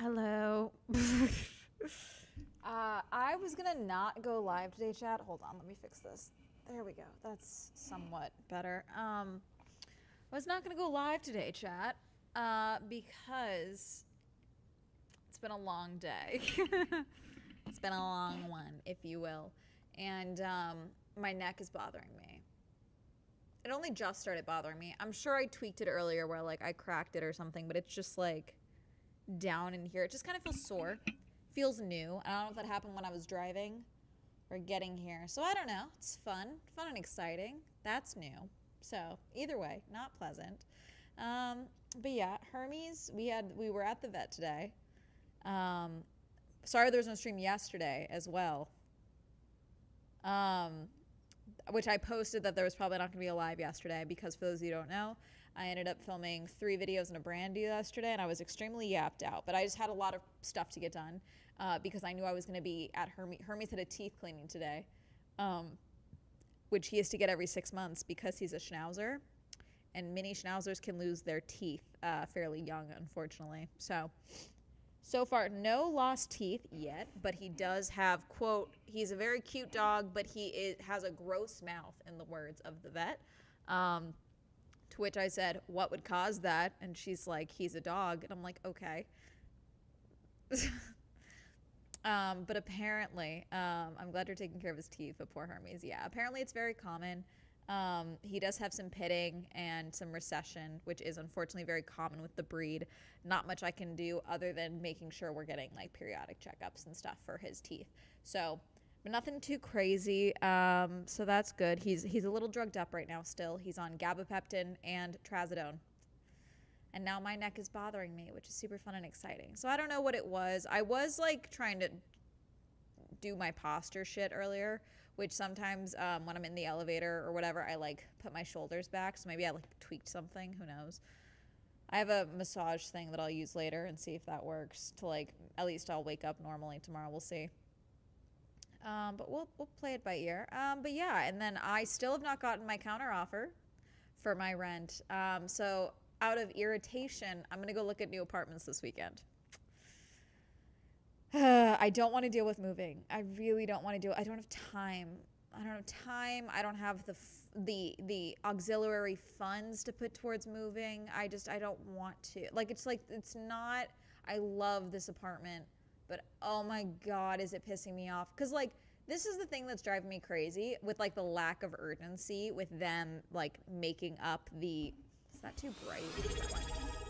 Hello. I was gonna not go live today, chat. Hold on, let me fix this. There we go. That's somewhat better. I was not gonna go live today, chat, because it's been a long day. It's been a long one, if you will, and my neck is bothering me. It only just started bothering me. I'm sure I tweaked it earlier, where like I cracked it or something, but it's just like down in here. It just kind of feels sore. Feels new. I don't know if that happened when I was driving or getting here. So I don't know. It's fun. Fun and exciting. That's new. So either way, not pleasant. But yeah, Hermes, we were at the vet today. Um, Sorry there was no stream yesterday as well. Which I posted that there was probably not going to be a live yesterday because, for those of you who don't know, I ended up filming 3 videos and a brand deal yesterday, and I was extremely yapped out. But I just had a lot of stuff to get done because I knew I was going to be at Hermes. Hermes had a teeth cleaning today, which he has to get every 6 months because he's a Schnauzer, and mini Schnauzers can lose their teeth fairly young, unfortunately. So far, no lost teeth yet, but he does have, quote, he's a very cute dog, but has a gross mouth, in the words of the vet. To which I said, what would cause that? And she's like, he's a dog. And I'm like, okay. But apparently, I'm glad you're taking care of his teeth, but poor Hermes. Yeah, apparently it's very common. He does have some pitting and some recession, which is unfortunately very common with the breed. Not much I can do other than making sure we're getting like periodic checkups and stuff for his teeth. So, but nothing too crazy. So that's good. He's a little drugged up right now still. He's on gabapentin and trazodone. And now my neck is bothering me, which is super fun and exciting. So I don't know what it was. I was like trying to do my posture shit earlier, which sometimes when I'm in the elevator or whatever, I like put my shoulders back. So maybe I like tweaked something. Who knows? I have a massage thing that I'll use later and see if that works. To like, at least I'll wake up normally tomorrow. We'll see. But we'll play it by ear. But yeah, and then I still have not gotten my counter offer for my rent. So out of irritation, I'm gonna go look at new apartments this weekend. I don't want to deal with moving. I really don't want to do it. I don't have time. I don't have the auxiliary funds to put towards moving. I don't want to. It's not. I love this apartment, but oh my god, is it pissing me off? Cuz like this is the thing that's driving me crazy with like the lack of urgency with them like making up the. Is that too bright?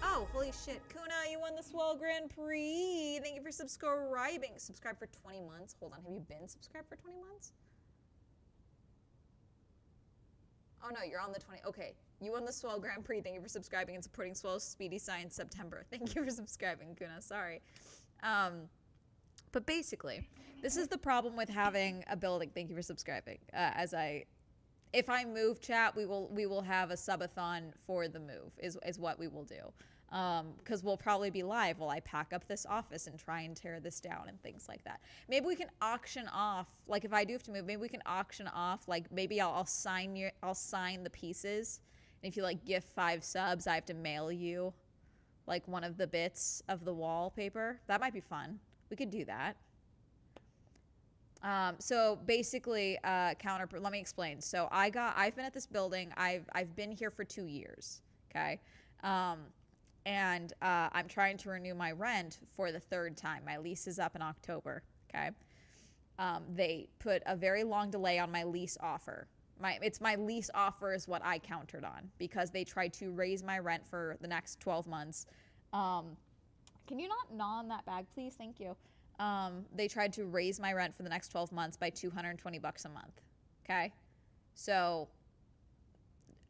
Oh, holy shit. Kuna, you won the Swell Grand Prix. Thank you for subscribing. Subscribe for 20 months. Hold on, have you been subscribed for 20 months? Oh no, you're on the 20. Okay, you won the Swell Grand Prix. Thank you for subscribing and supporting Swell's Speedy Science September. Thank you for subscribing, Kuna. Sorry. But basically, this is the problem with having a building. Thank you for subscribing. If I move, chat, we will have a subathon for the move. Is what we will do. Because we'll probably be live while I pack up this office and try and tear this down and things like that. Maybe we can auction off, like if I do have to move, maybe we can auction off, like maybe I'll sign the pieces. And if you like gift 5 subs, I have to mail you like one of the bits of the wallpaper. That might be fun. We could do that. So basically, let me explain. So I've been at this building. I've been here for 2 years. Okay. And I'm trying to renew my rent for the 3rd time. My lease is up in October. Okay. They put a very long delay on my lease offer. My lease offer is what I countered on because they tried to raise my rent for the next 12 months. Can you not gnaw on that bag, please? Thank you. They tried to raise my rent for the next 12 months by $220 a month. Okay. So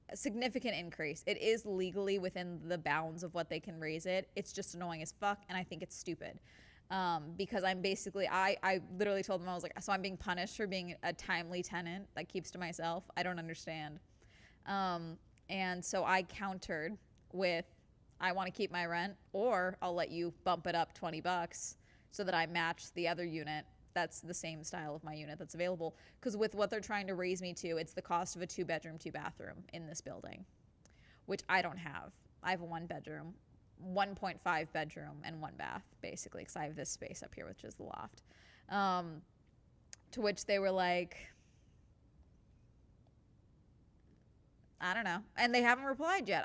a significant increase. It is legally within the bounds of what they can raise it. It's just annoying as fuck. And I think it's stupid. Because I'm basically, I literally told them, I was like, so I'm being punished for being a timely tenant that keeps to myself. I don't understand. And so I countered with, I want to keep my rent, or I'll let you bump it up $20 so that I match the other unit that's the same style of my unit that's available. Because with what they're trying to raise me to, it's the cost of a 2-bedroom, 2-bathroom in this building, which I don't have. I have a 1-bedroom 1.5 bedroom and 1 bath, basically, because I have this space up here, which is the loft. To which they were like, I don't know. And they haven't replied yet.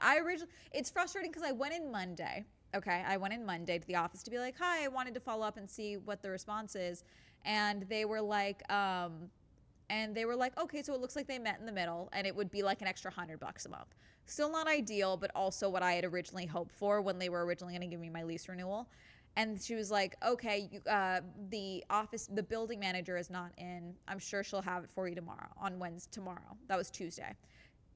It's frustrating because I went in Monday. Okay. I went in Monday to the office to be like, hi, I wanted to follow up and see what the response is. And they were like, okay, so it looks like they met in the middle and it would be like an extra $100 a month. Still not ideal, but also what I had originally hoped for when they were originally going to give me my lease renewal. And she was like, okay, the building manager is not in. I'm sure she'll have it for you tomorrow. That was Tuesday.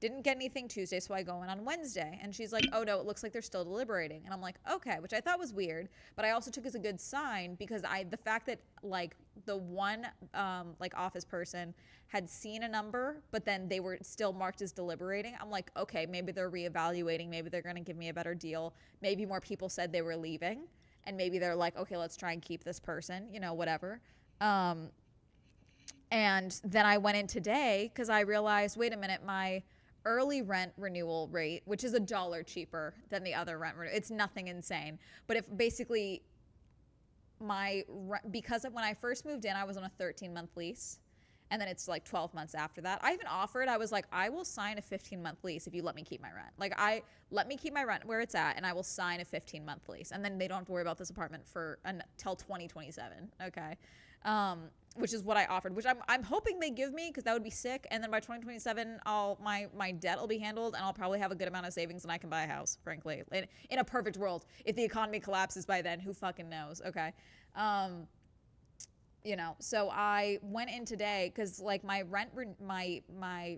Didn't get anything Tuesday, so I go in on Wednesday. And she's like, oh, no, it looks like they're still deliberating. And I'm like, okay, which I thought was weird. But I also took as a good sign because the fact that, like, the one, office person had seen a number, but then they were still marked as deliberating. I'm like, okay, maybe they're reevaluating. Maybe they're going to give me a better deal. Maybe more people said they were leaving. And maybe they're like, okay, let's try and keep this person, whatever. And then I went in today because I realized, wait a minute, my early rent renewal rate, which is $1 cheaper than the other rent renewal. It's nothing insane. But if basically because when I first moved in, I was on a 13-month lease. And then it's like 12 months after that. I even offered, I was like, I will sign a 15-month lease if you let me keep my rent. Like, let me keep my rent where it's at and I will sign a 15-month lease. And then they don't have to worry about this apartment until 2027. Okay. Which is what I offered, which I'm hoping they give me because that would be sick. And then by 2027, my debt will be handled and I'll probably have a good amount of savings and I can buy a house, frankly. In a perfect world. If the economy collapses by then, who fucking knows? Okay. So I went in today because like my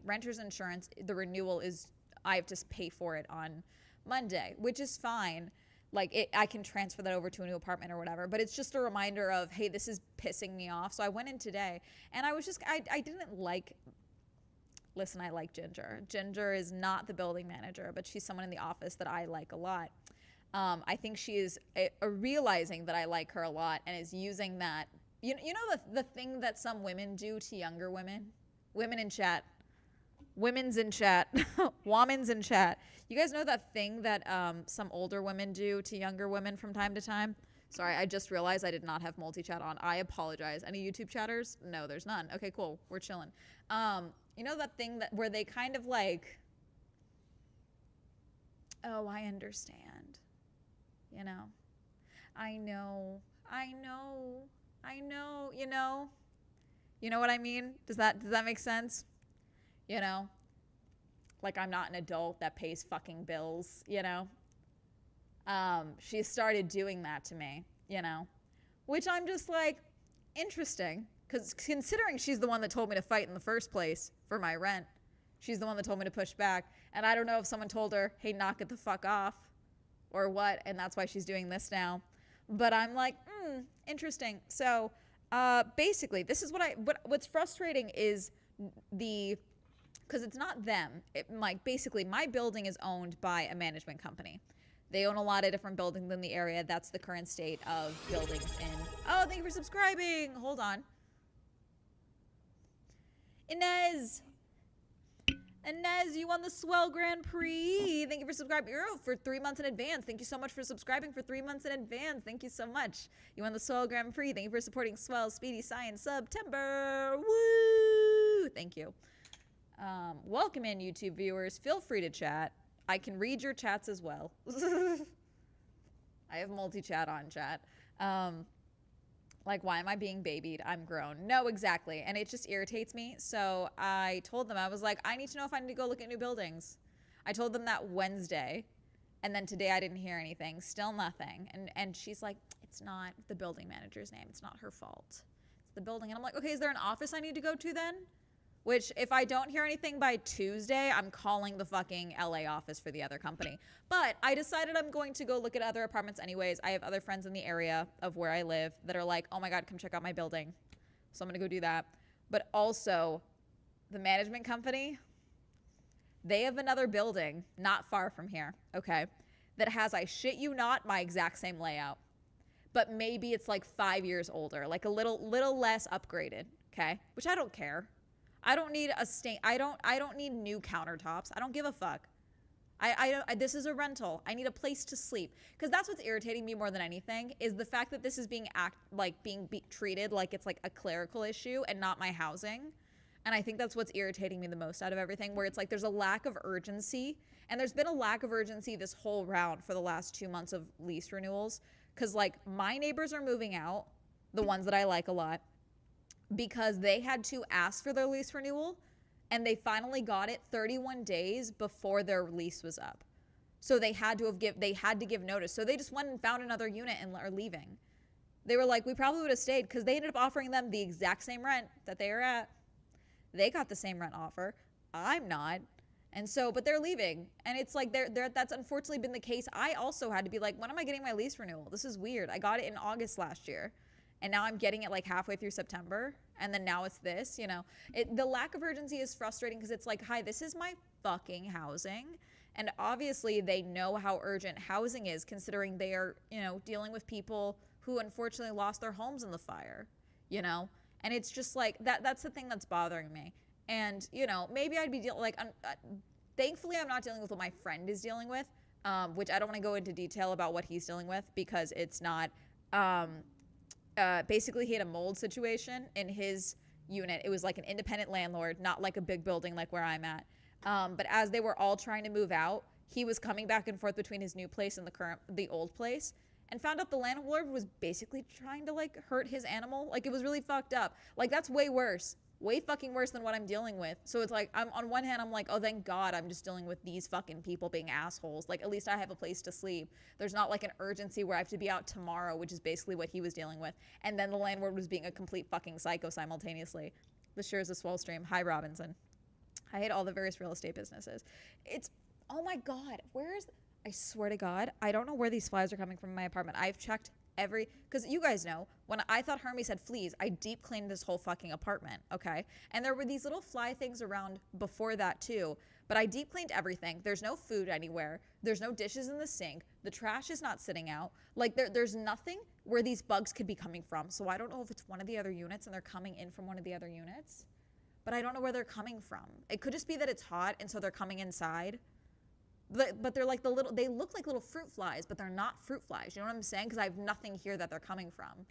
renter's insurance, the renewal is, I have to pay for it on Monday, which is fine. Like I can transfer that over to a new apartment or whatever, but it's just a reminder of, hey, this is pissing me off. So I went in today and I was just, I didn't like, listen, I like Ginger. Ginger is not the building manager, but she's someone in the office that I like a lot. I think she is realizing that I like her a lot and is using that. You know the thing that some women do to younger women? Women in chat. Women's in chat. Women's in chat. You guys know that thing that some older women do to younger women from time to time? Sorry, I just realized I did not have multi-chat on. I apologize. Any YouTube chatters? No, there's none. Okay, cool. We're chilling. You know that thing where they kind of like, oh, I understand. I know. You know what I mean? Does that make sense? Like I'm not an adult that pays fucking bills, She started doing that to me, which I'm just like, interesting. Because considering she's the one that told me to fight in the first place for my rent, she's the one that told me to push back. And I don't know if someone told her, hey, knock it the fuck off or what. And that's why she's doing this now. But I'm like, interesting. So basically, this is what's frustrating is because it's not them. Basically, my building is owned by a management company. They own a lot of different buildings in the area. That's the current state of buildings in. Oh, thank you for subscribing. Hold on. Inez, you won the Swell Grand Prix. Thank you for subscribing for 3 months in advance. Thank you so much for subscribing for 3 months in advance. Thank you so much. You won the Swell Grand Prix. Thank you for supporting Swell Speedy Science September. Woo! Thank you. Welcome in, YouTube viewers. Feel free to chat. I can read your chats as well. I have multi-chat on chat. Why am I being babied? I'm grown. No, exactly. And it just irritates me. So I told them, I was like, I need to know if I need to go look at new buildings. I told them that Wednesday. And then today I didn't hear anything. Still nothing. And she's like, it's not the building manager's name. It's not her fault. It's the building. And I'm like, okay, is there an office I need to go to then? Which, if I don't hear anything by Tuesday, I'm calling the fucking LA office for the other company. But I decided I'm going to go look at other apartments anyways. I have other friends in the area of where I live that are like, oh my God, come check out my building. So I'm going to go do that. But also, the management company, they have another building not far from here, okay, that has, I shit you not, my exact same layout. But maybe it's like 5 years older, like a little less upgraded, okay? Which I don't care. I don't need a stain. I don't need new countertops. I don't give a fuck. This is a rental. I need a place to sleep. Because that's what's irritating me more than anything is the fact that this is being treated like it's like a clerical issue and not my housing. And I think that's what's irritating me the most out of everything, where it's like there's a lack of urgency. And there's been a lack of urgency this whole round for the last 2 months of lease renewals. Because, like, my neighbors are moving out, the ones that I like a lot, because they had to ask for their lease renewal. And they finally got it 31 days before their lease was up. So they had to give notice. So they just went and found another unit and are leaving. They were like, we probably would have stayed, because they ended up offering them the exact same rent that they are at. They got the same rent offer. I'm not. And so, but they're leaving. And it's like, that's unfortunately been the case. I also had to be like, when am I getting my lease renewal? This is weird. I got it in August last year. And now I'm getting it like halfway through September. And then now it's this, you know. The lack of urgency is frustrating because it's like, hi, this is my fucking housing. And obviously they know how urgent housing is, considering they are, you know, dealing with people who unfortunately lost their homes in the fire, you know. And it's just like, that's the thing that's bothering me. And, you know, maybe I'd be thankfully I'm not dealing with what my friend is dealing with, which I don't want to go into detail about what he's dealing with because it's not, basically he had a mold situation in his unit. It was like an independent landlord, not like a big building like where I'm at. But as they were all trying to move out, he was coming back and forth between his new place and the old place, and found out the landlord was basically trying to like hurt his animal. Like, it was really fucked up. Like, that's way worse. Way fucking worse than what I'm dealing with. So it's like, I'm on one hand, I'm like, oh, thank God I'm just dealing with these fucking people being assholes. Like, at least I have a place to sleep. There's not like an urgency where I have to be out tomorrow, which is basically what he was dealing with. And then the landlord was being a complete fucking psycho simultaneously. This sure is a swell stream. Hi, Robinson. I hate all the various real estate businesses. It's, oh my God, I swear to God, I don't know where these flies are coming from in my apartment. I've checked because you guys know, when I thought Hermes had fleas, I deep cleaned this whole fucking apartment, okay? And there were these little fly things around before that too, but I deep cleaned everything. There's no food anywhere. There's no dishes in the sink. The trash is not sitting out. Like, there's nothing where these bugs could be coming from. So I don't know if it's one of the other units and they're coming in from one of the other units, but I don't know where they're coming from. It could just be that it's hot and so they're coming inside. But they're like they look like little fruit flies, but they're not fruit flies. You know what I'm saying? Because I have nothing here that they're coming from.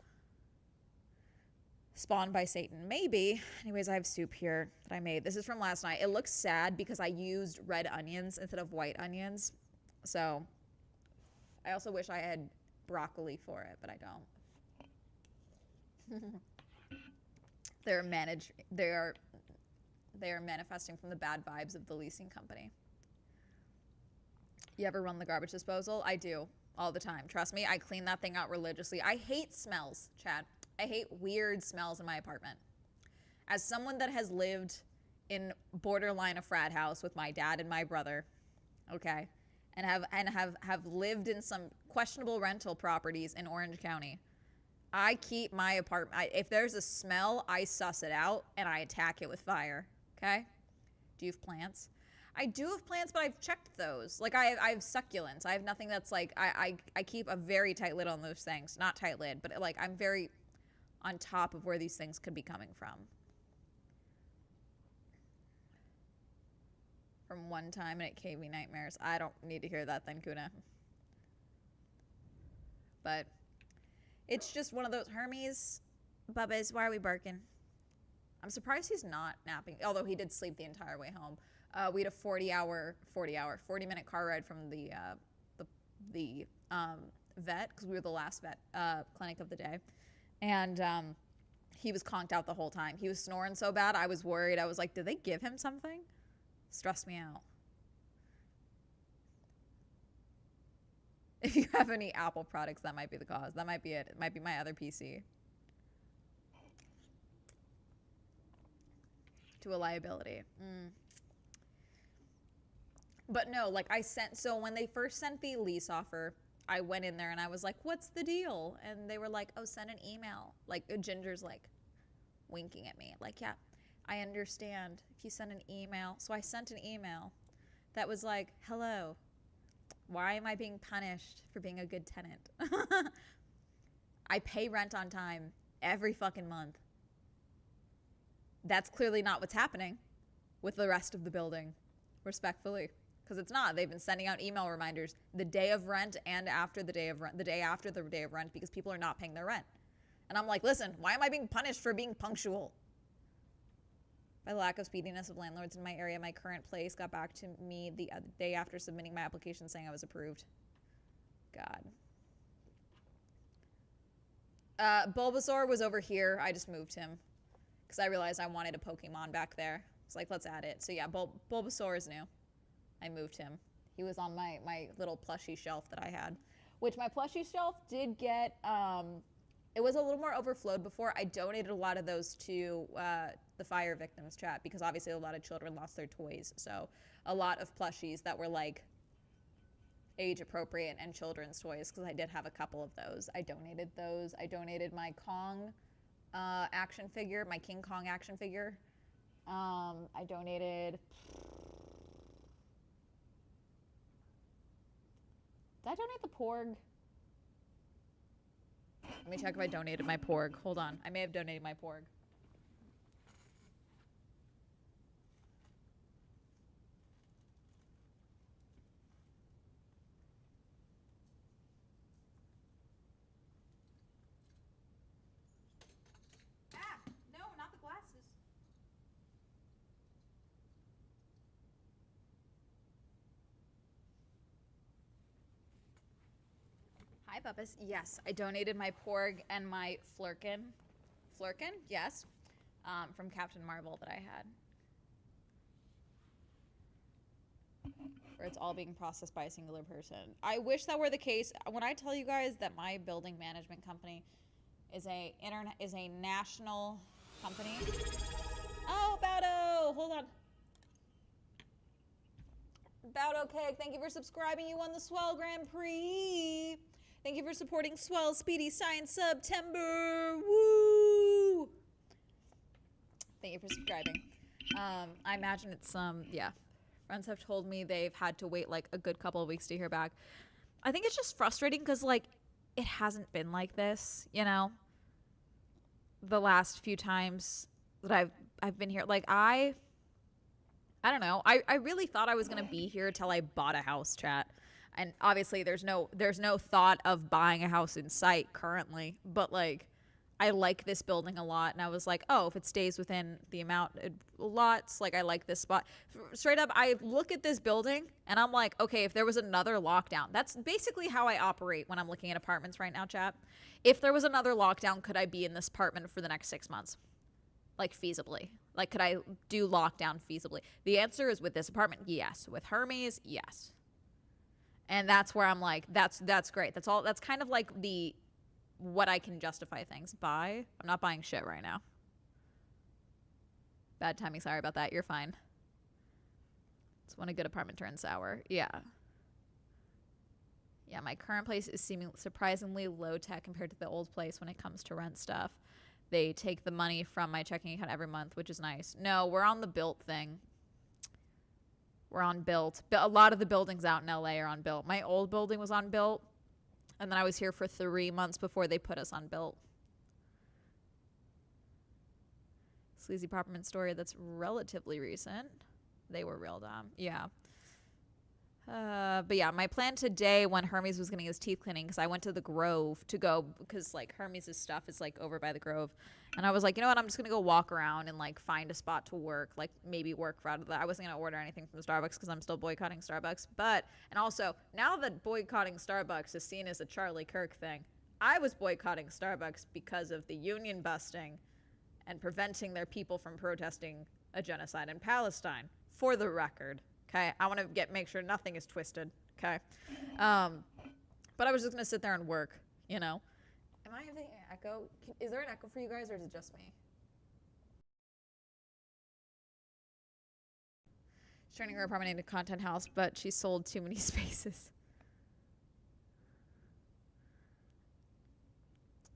Spawned by Satan. Maybe. Anyways, I have soup here that I made. This is from last night. It looks sad because I used red onions instead of white onions. So I also wish I had broccoli for it, but I don't. They are manifesting from the bad vibes of the leasing company. You ever run the garbage disposal? I do, all the time. Trust me, I clean that thing out religiously. I hate smells, Chad. I hate weird smells in my apartment. As someone that has lived in borderline a frat house with my dad and my brother, okay, and have lived in some questionable rental properties in Orange County, I keep my apartment. If there's a smell, I suss it out and I attack it with fire, okay? Do you have plants? I do have plants, but I've checked those. Like, I have succulents. I have nothing that's like, I keep a very tight lid on those things. Not tight lid, but like, I'm very on top of where these things could be coming from. From one time and it gave me nightmares. I don't need to hear that then, Kuna. But it's just one of those. Hermes, Bubba's, why are we barking? I'm surprised he's not napping, although he did sleep the entire way home. We had a 40-minute car ride from the vet, because we were the last vet clinic of the day. And he was conked out the whole time. He was snoring so bad, I was worried. I was like, did they give him something? Stressed me out. If you have any Apple products, that might be the cause. That might be it. It might be my other PC. To a liability. But no, like so when they first sent the lease offer, I went in there and I was like, what's the deal? And they were like, oh, send an email. Like, Ginger's like winking at me. Like, yeah, I understand if you send an email. So I sent an email that was like, hello, why am I being punished for being a good tenant? I pay rent on time every fucking month. That's clearly not what's happening with the rest of the building, respectfully. because it's not. They've been sending out email reminders the day of rent and after the day of rent, the day after the day of rent, because people are not paying their rent. And I'm like, listen, why am I being punished for being punctual? By lack of speediness of landlords in my area, my current place got back to me the day after submitting my application saying I was approved. God. Bulbasaur was over here. I just moved him because I realized I wanted a Pokemon back there. It's like, let's add it. So yeah, Bulbasaur is new. I moved him. He was on my little plushie shelf that I had, which my plushie shelf did get, it was a little more overflowed before. I donated a lot of those to the fire victims chat because obviously a lot of children lost their toys. So a lot of plushies that were like age appropriate and children's toys, because I did have a couple of those. I donated those. I donated my Kong action figure, my King Kong action figure. I donated. Did I donate the Porg? Let me check if I donated my Porg. Hold on. I may have donated my Porg. Ah, no, not the glasses. Hi, Puppus. Yes, I donated my Porg and my Flurkin. Flurkin? Yes. From Captain Marvel that I had. Where it's all being processed by a singular person. I wish that were the case. When I tell you guys that my building management company is a national company. Oh, Baudo! Hold on. Baudo Cake, thank you for subscribing. You won the Swell Grand Prix. Thank you for supporting Swell Speedy Science September. Woo! Thank you for subscribing. I imagine it's yeah. Friends have told me they've had to wait like a good couple of weeks to hear back. I think it's just frustrating because like it hasn't been like this, you know. The last few times that I've been here, like I don't know. I really thought I was gonna be here till I bought a house, chat. And obviously there's no thought of buying a house in sight currently, but like I like this building a lot, and I was like, oh, if it stays within the amount lots, like I like this spot. Straight up, I look at this building and I'm like, okay, if there was another lockdown, that's basically how I operate when I'm looking at apartments right now, chat. If there was another lockdown, could I be in this apartment for the next 6 months? Like feasibly? Like could I do lockdown feasibly? The answer is with this apartment, yes. With Hermes, yes. And that's where I'm like, that's great. That's all. That's kind of like the what I can justify things. Buy. I'm not buying shit right now. Bad timing. Sorry about that. You're fine. It's when a good apartment turns sour. Yeah. Yeah, my current place is seeming surprisingly low tech compared to the old place when it comes to rent stuff. They take the money from my checking account every month, which is nice. No, we're on the Built thing. We're on Built. A lot of the buildings out in LA are on Built. My old building was on Built. And then I was here for 3 months before they put us on Built. Sleazy apartment story that's relatively recent. They were real dumb. Yeah. But yeah, my plan today when Hermes was getting his teeth cleaning, because I went to the Grove to go, because like Hermes' stuff is like over by the Grove. And I was like, you know what, I'm just going to go walk around and like find a spot to work, like maybe work out of that. I wasn't going to order anything from Starbucks because I'm still boycotting Starbucks. But, and also, now that boycotting Starbucks is seen as a Charlie Kirk thing, I was boycotting Starbucks because of the union busting and preventing their people from protesting a genocide in Palestine, for the record. Okay, I want to make sure nothing is twisted. Okay, but I was just gonna sit there and work. You know, am I having an echo? Is there an echo for you guys, or is it just me? She's turning her apartment into a content house, but she sold too many spaces.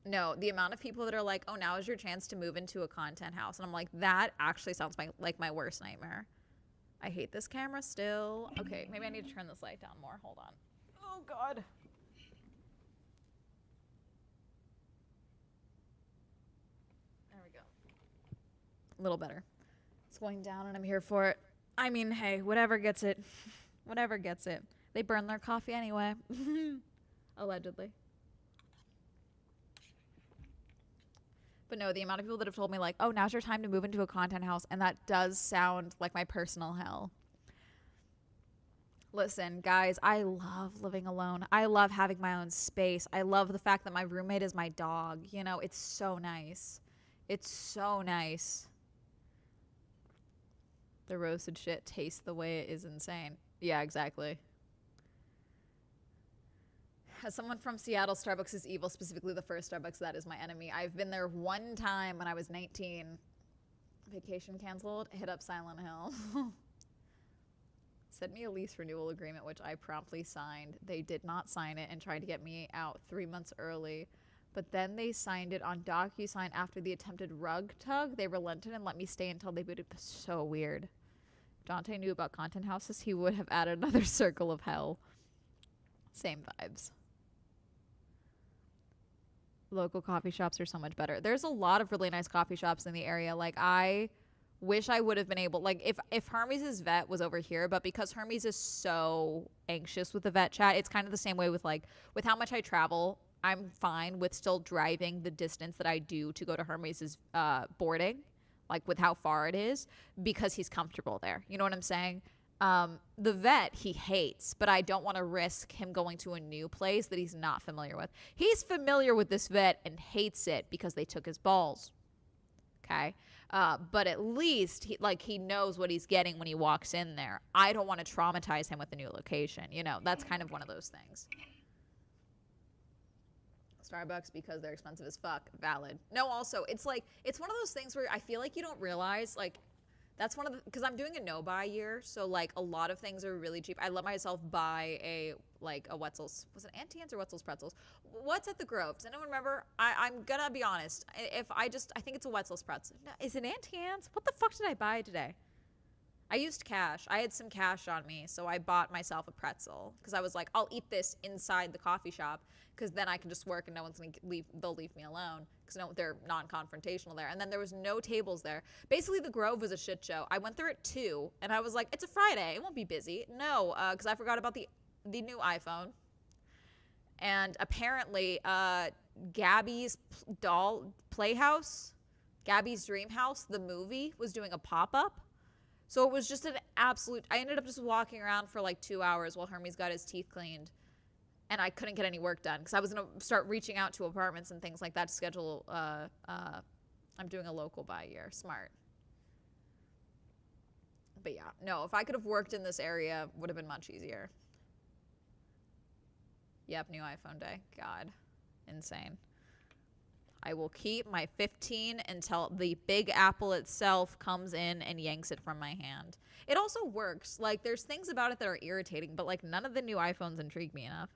No, the amount of people that are like, "Oh, now is your chance to move into a content house," and I'm like, that actually sounds like my worst nightmare. I hate this camera still. Okay, maybe I need to turn this light down more. Hold on. Oh, God. There we go. A little better. It's going down and I'm here for it. I mean, hey, whatever gets it. Whatever gets it. They burn their coffee anyway. Allegedly. But no, the amount of people that have told me like, oh, now's your time to move into a content house. And that does sound like my personal hell. Listen, guys, I love living alone. I love having my own space. I love the fact that my roommate is my dog. You know, it's so nice. It's so nice. The roasted shit tastes the way it is insane. Yeah, exactly. As someone from Seattle, Starbucks is evil, specifically the first Starbucks that is my enemy. I've been there one time when I was 19. Vacation canceled, hit up Silent Hill. Sent me a lease renewal agreement, which I promptly signed. They did not sign it and tried to get me out 3 months early. But then they signed it on DocuSign after the attempted rug tug. They relented and let me stay until they booted. So weird. If Dante knew about content houses, he would have added another circle of hell. Same vibes. Local coffee shops are so much better. There's a lot of really nice coffee shops in the area. Like, I wish I would have been able, like, if Hermes' vet was over here, but because Hermes is so anxious with the vet chat, it's kind of the same way with, like, with how much I travel, I'm fine with still driving the distance that I do to go to Hermes' boarding, like, with how far it is, because he's comfortable there. You know what I'm saying? The vet he hates, but I don't want to risk him going to a new place that he's not familiar with. He's familiar with this vet and hates it because they took his balls. Okay. But at least he knows what he's getting when he walks in there. I don't want to traumatize him with a new location. You know, that's kind of one of those things. Starbucks because they're expensive as fuck. Valid. No, also, it's like, it's one of those things where I feel like you don't realize, like, that's one of the, because I'm doing a no-buy year, so, like, a lot of things are really cheap. I let myself buy a Wetzel's, was it Auntie Anne's or Wetzel's Pretzels? What's at the Grove? Does anyone remember? I'm gonna be honest. I think it's a Wetzel's Pretzel. No, is it Auntie Anne's? What the fuck did I buy today? I used cash. I had some cash on me, so I bought myself a pretzel because I was like, I'll eat this inside the coffee shop because then I can just work and no one's gonna leave. They'll leave me alone because no, they're non-confrontational there. And then there was no tables there. Basically, the Grove was a shit show. I went there at 2, and I was like, it's a Friday. It won't be busy. No, because I forgot about the new iPhone. And apparently, Gabby's doll playhouse, Gabby's Dream House, the movie, was doing a pop-up. So it was just an absolute, I ended up just walking around for like 2 hours while Hermes got his teeth cleaned. And I couldn't get any work done because I was going to start reaching out to apartments and things like that to schedule, I'm doing a local buy year. Smart. But yeah, no, if I could have worked in this area, would have been much easier. Yep, new iPhone day. God, insane. I will keep my 15 until the Big Apple itself comes in and yanks it from my hand. It also works. Like, there's things about it that are irritating, but, like, none of the new iPhones intrigue me enough.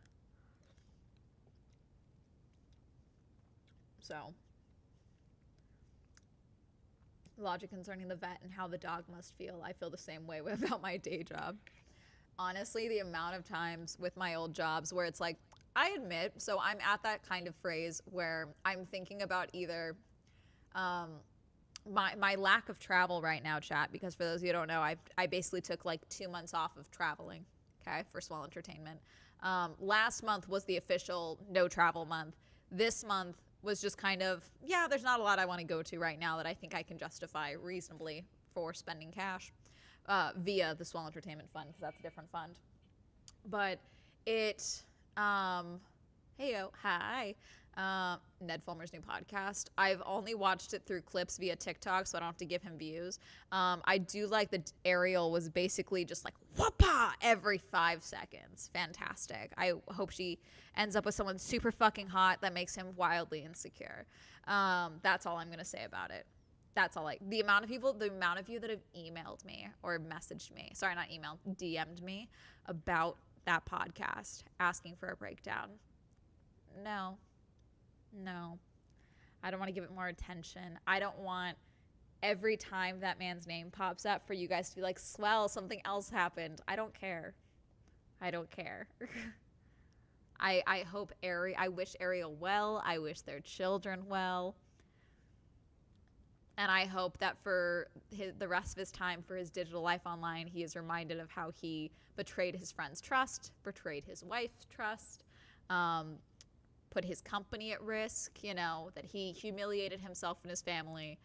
So, logic concerning the vet and how the dog must feel. I feel the same way about my day job. Honestly, the amount of times with my old jobs where it's like, I admit, so I'm at that kind of phrase where I'm thinking about either my lack of travel right now, chat, because for those of you who don't know, I basically took like 2 months off of traveling, okay, for Swell Entertainment. Last month was the official no travel month. This month was just kind of, yeah, there's not a lot I want to go to right now that I think I can justify reasonably for spending cash via the Swell Entertainment Fund, because that's a different fund. But it... heyo, hi. Ned Fulmer's new podcast. I've only watched it through clips via TikTok, so I don't have to give him views. I do like that Ariel was basically just like, whoopah, every 5 seconds. Fantastic. I hope she ends up with someone super fucking hot that makes him wildly insecure. That's all I'm going to say about it. That's all. Like, the amount of you that have emailed me or messaged me, sorry, not emailed, DM'd me about that podcast asking for a breakdown. No, I don't want to give it more attention. I don't want every time that man's name pops up for you guys to be like, swell, something else happened. I don't care. I hope I wish Ariel well. I wish their children well. And I hope that for the rest of his time, for his digital life online, he is reminded of how he betrayed his friend's trust, betrayed his wife's trust, put his company at risk, you know, that he humiliated himself and his family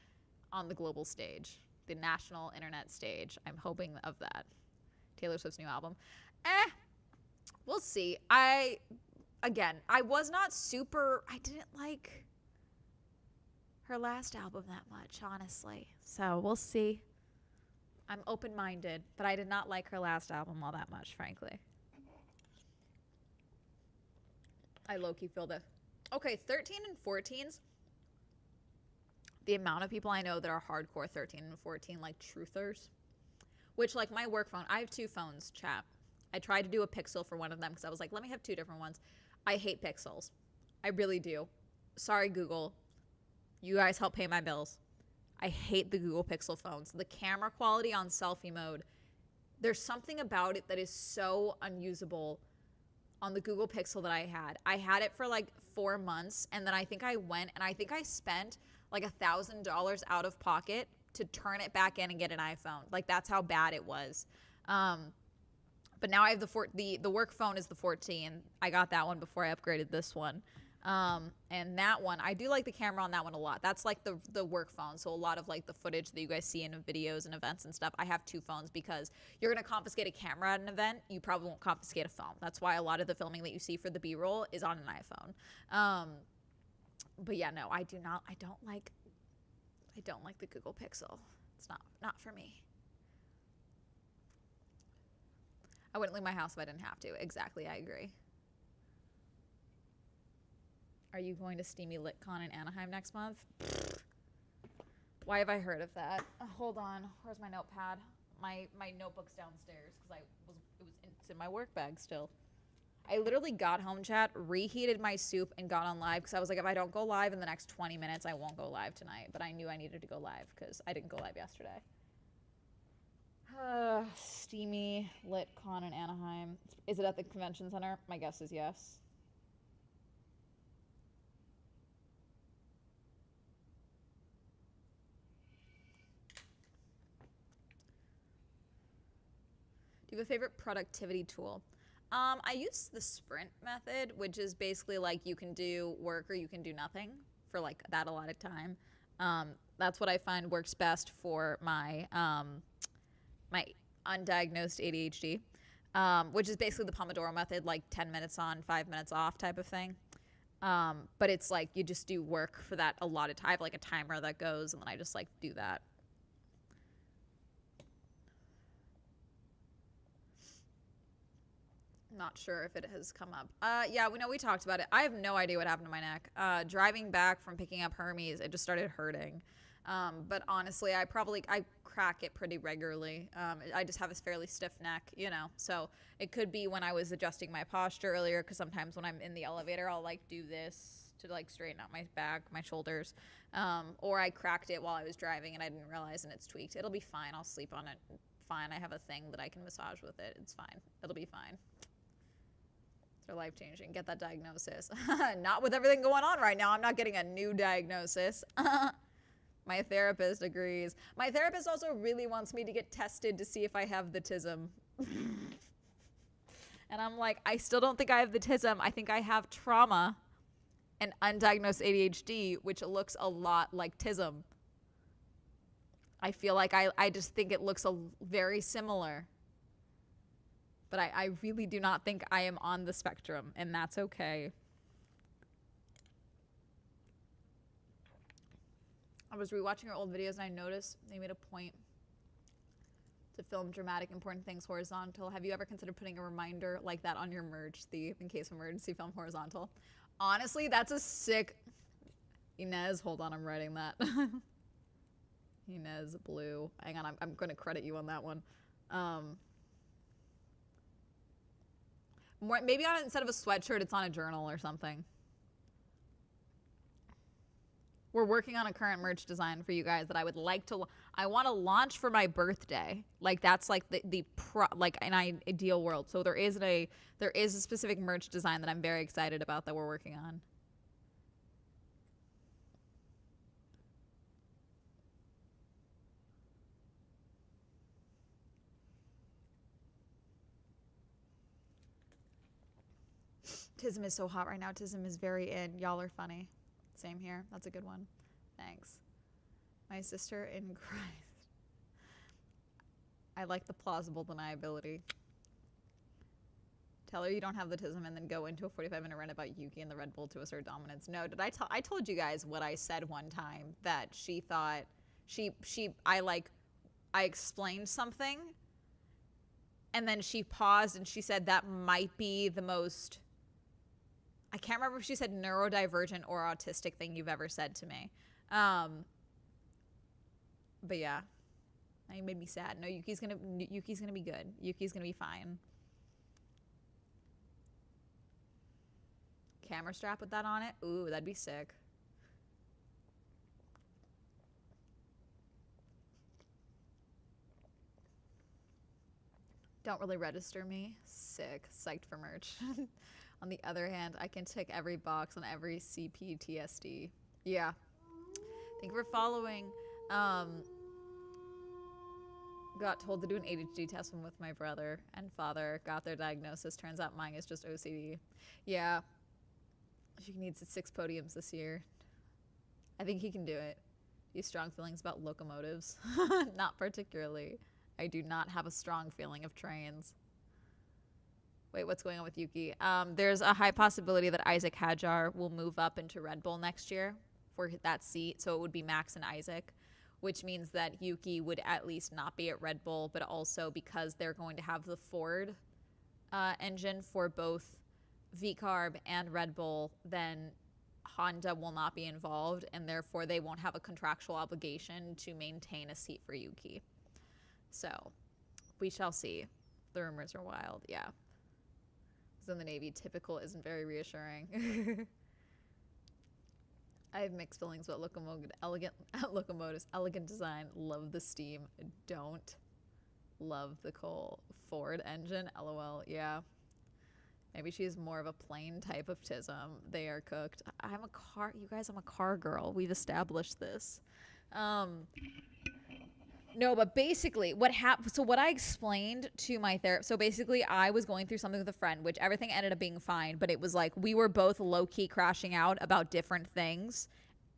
on the global stage, the national internet stage. I'm hoping of that. Taylor Swift's new album. We'll see. I was not super, I didn't like her last album that much, honestly. So we'll see. I'm open-minded, but I did not like her last album all that much, frankly. I low-key feel this. Okay, 13 and 14s. The amount of people I know that are hardcore 13 and 14, like truthers. Which, like, my work phone, I have 2 phones, chat. I tried to do a Pixel for one of them because I was like, let me have 2 different ones. I hate Pixels. I really do. Sorry, Google. You guys help pay my bills. I hate the Google Pixel phones. The camera quality on selfie mode, there's something about it that is so unusable on the Google Pixel that I had. I had it for like 4 months, and then I think I went and I think I spent like $1,000 out of pocket to turn it back in and get an iPhone. Like, that's how bad it was. But now I have the work phone is the 14. I got that one before I upgraded this one. And that one, I do like the camera on that one a lot. That's like the work phone. So a lot of like the footage that you guys see in videos and events and stuff, I have 2 phones because you're going to confiscate a camera at an event. You probably won't confiscate a phone. That's why a lot of the filming that you see for the B-roll is on an iPhone. But yeah, no, I don't like the Google Pixel. It's not for me. I wouldn't leave my house if I didn't have to. Exactly, I agree. Are you going to Steamy LitCon in Anaheim next month? Why have I heard of that? Hold on. Where's my notepad? My notebook's downstairs because it's in my work bag still. I literally got home, chat, reheated my soup, and got on live because I was like, if I don't go live in the next 20 minutes, I won't go live tonight. But I knew I needed to go live because I didn't go live yesterday. Steamy LitCon in Anaheim. Is it at the convention center? My guess is yes. Do you have a favorite productivity tool? I use the sprint method, which is basically like you can do work or you can do nothing for like that allotted time. That's what I find works best for my my undiagnosed ADHD, which is basically the Pomodoro method, like 10 minutes on, 5 minutes off type of thing. But it's like you just do work for that allotted time. I have like a timer that goes, and then I just like do that. Not sure if it has come up. Yeah, we talked about it. I have no idea what happened to my neck. Driving back from picking up Hermes, it just started hurting. But honestly, I crack it pretty regularly. I just have this fairly stiff neck, you know. So it could be when I was adjusting my posture earlier, because sometimes when I'm in the elevator, I'll like do this to like straighten out my back, my shoulders. Or I cracked it while I was driving and I didn't realize, and it's tweaked. It'll be fine. I'll sleep on it. Fine. I have a thing that I can massage with it. It's fine. It'll be fine. They're life-changing. Get that diagnosis. Not with everything going on right now. I'm not getting a new diagnosis. My therapist agrees. My therapist also really wants me to get tested to see if I have the TISM. And I'm like, I still don't think I have the TISM. I think I have trauma and undiagnosed ADHD, which looks a lot like TISM. I feel like I just think it looks very similar. But I really do not think I am on the spectrum, and that's okay. I was rewatching our old videos, and I noticed they made a point to film dramatic, important things horizontal. Have you ever considered putting a reminder like that on your merge thief in case of emergency, film horizontal? Honestly, that's a sick... Inez, hold on, I'm writing that. Inez Blue. Hang on, I'm going to credit you on that one. Maybe instead of a sweatshirt, it's on a journal or something. We're working on a current merch design for you guys that I would like to. I want to launch for my birthday. Like that's like like an ideal world. So there is a specific merch design that I'm very excited about that we're working on. Tism is so hot right now. Tism is very in. Y'all are funny. Same here. That's a good one. Thanks. My sister in Christ. I like the plausible deniability. Tell her you don't have the tism and then go into a 45-minute rant about Yuki and the Red Bull to assert dominance. No, did I told you guys what I said one time, that she thought I explained something and then she paused and she said that might be the most, I can't remember if she said neurodivergent or autistic thing you've ever said to me. But yeah, now you made me sad. No, Yuki's gonna be good. Yuki's gonna be fine. Camera strap with that on it? Ooh, that'd be sick. Don't really register me. Sick. Psyched for merch. On the other hand, I can tick every box on every CPTSD. Yeah. Thank you for following. Got told to do an ADHD test with my brother and father. Got their diagnosis. Turns out mine is just OCD. Yeah. She needs 6 podiums this year. I think he can do it. Do you have strong feelings about locomotives? Not particularly. I do not have a strong feeling of trains. Wait, what's going on with Yuki? There's a high possibility that Isaac Hajar will move up into Red Bull next year for that seat. So it would be Max and Isaac, which means that Yuki would at least not be at Red Bull, but also because they're going to have the Ford engine for both VCARB and Red Bull, then Honda will not be involved, and therefore they won't have a contractual obligation to maintain a seat for Yuki. So we shall see. The rumors are wild. Yeah. Was in the Navy. Typical isn't very reassuring. I have mixed feelings about locomotives. Elegant design. Love the steam. Don't love the coal. Ford engine. LOL. Yeah. Maybe she's more of a plain type of tism. They are cooked. I'm a car girl. We've established this. No, but basically what happened, so what I explained to my therapist, so basically I was going through something with a friend, which everything ended up being fine, but it was like we were both low-key crashing out about different things,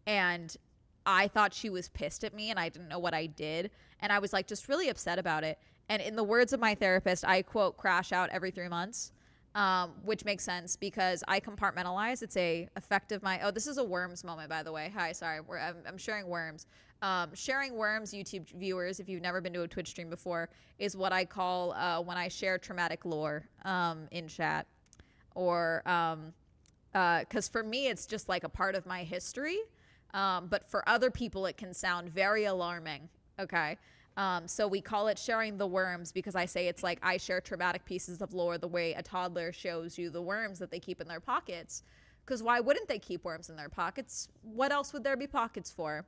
and I thought she was pissed at me and I didn't know what I did, and I was like just really upset about it. And in the words of my therapist, I quote crash out every 3 months. Which makes sense because I compartmentalize. It's a effective oh, this is a worms moment, by the way. Hi, sorry, I'm sharing worms. Sharing worms, YouTube viewers, if you've never been to a Twitch stream before, is what I call when I share traumatic lore in chat, or because for me it's just like a part of my history, but for other people it can sound very alarming. Okay. So we call it sharing the worms because I say it's like I share traumatic pieces of lore the way a toddler shows you the worms that they keep in their pockets. Because why wouldn't they keep worms in their pockets? What else would there be pockets for?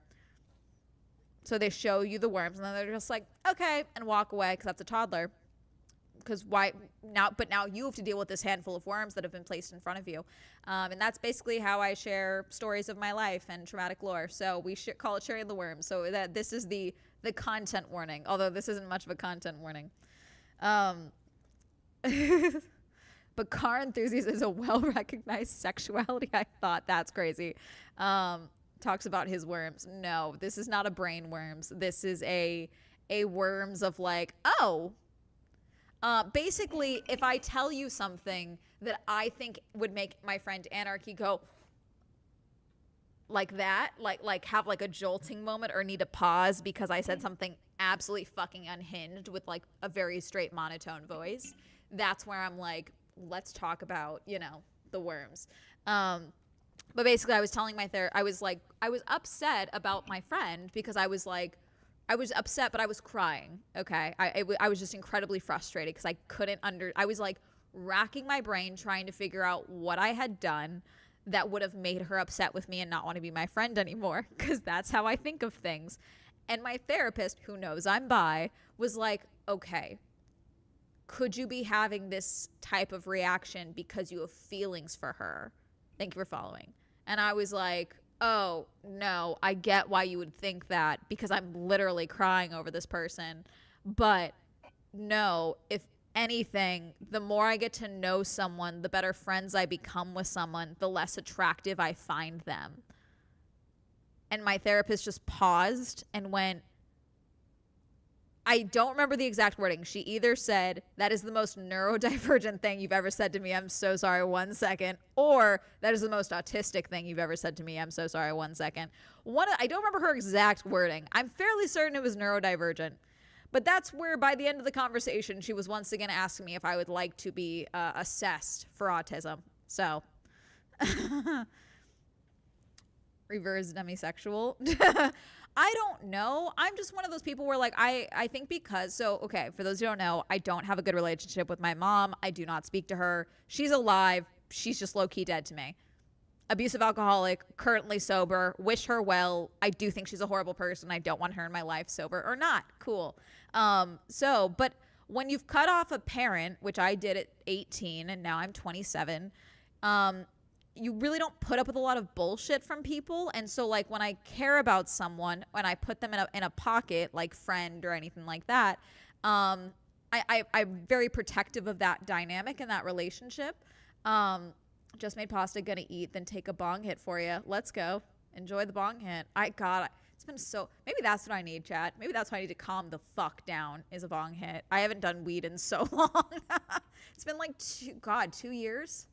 So they show you the worms and then they're just like, okay, and walk away because that's a toddler. Because why now? But now you have to deal with this handful of worms that have been placed in front of you. And that's basically how I share stories of my life and traumatic lore. So we call it sharing the worms. So that this is the content warning, although this isn't much of a content warning. But car enthusiast is a well-recognized sexuality. I thought that's crazy. Talks about his worms. No, this is not a brain worms. This is a worms of like, oh, basically, if I tell you something that I think would make my friend Anarchy go like that, like have like a jolting moment or need a pause because I said something absolutely fucking unhinged with like a very straight monotone voice, that's where I'm like, let's talk about, the worms. But basically I was telling my I was upset about my friend because I was upset, but I was crying. Okay. I was just incredibly frustrated because I was like racking my brain trying to figure out what I had done that would have made her upset with me and not want to be my friend anymore, because that's how I think of things. And my therapist, who knows I'm bi, was like, okay, could you be having this type of reaction because you have feelings for her? Thank you for following. And I was like, oh, no, I get why you would think that because I'm literally crying over this person. But no, if anything, the more I get to know someone, the better friends I become with someone, the less attractive I find them. And my therapist just paused and went, I don't remember the exact wording. She either said, that is the most neurodivergent thing you've ever said to me. I'm so sorry, 1 second. Or that is the most autistic thing you've ever said to me. I'm so sorry, 1 second. I don't remember her exact wording. I'm fairly certain it was neurodivergent. But that's where by the end of the conversation, she was once again asking me if I would like to be assessed for autism. So, reverse demisexual. I don't know. I'm just one of those people where, like, I think because, so, okay, for those who don't know, I don't have a good relationship with my mom. I do not speak to her. She's alive. She's just low-key dead to me. Abusive alcoholic, currently sober. Wish her well. I do think she's a horrible person. I don't want her in my life, sober or not. Cool. But when you've cut off a parent, which I did at 18 and now I'm 27, you really don't put up with a lot of bullshit from people. And so, like, when I care about someone, when I put them in a pocket, like friend or anything like that, I'm very protective of that dynamic and that relationship. Just made pasta, gonna eat, then take a bong hit for you. Let's go. Enjoy the bong hit. It's been so, maybe that's what I need, chat. Maybe that's what I need to calm the fuck down, is a bong hit. I haven't done weed in so long. It's been like 2 years.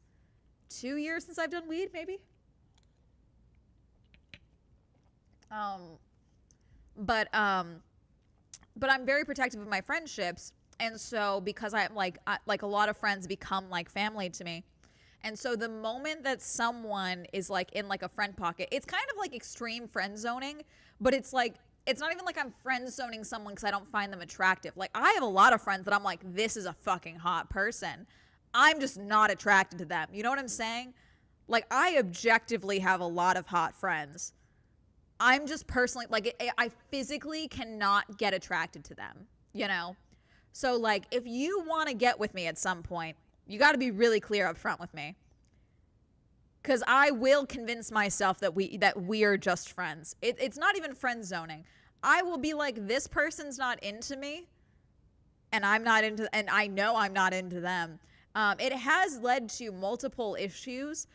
2 years since I've done weed, maybe. But I'm very protective of my friendships, and so because I'm like a lot of friends become like family to me, and so the moment that someone is like in like a friend pocket, it's kind of like extreme friend zoning, but it's like it's not even like I'm friend zoning someone because I don't find them attractive. Like, I have a lot of friends that I'm like, this is a fucking hot person. I'm just not attracted to them. You know what I'm saying? Like, I objectively have a lot of hot friends. I'm just personally, like, I physically cannot get attracted to them, you know? So, like, if you want to get with me at some point, you got to be really clear up front with me. Because I will convince myself that we are just friends. It's not even friend zoning. I will be like, this person's not into me, and I know I'm not into them. It has led to multiple issues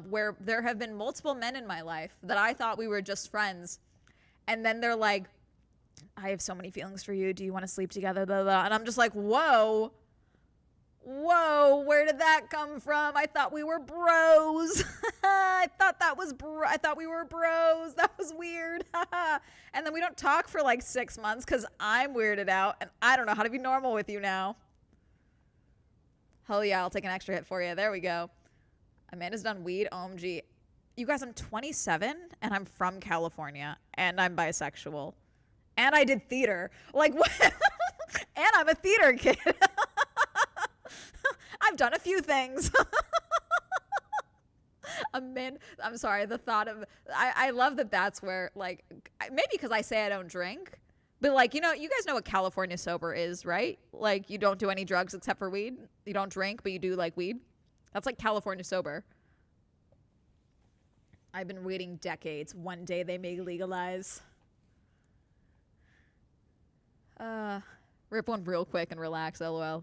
where there have been multiple men in my life that I thought we were just friends. And then they're like, I have so many feelings for you. Do you want to sleep together? Blah, blah. And I'm just like, whoa, where did that come from? I thought we were bros. I thought we were bros. That was weird. And then we don't talk for like 6 months because I'm weirded out and I don't know how to be normal with you now. Hell yeah, I'll take an extra hit for you. There we go. Amanda's done weed. OMG. You guys, I'm 27 and I'm from California and I'm bisexual. And I did theater. Like, what? And I'm a theater kid. I've done a few things. I'm sorry, the thought of, I love that that's where, like, maybe because I say I don't drink. But, like, you know, you guys know what California sober is, right? Like, you don't do any drugs except for weed. You don't drink, but you do, like, weed. That's, like, California sober. I've been waiting decades. One day they may legalize. Rip one real quick and relax, LOL.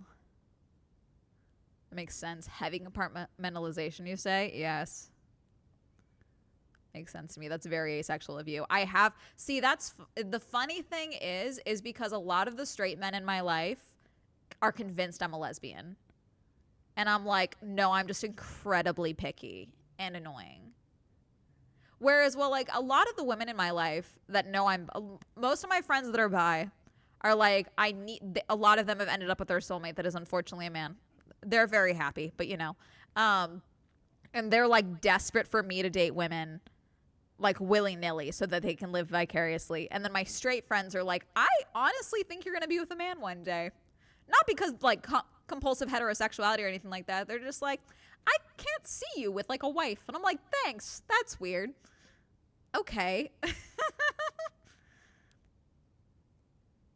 That makes sense. Heavy compartmentalization, you say? Yes. Makes sense to me. That's very asexual of you. That's the funny thing is because a lot of the straight men in my life are convinced I'm a lesbian. And I'm like, no, I'm just incredibly picky and annoying. Whereas, well, like, a lot of the women in my life that know most of my friends that are bi are like, a lot of them have ended up with their soulmate that is unfortunately a man. They're very happy, but you know. And they're like desperate for me to date women like willy-nilly so that they can live vicariously. And then my straight friends are like, I honestly think you're going to be with a man one day. Not because like compulsive heterosexuality or anything like that. They're just like, I can't see you with like a wife. And I'm like, thanks. That's weird. Okay.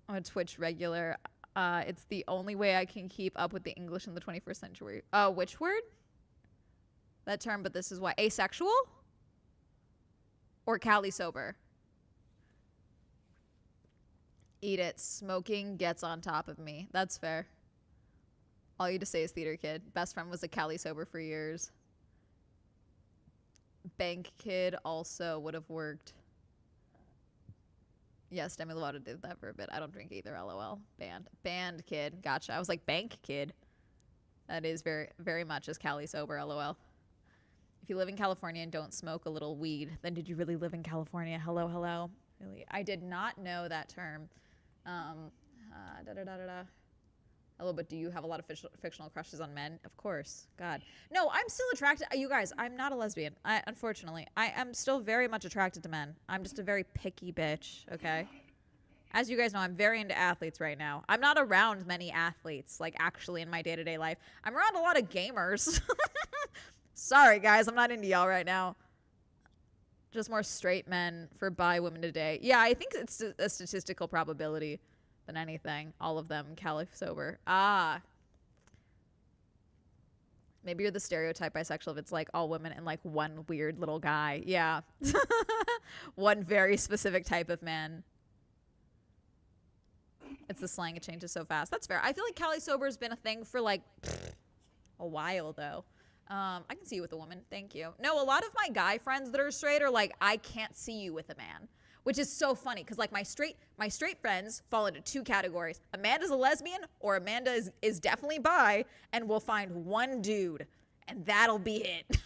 I'm a Twitch regular. It's the only way I can keep up with the English in the 21st century. Which word? That term, but this is why. Asexual? Or Cali sober? Eat it. Smoking gets on top of me. That's fair. All you to say is theater kid. Best friend was a Cali sober for years. Bank kid also would have worked. Yes, Demi Lovato did that for a bit. I don't drink either, lol. Band kid. Gotcha. I was like, bank kid. That is very, very much as Cali sober, lol. If you live in California and don't smoke a little weed, then did you really live in California? Hello, hello. Really, I did not know that term. Hello, but do you have a lot of fictional crushes on men? Of course. God. No, I'm still attracted. You guys, I'm not a lesbian. Unfortunately, I am still very much attracted to men. I'm just a very picky bitch, okay? As you guys know, I'm very into athletes right now. I'm not around many athletes, like actually in my day-to-day life. I'm around a lot of gamers. Sorry, guys, I'm not into y'all right now. Just more straight men for bi women today. Yeah, I think it's a statistical probability than anything. All of them Cali sober. Maybe you're the stereotype bisexual if it's like all women and like one weird little guy. Yeah. One very specific type of man. It's the slang. It changes so fast. That's fair. I feel like Cali sober has been a thing for like a while though. I can see you with a woman. Thank you. No, a lot of my guy friends that are straight are like, I can't see you with a man. Which is so funny because like my straight friends fall into two categories. Amanda's a lesbian or Amanda is definitely bi and will find one dude and that'll be it.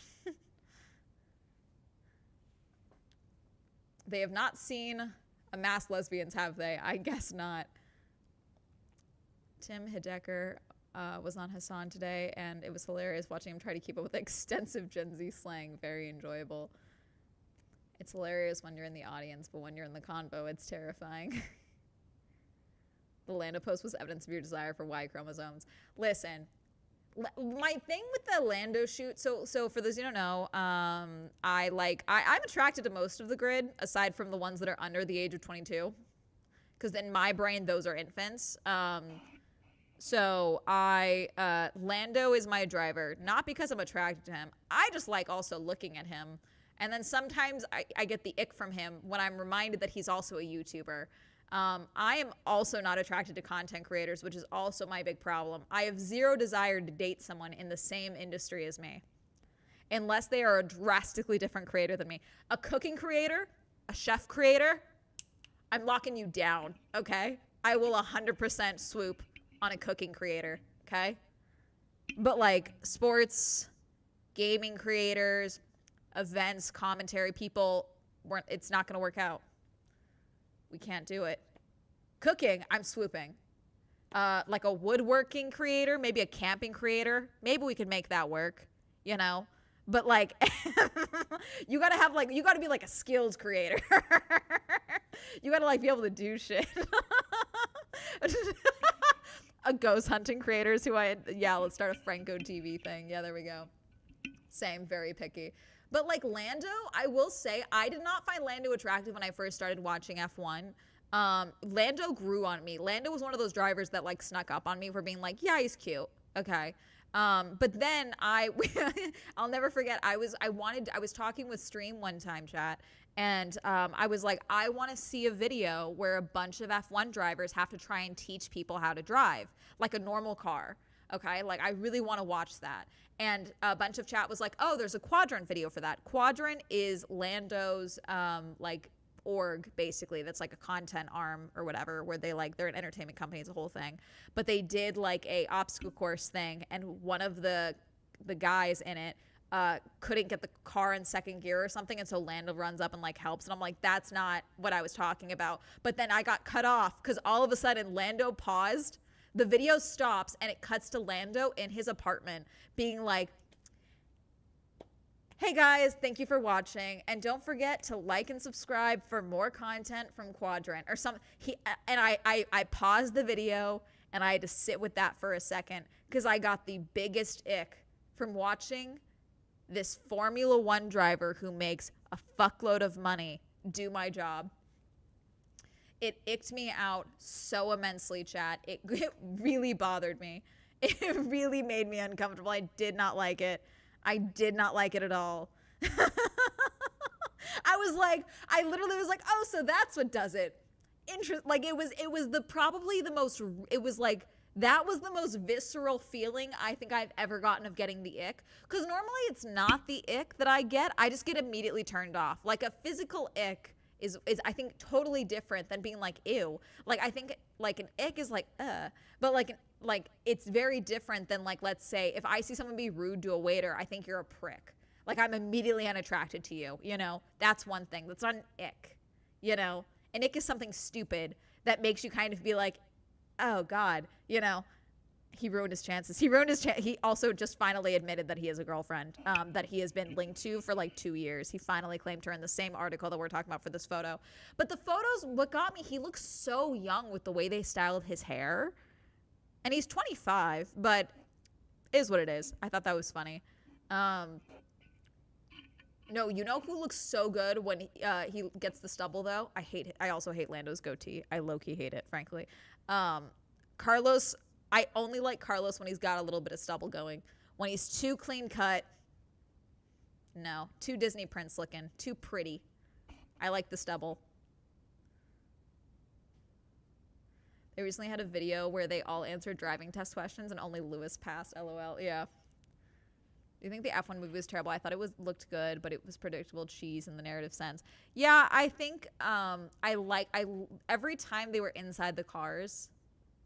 They have not seen Amassed Lesbians, have they? I guess not. Tim Hidecker was on Hassan today and it was hilarious watching him try to keep up with extensive Gen Z slang. Very enjoyable. It's hilarious when you're in the audience, but when you're in the convo, it's terrifying. The Lando post was evidence of your desire for Y chromosomes. Listen, my thing with the Lando shoot, so for those who don't know, I'm attracted to most of the grid, aside from the ones that are under the age of 22. Because in my brain, those are infants. Lando is my driver, not because I'm attracted to him. I just like also looking at him. And then sometimes I get the ick from him when I'm reminded that he's also a YouTuber. I am also not attracted to content creators, which is also my big problem. I have zero desire to date someone in the same industry as me, unless they are a drastically different creator than me. A cooking creator, a chef creator, I'm locking you down, okay? I will 100% swoop on a cooking creator, okay? But like sports, gaming creators, events, commentary people, it's not going to work out. We can't do it. Cooking, I'm swooping. Like a woodworking creator, maybe a camping creator, maybe we could make that work, you know? But like, you gotta be like a skilled creator. You gotta like be able to do shit. A ghost hunting creator is who let's start a Franco TV thing. Yeah, there we go. Same, very picky. But like Lando, I will say, I did not find Lando attractive when I first started watching F1. Lando grew on me. Lando was one of those drivers that like snuck up on me for being like, yeah, he's cute. Okay. But then I'll never forget, I was talking with Stream one time, chat, and I was like, I want to see a video where a bunch of F1 drivers have to try and teach people how to drive like a normal car. Okay, like I really want to watch that. And a bunch of chat was like, oh, there's a Quadrant video for that. Quadrant is Lando's like org, basically, that's like a content arm or whatever, where they're an entertainment company, it's a whole thing. But they did like a obstacle course thing, and one of the guys in it couldn't get the car in second gear or something, and so Lando runs up and like helps, and I'm like, that's not what I was talking about. But then I got cut off because all of a sudden Lando paused. The video stops and it cuts to Lando in his apartment being like, hey guys, thank you for watching, and don't forget to like and subscribe for more content from Quadrant or something. I paused the video and I had to sit with that for a second because I got the biggest ick from watching this Formula One driver who makes a fuckload of money do my job. It icked me out so immensely, chat. It really bothered me. It really made me uncomfortable. I did not like it. I did not like it at all. I literally was like, oh, so that's what does it. Like it was That was the most visceral feeling I think I've ever gotten of getting the ick. Because normally it's not the ick that I get. I just get immediately turned off. Like a physical ick is I think totally different than being like ew. Like I think like an ick is like but like it's very different than like, let's say if I see someone be rude to a waiter, I think you're a prick. Like I'm immediately unattracted to you, you know? That's one thing. That's not an ick. You know? An ick is something stupid that makes you kind of be like, oh God, you know, he ruined his chances. He also just finally admitted that he has a girlfriend that he has been linked to for like 2 years. He finally claimed her in the same article that we're talking about for this photo. But the photos, what got me, he looks so young with the way they styled his hair. And he's 25, but is what it is. I thought that was funny. No, you know who looks so good when he gets the stubble though? I also hate Lando's goatee. I low-key hate it, frankly. Carlos, I only like Carlos when he's got a little bit of stubble going. When he's too clean cut, no. Too Disney Prince looking. Too pretty. I like the stubble. They recently had a video where they all answered driving test questions and only Lewis passed. LOL. Yeah. Do you think the F1 movie was terrible? I thought it looked good, but it was predictable cheese in the narrative sense. Yeah, I think every time they were inside the cars,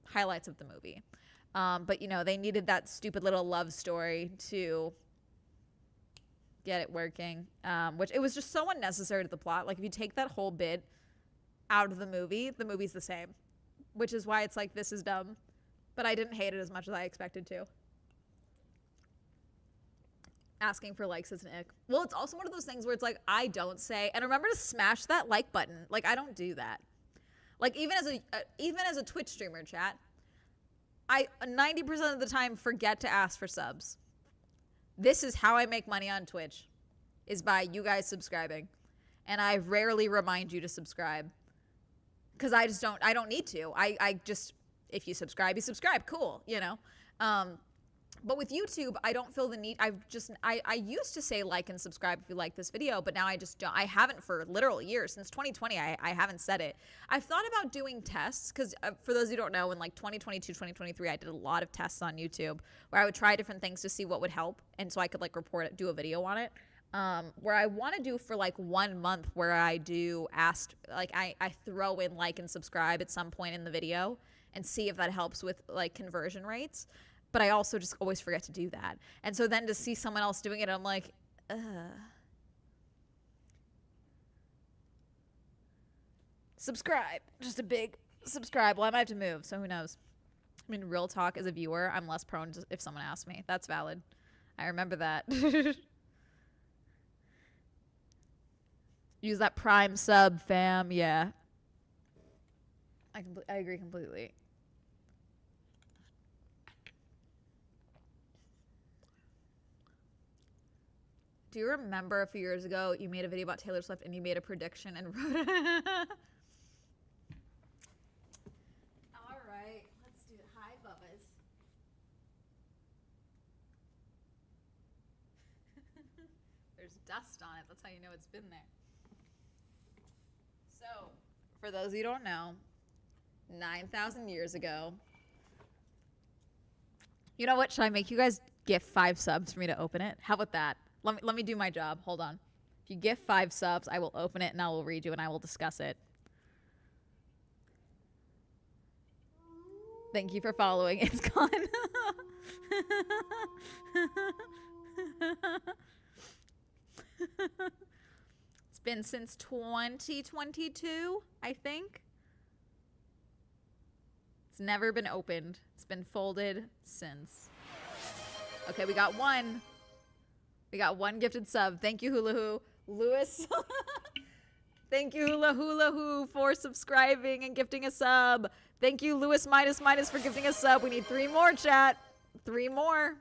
highlights of the movie. But you know, they needed that stupid little love story to get it working, which it was just so unnecessary to the plot. Like if you take that whole bit out of the movie's the same, which is why it's like, this is dumb. But I didn't hate it as much as I expected to. Asking for likes is an ick. Well, it's also one of those things where it's like, I don't say, and remember to smash that like button. Like I don't do that. Like even as a Twitch streamer, chat, I 90% of the time forget to ask for subs. This is how I make money on Twitch, is by you guys subscribing. And I rarely remind you to subscribe. Because I don't need to. I just, if you subscribe, cool, you know? But with YouTube, I don't feel the need. I used to say like and subscribe if you like this video, but now I just don't. I haven't for literal years. Since 2020, I haven't said it. I've thought about doing tests because for those who don't know, in like 2022, 2023, I did a lot of tests on YouTube where I would try different things to see what would help. And so I could like report it, do a video on it. Where I want to do for like 1 month where I do I throw in like and subscribe at some point in the video and see if that helps with like conversion rates. But I also just always forget to do that. And so then to see someone else doing it, I'm like, ugh. Subscribe. Just a big subscribe. Well, I might have to move, so who knows? I mean, real talk, as a viewer, I'm less prone to if someone asks me. That's valid. I remember that. Use that Prime sub, fam. Yeah. I agree completely. Do you remember a few years ago you made a video about Taylor Swift and you made a prediction and wrote it? All right, let's do it. Hi, Bubbas. There's dust on it. That's how you know it's been there. So, for those of you who don't know, 9,000 years ago. You know what? Should I make you guys gift 5 subs for me to open it? How about that? Let me do my job. Hold on. If you gift 5 subs, I will open it and I will read you and I will discuss it. Thank you for following. It's gone. It's been since 2022, I think. It's never been opened. It's been folded since. Okay, we got one. We got 1 gifted sub. Thank you, Hula Hoo. Lewis. Thank you, Hula Hoo, for subscribing and gifting a sub. Thank you, Lewis Midas for gifting a sub. We need 3 more, chat. 3 more.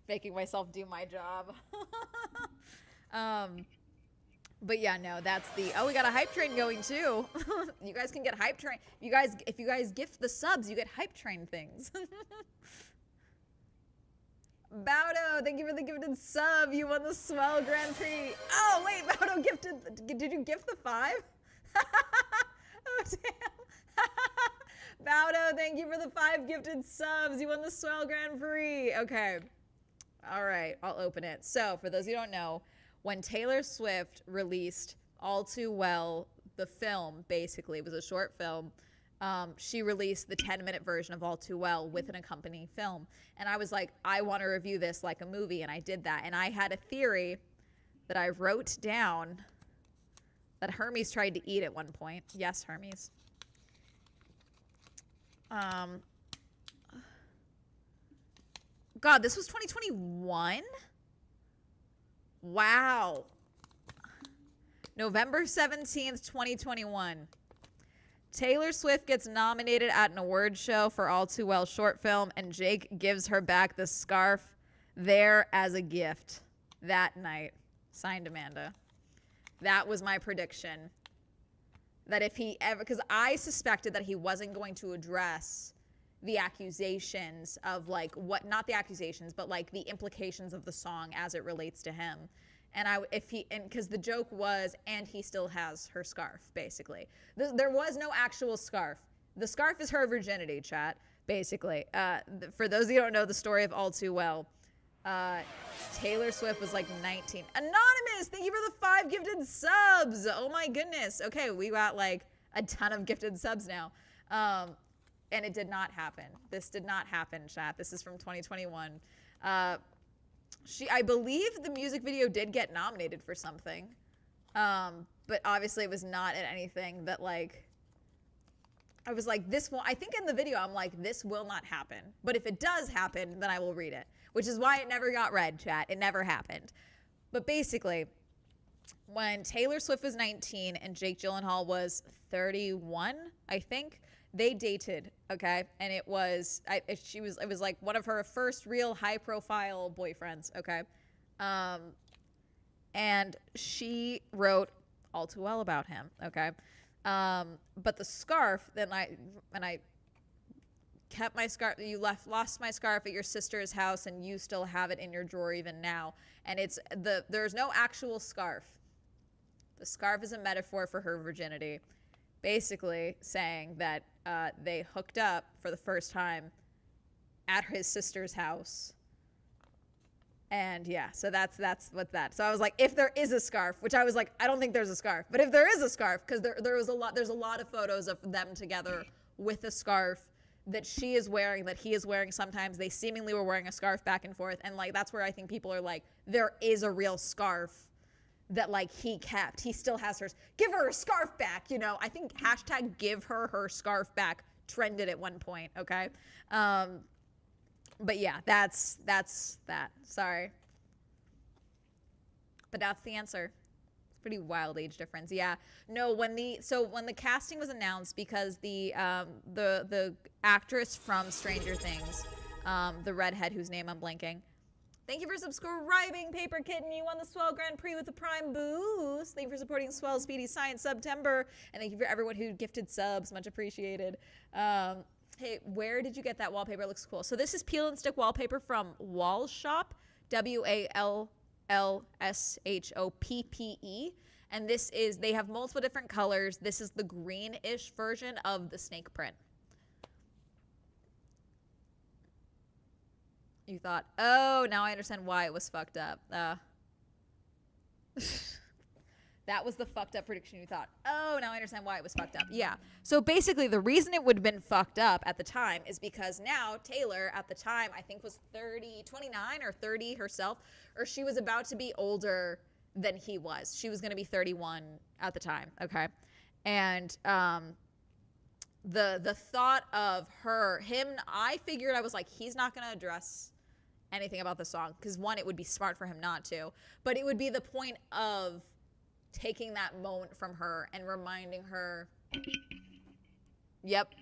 Making myself do my job. But yeah, no, that's the, oh, we got a hype train going too. You guys can get hype train. If you guys gift the subs, you get hype train things. Baudo, thank you for the gifted sub. You won the Swell Grand Prix. Oh, wait, Baudo gifted, did you gift the 5? Oh, damn. Baudo, thank you for the 5 gifted subs. You won the Swell Grand Prix. Okay. All right, I'll open it. So, for those who don't know, when Taylor Swift released All Too Well, the film, basically, it was a short film, she released the 10-minute version of All Too Well with an accompanying film. And I was like, I want to review this like a movie, and I did that. And I had a theory that I wrote down that Hermes tried to eat at one point. Yes, Hermes. God, this was 2021? Wow. November 17th, 2021. Taylor Swift gets nominated at an awards show for All Too Well short film, and Jake gives her back the scarf there as a gift that night. Signed, Amanda. That was my prediction. That if he ever, because I suspected that he wasn't going to address the accusations of like what, not the accusations, but like the implications of the song as it relates to him. And because the joke was, and he still has her scarf, basically. There was no actual scarf. The scarf is her virginity, chat, basically. For those of you who don't know the story of All Too Well, Taylor Swift was like 19. Anonymous, thank you for the 5 gifted subs. Oh my goodness. Okay, we got like a ton of gifted subs now. And it did not happen. This did not happen, chat. This is from 2021. I believe the music video did get nominated for something. But obviously it was not in anything that like, I was like, I think in the video, I'm like, this will not happen. But if it does happen, then I will read it. Which is why it never got read, chat. It never happened. But basically, when Taylor Swift was 19 and Jake Gyllenhaal was 31, I think, they dated, okay? And it was like one of her first real high-profile boyfriends, okay? And she wrote All Too Well about him, okay? But the scarf, I kept my scarf. You lost my scarf at your sister's house, and you still have it in your drawer even now. And there's no actual scarf. The scarf is a metaphor for her virginity, basically saying that they hooked up for the first time at his sister's house. And yeah, so that's what that. So I was like, if there is a scarf, which I was like, I don't think there's a scarf, but if there is a scarf, because there's a lot of photos of them together with a scarf that she is wearing, that he is wearing sometimes. They seemingly were wearing a scarf back and forth. And like, that's where I think people are like, there is a real scarf that like he kept. He still has hers. Give her scarf back, you know. I think hashtag give her scarf back trended at one point, okay? But yeah, that's that. Sorry. But that's the answer. It's pretty wild age difference. Yeah. No, when the casting was announced, because the actress from Stranger Things, the redhead whose name I'm blanking. Thank you for subscribing, Paper Kitten. You won the Swell Grand Prix with the Prime boost. Thank you for supporting Swell Speedy Science September. And thank you for everyone who gifted subs. Much appreciated. Hey, where did you get that wallpaper? It looks cool. So this is peel and stick wallpaper from Wall Shop, WALLSHOPPE. And they have multiple different colors. This is the greenish version of the snake print. You thought, oh, now I understand why it was fucked up. That was the fucked up prediction you thought. Oh, now I understand why it was fucked up. Yeah. So basically the reason it would have been fucked up at the time is because now Taylor at the time, I think was 29 or 30 herself, or she was about to be older than he was. She was going to be 31 at the time. Okay. And, the thought of him, I figured, I was like, he's not going to address anything about the song, because one, it would be smart for him not to, but it would be the point of taking that moment from her and reminding her, yep,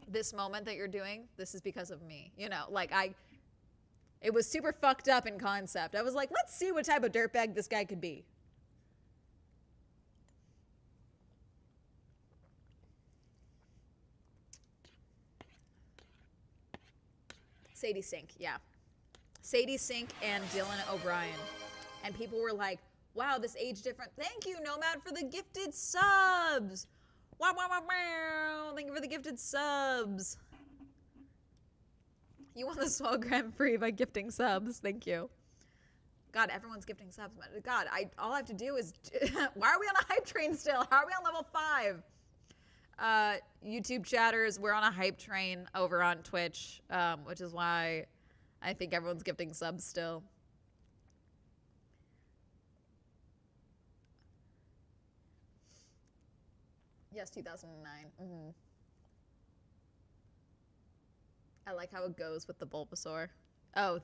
this moment that you're doing, this is because of me, you know, like it was super fucked up in concept. I was like, let's see what type of dirtbag this guy could be. Sadie Sink, yeah. Sadie Sink and Dylan O'Brien. And people were like, wow, this age different. Thank you, Nomad, for the gifted subs. Wow, wow, wow, wow. Thank you for the gifted subs. You won the Swell Grand Prix by gifting subs. Thank you. God, everyone's gifting subs. God, all I have to do is... Why are we on a hype train still? How are we on level 5? YouTube chatters, we're on a hype train over on Twitch, which is why I think everyone's gifting subs still. Yes, 2009. Mm-hmm. I like how it goes with the Bulbasaur. Oh,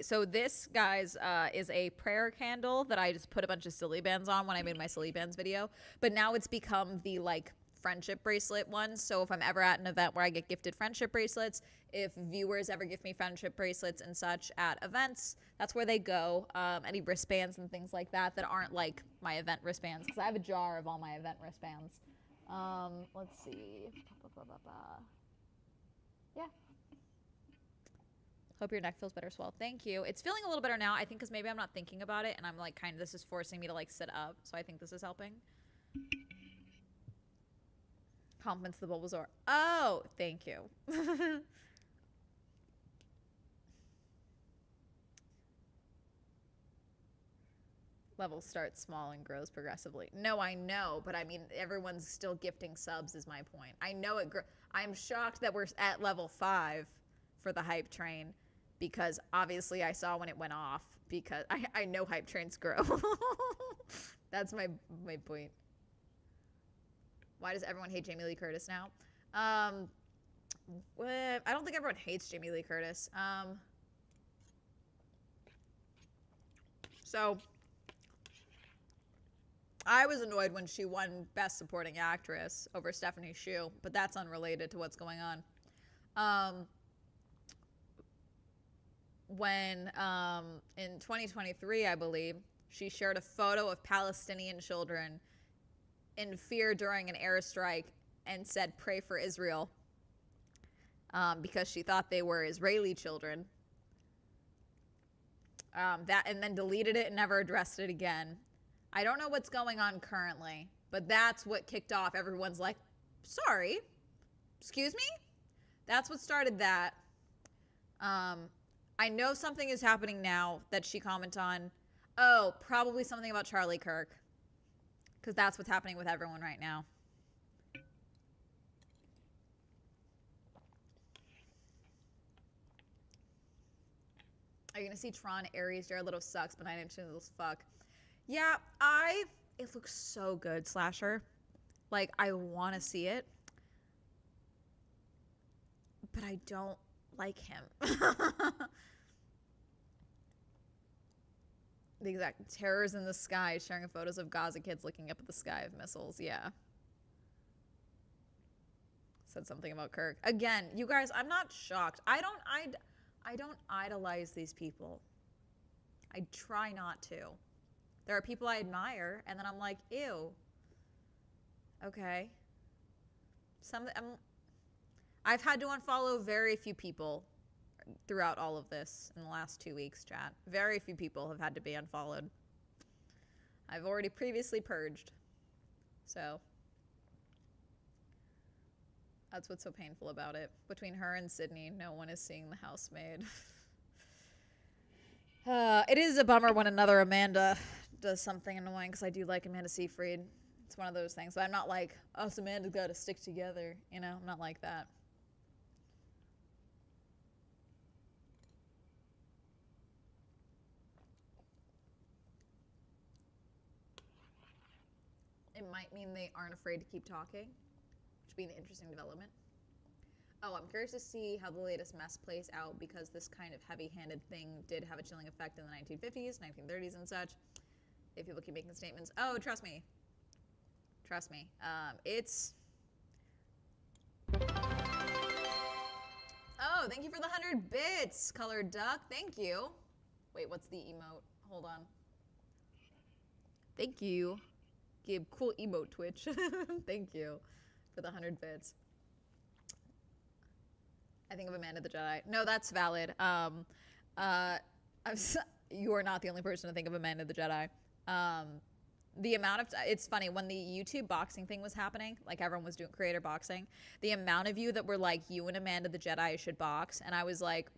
so this, guys, is a prayer candle that I just put a bunch of silly bands on when I made my silly bands video, but now it's become the like friendship bracelet one. So if I'm ever at an event where I get gifted friendship bracelets, if viewers ever give me friendship bracelets and such at events, that's where they go. Any wristbands and things like that aren't like my event wristbands, because I have a jar of all my event wristbands. Let's see. Yeah. Hope your neck feels better, Swell. Thank you. It's feeling a little better now, I think, because maybe I'm not thinking about it, and I'm like this is forcing me to like sit up, so I think this is helping. Compliments the Bulbasaur. Oh, thank you. Level starts small and grows progressively. No, I know, but I mean, everyone's still gifting subs is my point. I know it. I'm shocked that we're at level 5 for the hype train, because obviously I saw when it went off, because I know hype trains grow. That's my point. Why does everyone hate Jamie Lee Curtis now? I don't think everyone hates Jamie Lee Curtis. So I was annoyed when she won Best Supporting Actress over Stephanie Hsu, but that's unrelated to what's going on. When in 2023, I believe, she shared a photo of Palestinian children in fear during an airstrike and said, "Pray for Israel," because she thought they were Israeli children. And then deleted it and never addressed it again. I don't know what's going on currently, but that's what kicked off. Everyone's like, sorry, excuse me? That's what started that. I know something is happening now that she commented on. Oh, probably something about Charlie Kirk, because that's what's happening with everyone right now. Are you gonna see Tron Ares? Jared Leto sucks, but 9 inches as fuck. Yeah, it looks so good, Slasher. Like, I want to see it, but I don't like him. The exact terrors in the sky, sharing photos of Gaza kids looking up at the sky of missiles. Yeah. Said something about Kirk. Again, you guys, I'm not shocked. I don't idolize these people. I try not to. There are people I admire, and then I'm like, ew. Okay. I've had to unfollow very few people throughout all of this in the last 2 weeks, chat. Very few people have had to be unfollowed. I've already previously purged. So that's what's so painful about it. Between her and Sydney, no one is seeing the housemaid. It is a bummer when another Amanda does something annoying, because I do like Amanda Seyfried. It's one of those things. But I'm not like, us Amanda's got to stick together. You know, I'm not like that. It might mean they aren't afraid to keep talking, which would be an interesting development. Oh, I'm curious to see how the latest mess plays out, because this kind of heavy-handed thing did have a chilling effect in the 1950s, 1930s, and such. If people keep making statements. Oh, trust me. Trust me. It's... Oh, thank you for the 100 bits, Colored Duck. Thank you. Wait, what's the emote? Hold on. Thank you. Give cool emote, Twitch. Thank you for the 100 bits. I think of Amanda the Jedi. No, that's valid. You are not the only person to think of Amanda the Jedi. the amount of it's funny when the YouTube boxing thing was happening, like everyone was doing creator boxing, the amount of you that were like, you and Amanda the Jedi should box, and I was like,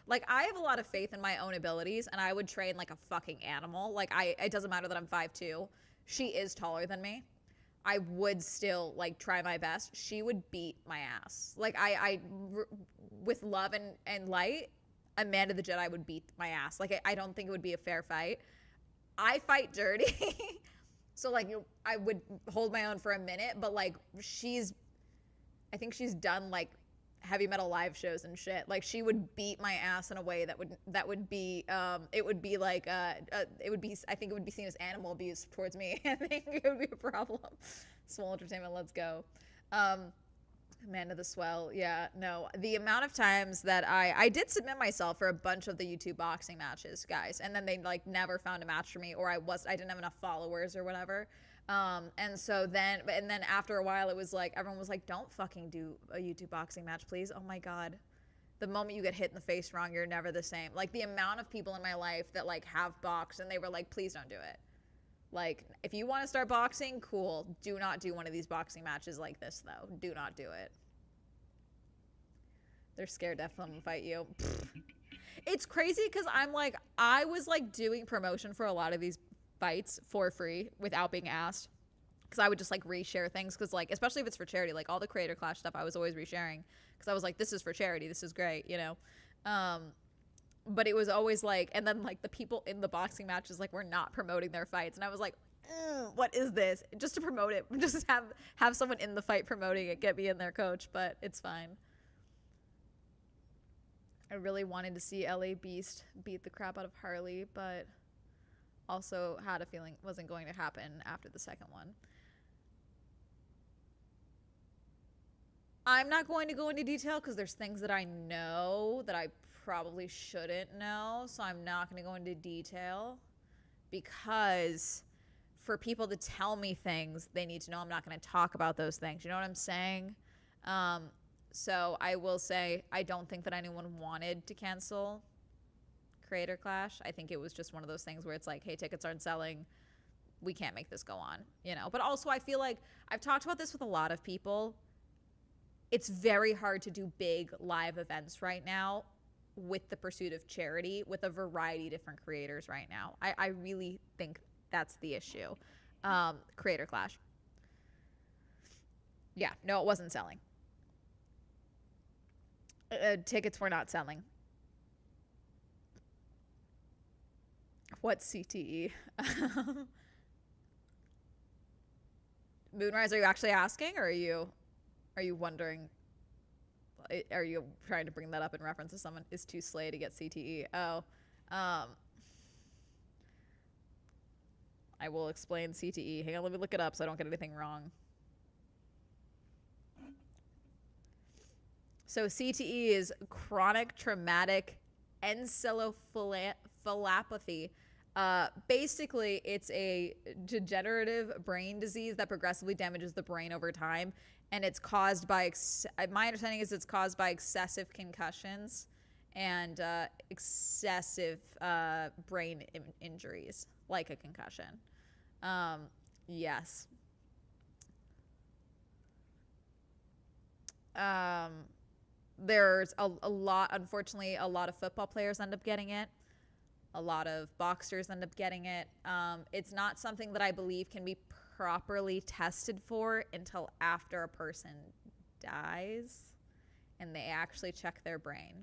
like I have a lot of faith in my own abilities, and I would train like a fucking animal. Like it doesn't matter that I'm 5'2", she is taller than me. I would still like try my best. She would beat my ass. Like with love and light, Amanda the Jedi would beat my ass. Like I don't think it would be a fair fight. I fight dirty. So like I would hold my own for a minute, but like I think she's done like heavy metal live shows and shit. Like she would beat my ass in a way that would be it would be like it would be, I think it would be seen as animal abuse towards me. I think it would be a problem. Swole Entertainment, let's go. Amanda the Swell, yeah, no. The amount of times that I did submit myself for a bunch of the YouTube boxing matches, guys, and then they like never found a match for me, or I didn't have enough followers or whatever. And then after a while, it was like everyone was like, "Don't fucking do a YouTube boxing match, please." Oh my god, the moment you get hit in the face wrong, you're never the same. Like the amount of people in my life that like have boxed and they were like, "Please don't do it." Like, if you want to start boxing, cool. Do not do one of these boxing matches like this, though. Do not do it. They're scared to definitely fight you. It's crazy because I was like doing promotion for a lot of these fights for free without being asked. Because I would just like reshare things. Because like, especially if it's for charity, like all the Creator Clash stuff, I was always resharing. Because I was like, this is for charity. This is great, you know? But it was always like, and then like the people in the boxing matches like were not promoting their fights, and I was like, what is this? Just to promote it, just have someone in the fight promoting it, get me in there, coach. But it's fine. I really wanted to see LA Beast beat the crap out of Harley, but also had a feeling it wasn't going to happen after the second one. I'm not going to go into detail because there's things that I know that I probably shouldn't know, so I'm not going to go into detail because for people to tell me things, they need to know I'm not going to talk about those things. You know what I'm saying? So I will say I don't think that anyone wanted to cancel Creator Clash. I think it was just one of those things where it's like, hey, tickets aren't selling. We can't make this go on, you know? But also I feel like I've talked about this with a lot of people. It's very hard to do big live events right now with the pursuit of charity with a variety of different creators right now. I really think that's the issue. Creator Clash. Yeah, no, it wasn't selling. Tickets were not selling. What's CTE? Moonrise, are you actually asking, or are you wondering? Are you trying to bring that up in reference to someone is too slay to get CTE? Oh, I will explain CTE. Hang on, let me look it up so I don't get anything wrong. So CTE is chronic traumatic encephalopathy. Basically, it's a degenerative brain disease that progressively damages the brain over time, and it's caused by my understanding is it's caused by excessive concussions and excessive brain injuries, like a concussion. Yes. There's a lot, unfortunately, a lot of football players end up getting it. A lot of boxers end up getting it. It's not something that I believe can be properly tested for until after a person dies and they actually check their brain.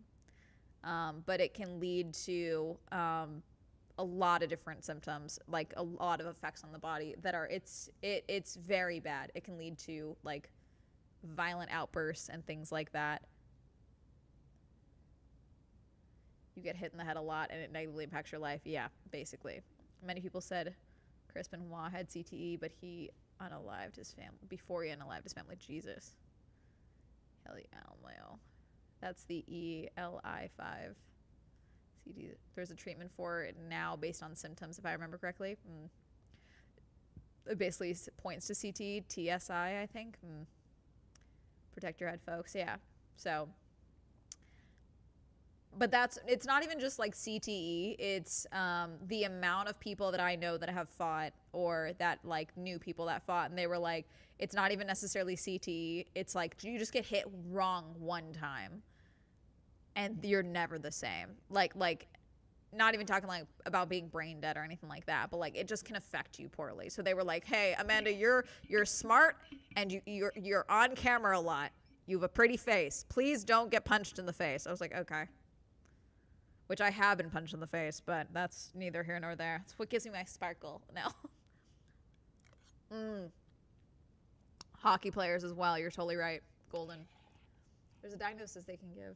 But it can lead to a lot of different symptoms, like a lot of effects on the body that are it's very bad. It can lead to like violent outbursts and things like that. You get hit in the head a lot and it negatively impacts your life. Yeah, basically. Many people said Chris Benoit had CTE, but he unalived his family before he unalived his family. Jesus. Heli Almail. That's the ELI5. CTE. There's a treatment for it now based on symptoms, if I remember correctly. It basically points to CTE, TSI, I think. Protect your head, folks. Yeah. So but it's not even just like CTE. It's the amount of people that I know that have fought, or that like knew people that fought, and they were like, it's not even necessarily CTE. It's like you just get hit wrong one time and you're never the same. Like not even talking like about being brain dead or anything like that, but like it just can affect you poorly. So they were like, "Hey, Amanda, you're smart and you're on camera a lot. You have a pretty face. Please don't get punched in the face." I was like, "Okay." Which I have been punched in the face, but that's neither here nor there. It's what gives me my sparkle now. Hockey players as well. You're totally right. Golden. There's a diagnosis they can give.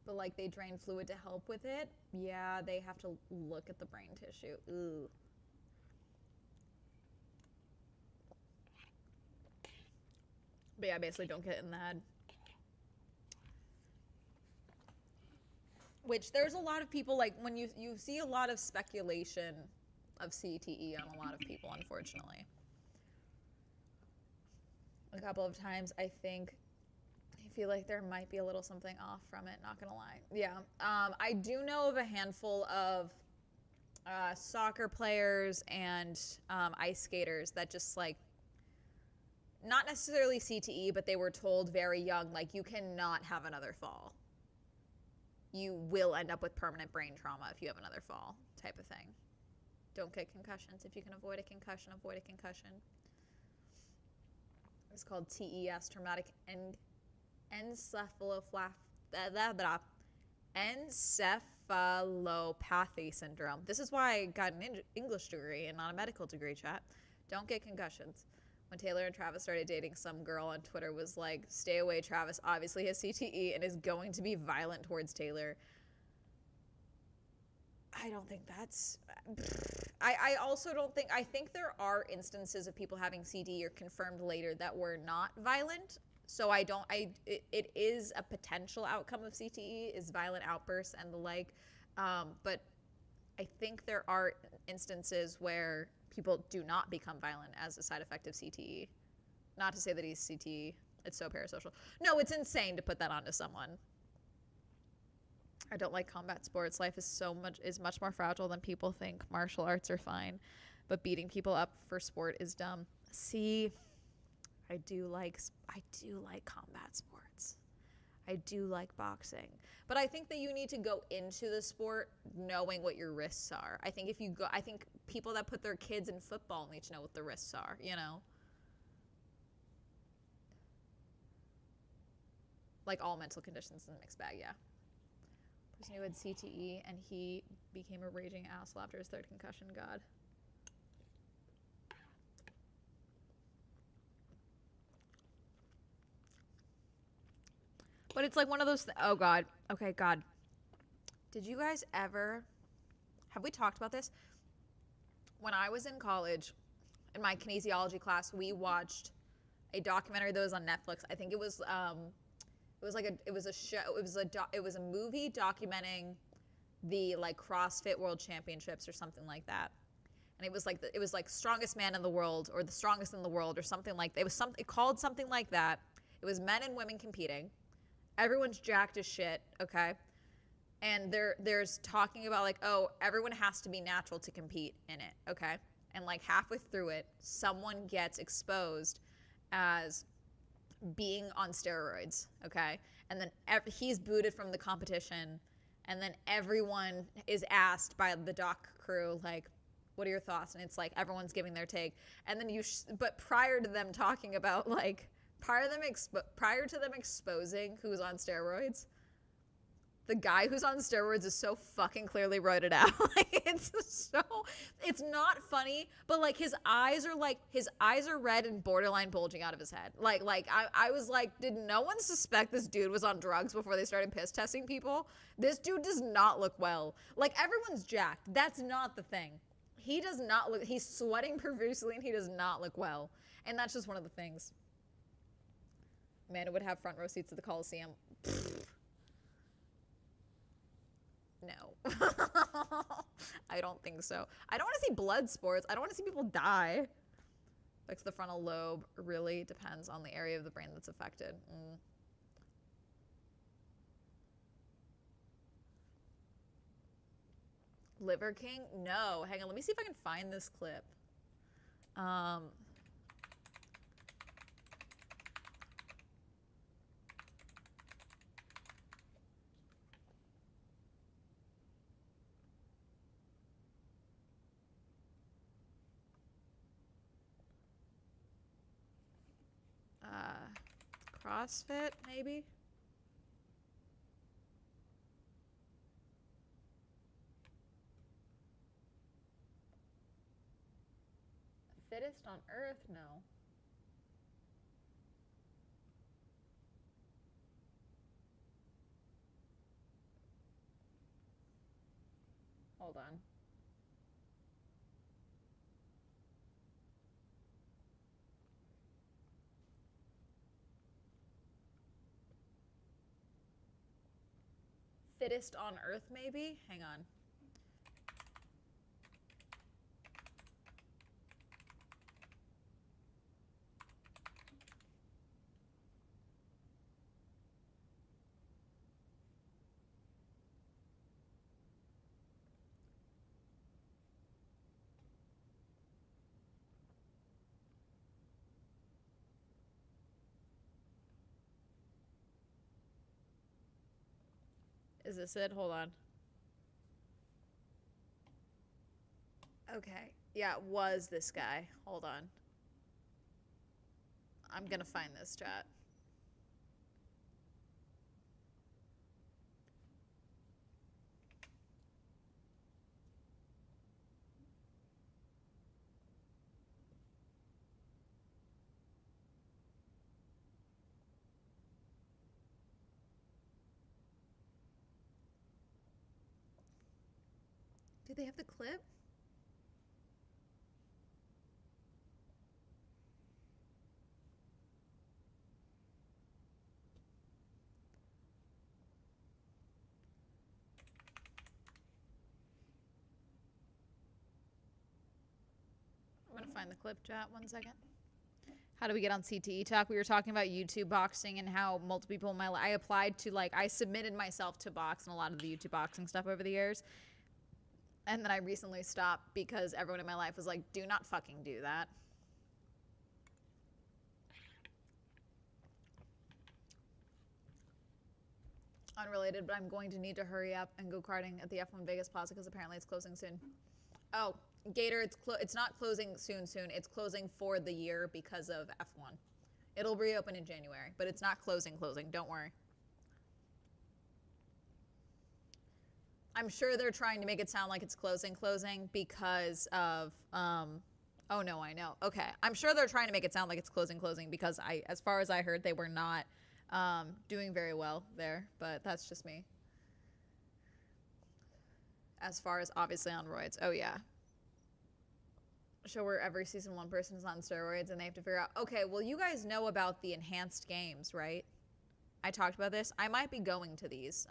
But like they drain fluid to help with it. Yeah, they have to look at the brain tissue. Ooh. But yeah, basically don't get it in the head. Which there's a lot of people, like when you see a lot of speculation of CTE on a lot of people, unfortunately. A couple of times I feel like there might be a little something off from it, not gonna lie. Yeah. I do know of a handful of soccer players and ice skaters that just like, not necessarily CTE, but they were told very young, like, you cannot have another fall. You will end up with permanent brain trauma if you have another fall, type of thing. Don't get concussions. If you can avoid a concussion, avoid a concussion. It's called TES, traumatic encephalopathy syndrome. This is why I got an English degree and not a medical degree, chat. Don't get concussions. When Taylor and Travis started dating, some girl on Twitter was like, "Stay away, Travis obviously has CTE and is going to be violent towards Taylor." I don't think that's... I also don't think... I think there are instances of people having CTE or confirmed later that were not violent. So it is a potential outcome of CTE, is violent outbursts and the like. But I think there are instances where people do not become violent as a side effect of CTE. Not to say that he's CTE. It's so parasocial. No, it's insane to put that onto someone. I don't like combat sports. Life is much more fragile than people think. Martial arts are fine, but beating people up for sport is dumb. See, I do like combat sports. I do like boxing. But I think that you need to go into the sport knowing what your risks are. I think people that put their kids in football need to know what the risks are, you know? Like all mental conditions in a mixed bag, yeah. Person who had CTE and he became a raging asshole after his third concussion, God. But it's like one of those... oh, God. Okay, God. Did you guys ever... have we talked about this? When I was in college, in my kinesiology class, we watched a documentary that was on Netflix. I think it was a movie documenting the like CrossFit World Championships or something like that. And it was like strongest man in the world or the strongest in the world or something like that. It called something like that. It was men and women competing. Everyone's jacked as shit, okay? And there's talking about like, oh, everyone has to be natural to compete in it, okay? And like halfway through it, someone gets exposed as being on steroids, okay? And then he's booted from the competition, and then everyone is asked by the doc crew, like, what are your thoughts? And it's like everyone's giving their take. And then but prior to them talking about like, prior to them exposing who's on steroids, the guy who's on steroids is so fucking clearly roided out. Like, it's not funny, but like his eyes are red and borderline bulging out of his head. Like I was like, did no one suspect this dude was on drugs before they started piss testing people? This dude does not look well. Like, everyone's jacked. That's not the thing. He does not look, he's sweating profusely and he does not look well. And that's just one of the things. Amanda would have front row seats at the Coliseum. No. I don't think so. I don't want to see blood sports. I don't want to see people die. Affects the frontal lobe. Really depends on the area of the brain that's affected. Liver King? No. Hang on, let me see if I can find this clip. Um, CrossFit, maybe? Fittest on Earth? No. Hold on. Fittest on Earth, maybe? Hang on. Is this it? Hold on. Okay. Yeah, it was this guy. Hold on. I'm gonna find this chat. Do they have the clip? I'm gonna find the clip, chat. 1 second. How do we get on CTE Talk? We were talking about YouTube boxing and how multiple people in my life, I applied to, like, I submitted myself to box and a lot of the YouTube boxing stuff over the years. And then I recently stopped because everyone in my life was like, do not fucking do that. Unrelated, but I'm going to need to hurry up and go karting at the F1 Vegas Plaza because apparently it's closing soon. Oh, Gator, it's not closing soon. It's closing for the year because of F1. It'll reopen in January, but it's not closing. Don't worry. I'm sure they're trying to make it sound like it's closing because of, oh no, I know. Okay. I'm sure they're trying to make it sound like it's closing because as far as I heard, they were not doing very well there, but that's just me. As far as obviously on roids. Oh yeah. Show where every season one person is on steroids and they have to figure out, okay, well, you guys know about the enhanced games, right? I talked about this. I might be going to these.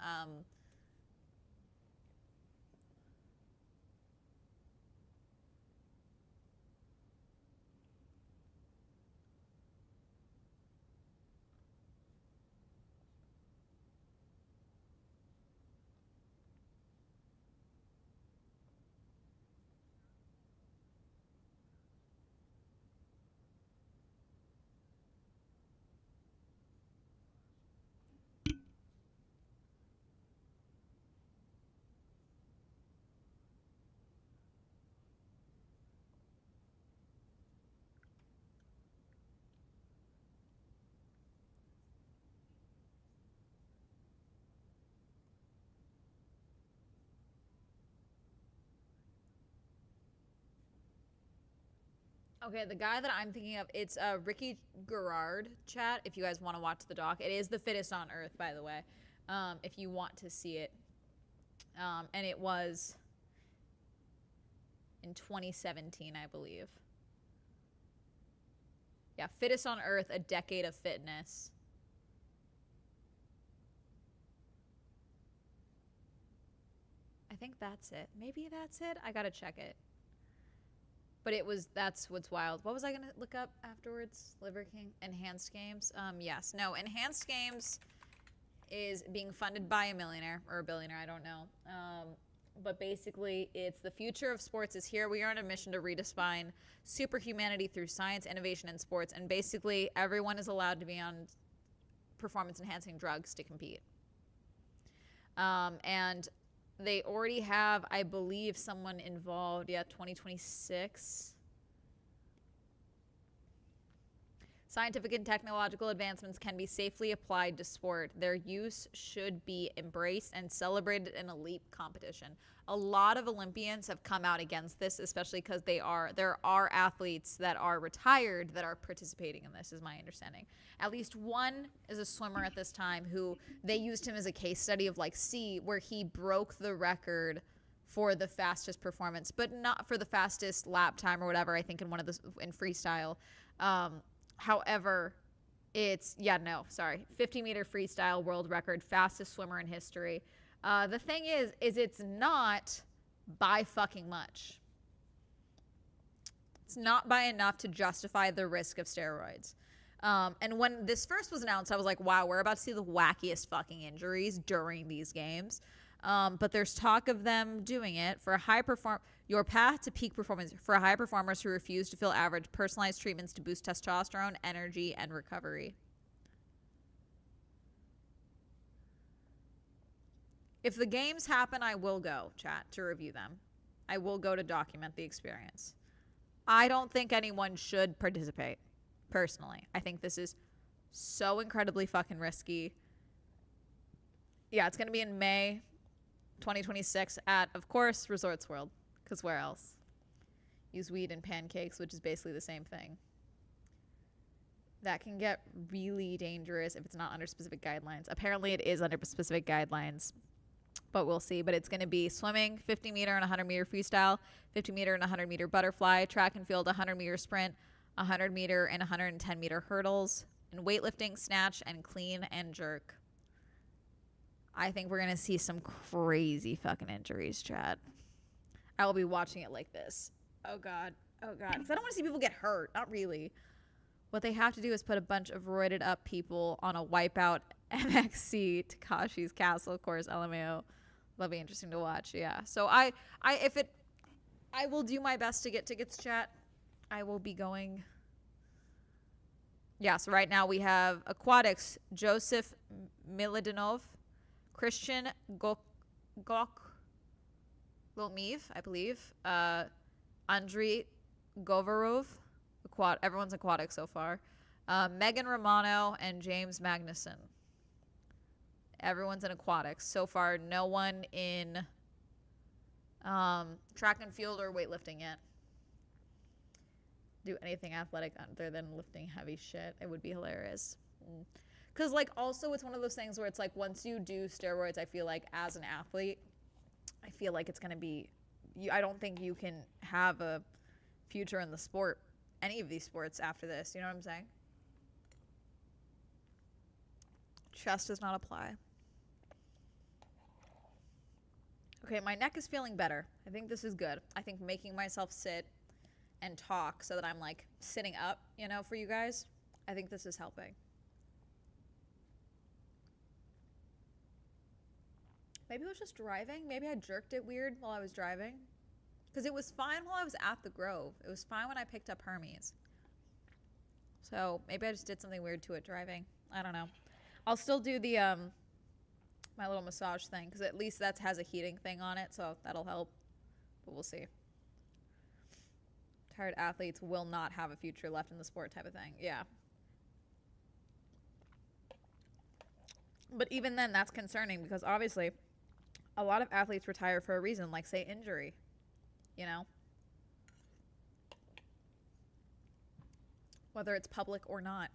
Okay, the guy that I'm thinking of, it's Ricky Garard, chat, if you guys want to watch the doc. It is the fittest on Earth, by the way, if you want to see it. And it was in 2017, I believe. Yeah, fittest on Earth, a decade of fitness. I think that's it. Maybe that's it. I gotta check it. But that's what's wild. What was I gonna look up afterwards? Liver King? Enhanced Games? Yes. No, Enhanced Games is being funded by a millionaire or a billionaire, I don't know. But basically, it's the future of sports is here. We are on a mission to redefine superhumanity through science, innovation, and sports. And basically, everyone is allowed to be on performance enhancing drugs to compete. And they already have, I believe, someone involved. Yeah, 2026. Scientific and technological advancements can be safely applied to sport. Their use should be embraced and celebrated in elite competition. A lot of Olympians have come out against this, especially because there are athletes that are retired that are participating in this, is my understanding. At least one is a swimmer at this time who they used him as a case study of where he broke the record for the fastest performance, but not for the fastest lap time or whatever, I think in freestyle. However, 50-meter freestyle world record, fastest swimmer in history. The thing is it's not by fucking much. It's not by enough to justify the risk of steroids. And when this first was announced, I was like, wow, we're about to see the wackiest fucking injuries during these games. But there's talk of them doing it for your path to peak performance for high performers who refuse to feel average, personalized treatments to boost testosterone, energy, and recovery. If the games happen, I will go, chat, to review them. I will go to document the experience. I don't think anyone should participate, personally. I think this is so incredibly fucking risky. Yeah, it's going to be in May 2026 at, of course, Resorts World. Because where else? Use weed and pancakes, which is basically the same thing. That can get really dangerous if it's not under specific guidelines. Apparently, it is under specific guidelines, but we'll see. But it's going to be swimming, 50-meter and 100-meter freestyle, 50-meter and 100-meter butterfly, track and field, 100-meter sprint, 100-meter and 110-meter hurdles, and weightlifting, snatch, and clean and jerk. I think we're going to see some crazy fucking injuries, chat. I will be watching it like this. Oh, God. Oh, God. Because I don't want to see people get hurt. Not really. What they have to do is put a bunch of roided up people on a wipeout MXC Takashi's Castle course, LMAO. That'll be interesting to watch. Yeah. So I will do my best to get tickets, chat. I will be going. Yeah. So right now we have aquatics, Joseph Miladinov, Christian Gok Lomiv, I believe. Andriy Govarov. Everyone's aquatic so far. Megan Romano and James Magnuson. Everyone's in aquatics. So far, no one in track and field or weightlifting yet. Do anything athletic other than lifting heavy shit. It would be hilarious. Because, also, it's one of those things where it's once you do steroids, I feel like as an athlete, I feel like it's going to be, I don't think you can have a future in the sport, any of these sports after this. You know what I'm saying? Chest does not apply. Okay, my neck is feeling better. I think this is good. I think making myself sit and talk so that I'm sitting up, for you guys, I think this is helping. Maybe it was just driving. Maybe I jerked it weird while I was driving. Because it was fine while I was at the Grove. It was fine when I picked up Hermes. So maybe I just did something weird to it driving. I don't know. I'll still do the my little massage thing. Because at least that has a heating thing on it. So that'll help. But we'll see. Tired athletes will not have a future left in the sport type of thing. Yeah. But even then, that's concerning. Because obviously, a lot of athletes retire for a reason. Like, say, injury. Whether it's public or not.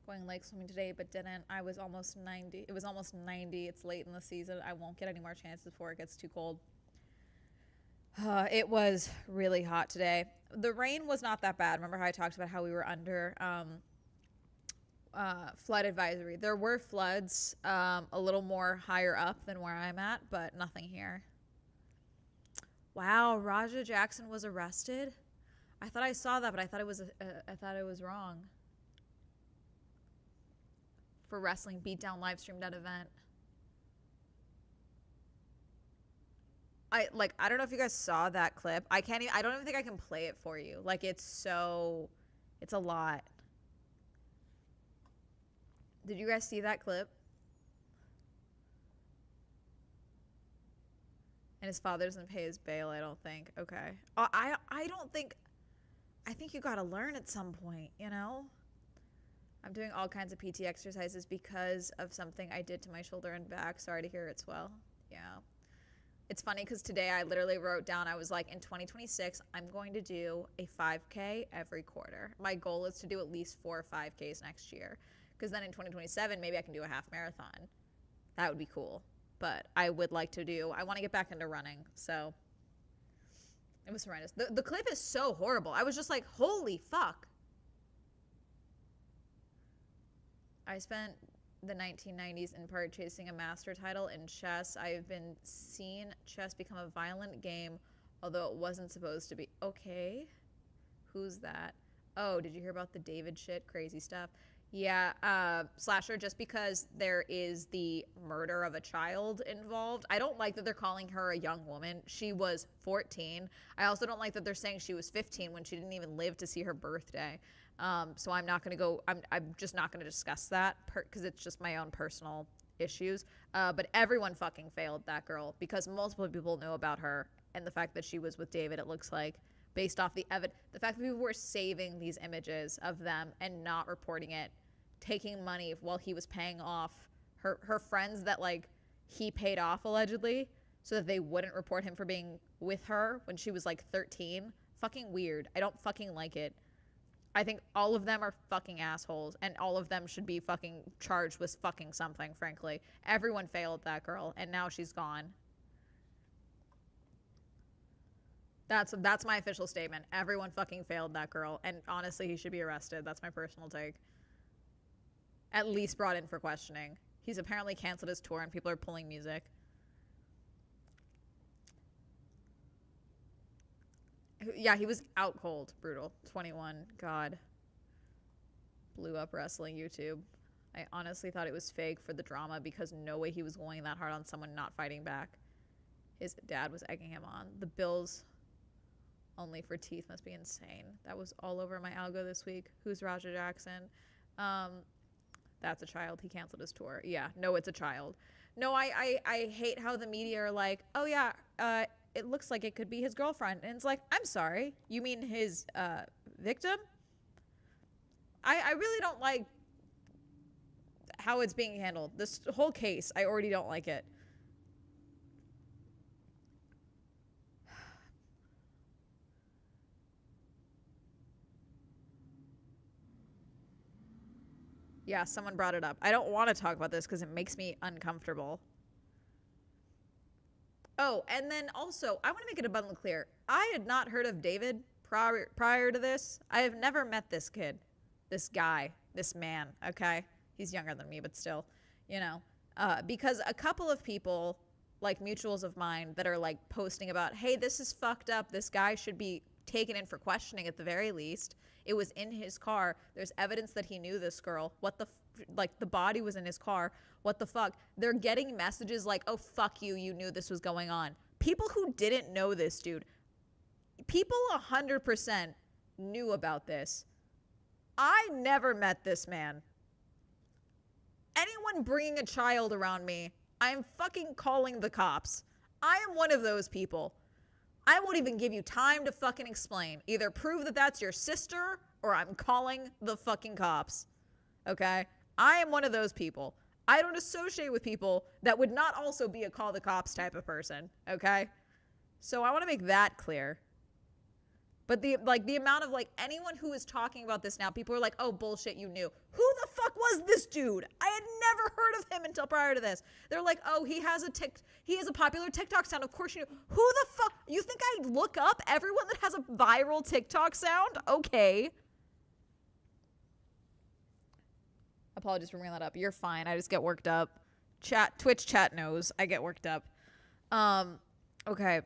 Going lake swimming today, but didn't. I was almost 90. It was almost 90. It's late in the season. I won't get any more chances before it gets too cold. It was really hot today. The rain was not that bad. Remember how I talked about how we were under flood advisory? There were floods a little more higher up than where I'm at, but nothing here. Wow, Raja Jackson was arrested? I thought I saw that, but I thought it was wrong. For wrestling beatdown live streamed at event. I don't know if you guys saw that clip. I don't even think I can play it for you. Like it's a lot. Did you guys see that clip? And his father doesn't pay his bail, I don't think. Okay. I don't think I think you got to learn at some point, you know? I'm doing all kinds of PT exercises because of something I did to my shoulder and back. Sorry to hear it swell. Yeah. It's funny because today I literally wrote down, I was like, in 2026, I'm going to do a 5K every quarter. My goal is to do at least 4 or 5Ks next year. Because then in 2027, maybe I can do a half marathon. That would be cool. But I would like to I want to get back into running. So it was horrendous. The clip is so horrible. I was just like, holy fuck. I spent the 1990s in part chasing a master title in chess. I have been seeing chess become a violent game, although it wasn't supposed to be. Okay. Who's that? Oh, did you hear about the David shit? Crazy stuff. Yeah, Slasher, just because there is the murder of a child involved, I don't like that they're calling her a young woman. She was 14. I also don't like that they're saying she was 15 when she didn't even live to see her birthday. So I'm not going to go, I'm just not going to discuss that because it's just my own personal issues. But everyone fucking failed that girl because multiple people knew about her and the fact that she was with David, it looks like, based off the evidence, the fact that people were saving these images of them and not reporting it, taking money while he was paying off her friends that like he paid off allegedly so that they wouldn't report him for being with her when she was like 13. Fucking weird. I don't fucking like it. I think all of them are fucking assholes and all of them should be fucking charged with fucking something, frankly. Everyone failed that girl and now she's gone. That's my official statement. Everyone fucking failed that girl, and honestly, he should be arrested. That's my personal take. At least brought in for questioning. He's apparently canceled his tour, and people are pulling music. Yeah, he was out cold. Brutal. 21. God. Blew up wrestling YouTube. I honestly thought it was fake for the drama because no way he was going that hard on someone not fighting back. His dad was egging him on. The Bills only for teeth must be insane. That was all over my algo this week. Who's Roger Jackson? That's a child. He canceled his tour. Yeah, no, it's a child. No, I hate how the media are like, oh yeah, it looks like it could be his girlfriend. And it's like, I'm sorry, you mean his victim? I really don't like how it's being handled. This whole case, I already don't like it. Yeah, someone brought it up. I don't want to talk about this because it makes me uncomfortable. Oh, and then also, I want to make it abundantly clear. I had not heard of David prior to this. I have never met this kid, this guy, this man, okay? He's younger than me, but still, you know. Because a couple of people, like mutuals of mine, that are like posting about, hey, this is fucked up. This guy should be taken in for questioning at the very least. It was in his car. There's evidence that he knew this girl. What the like the body was in his car. What the fuck? They're getting messages like, "Oh fuck you, you knew this was going on." People who didn't know this dude. People 100% knew about this. I never met this man. Anyone bringing a child around me, I'm fucking calling the cops. I am one of those people. I won't even give you time to fucking explain. Either prove that that's your sister or I'm calling the fucking cops. Okay? I am one of those people. I don't associate with people that would not also be a call the cops type of person. Okay? So I want to make that clear. But the amount of like anyone who is talking about this now, people are like, oh bullshit, you knew. Who the fuck was this dude? I had never heard of him until prior to this. They're like, oh, he has a popular TikTok sound. Of course you knew. Who the fuck? You think I look up everyone that has a viral TikTok sound? Okay. Apologies for bringing that up. You're fine. I just get worked up. Twitch chat knows I get worked up. Okay.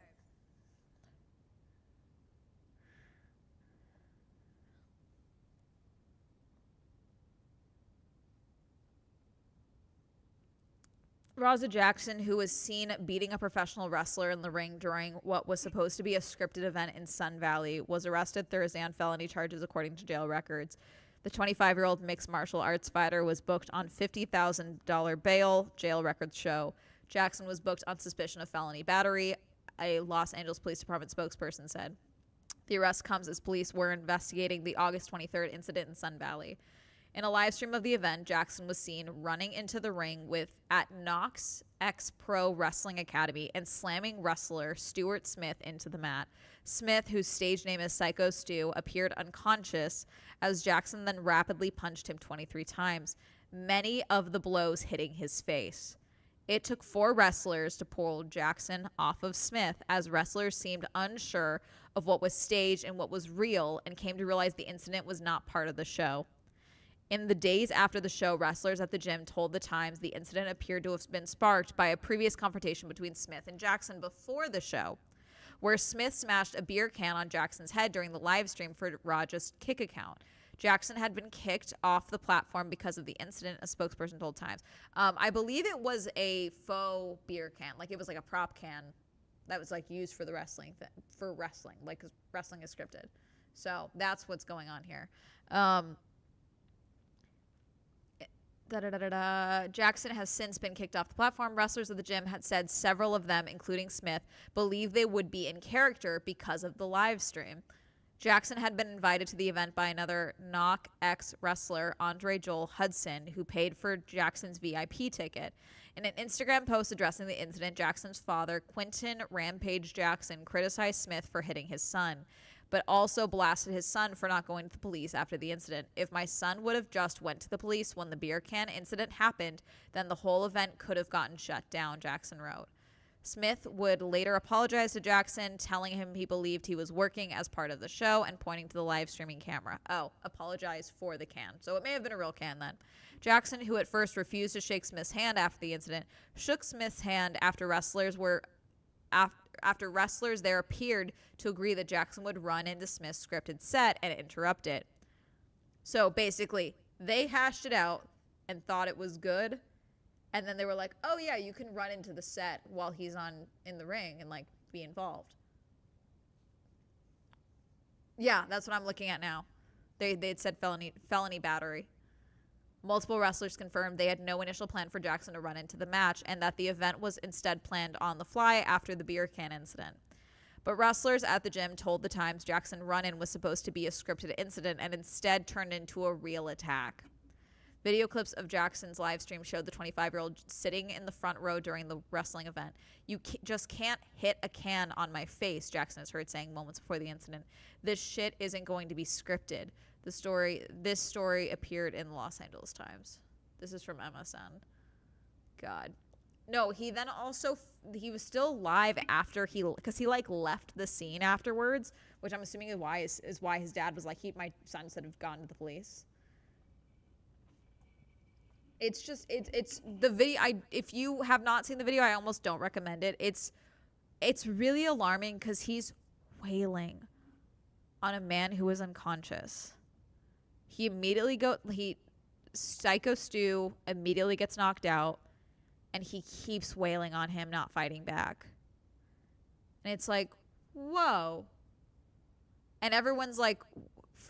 Raza Jackson, who was seen beating a professional wrestler in the ring during what was supposed to be a scripted event in Sun Valley, was arrested Thursday on felony charges, according to jail records. The 25-year-old mixed martial arts fighter was booked on $50,000 bail, jail records show. Jackson was booked on suspicion of felony battery, a Los Angeles Police Department spokesperson said. The arrest comes as police were investigating the August 23rd incident in Sun Valley. In a live stream of the event, Jackson was seen running into the ring at Knox X Pro Wrestling Academy and slamming wrestler Stuart Smith into the mat. Smith, whose stage name is Psycho Stu, appeared unconscious as Jackson then rapidly punched him 23 times, many of the blows hitting his face. It took 4 wrestlers to pull Jackson off of Smith, as wrestlers seemed unsure of what was staged and what was real and came to realize the incident was not part of the show. In the days after the show, wrestlers at the gym told the Times the incident appeared to have been sparked by a previous confrontation between Smith and Jackson before the show, where Smith smashed a beer can on Jackson's head during the live stream for Raja's Kick account. Jackson had been kicked off the platform because of the incident, a spokesperson told Times. I believe it was a faux beer can, like it was like a prop can that was like used for the wrestling like 'cause wrestling is scripted. So that's what's going on here. Jackson has since been kicked off the platform. Wrestlers of the gym had said several of them, including Smith, believed they would be in character because of the live stream. Jackson had been invited to the event by another Knock X wrestler, Andre Joel Hudson, who paid for Jackson's VIP ticket. In an Instagram post addressing the incident, Jackson's father, Quentin Rampage Jackson, criticized Smith for hitting his son, but also blasted his son for not going to the police after the incident. If my son would have just went to the police when the beer can incident happened, then the whole event could have gotten shut down, Jackson wrote. Smith would later apologize to Jackson, telling him he believed he was working as part of the show and pointing to the live streaming camera. Oh, apologize for the can. So it may have been a real can then. Jackson, who at first refused to shake Smith's hand after the incident, shook Smith's hand after wrestlers there appeared to agree that Jackson would run into Smith's scripted set and interrupt it. So basically, they hashed it out and thought it was good. And then they were like, oh yeah, you can run into the set while he's in the ring and like be involved. Yeah, that's what I'm looking at now. They'd said felony battery. Multiple wrestlers confirmed they had no initial plan for Jackson to run into the match and that the event was instead planned on the fly after the beer can incident. But wrestlers at the gym told the Times Jackson's run-in was supposed to be a scripted incident and instead turned into a real attack. Video clips of Jackson's live stream showed the 25-year-old sitting in the front row during the wrestling event. You just can't hit a can on my face, Jackson is heard saying moments before the incident. This shit isn't going to be scripted. This story appeared in the Los Angeles Times. This is from MSN. God. No, he then also, he was still live after because he like left the scene afterwards, which I'm assuming is why his dad was like, my son should have gone to the police. It's just, it's the video. If you have not seen the video, I almost don't recommend it. It's really alarming because he's wailing on a man who is unconscious. He immediately Psycho Stu immediately gets knocked out and he keeps wailing on him, not fighting back. And it's like, whoa. And everyone's like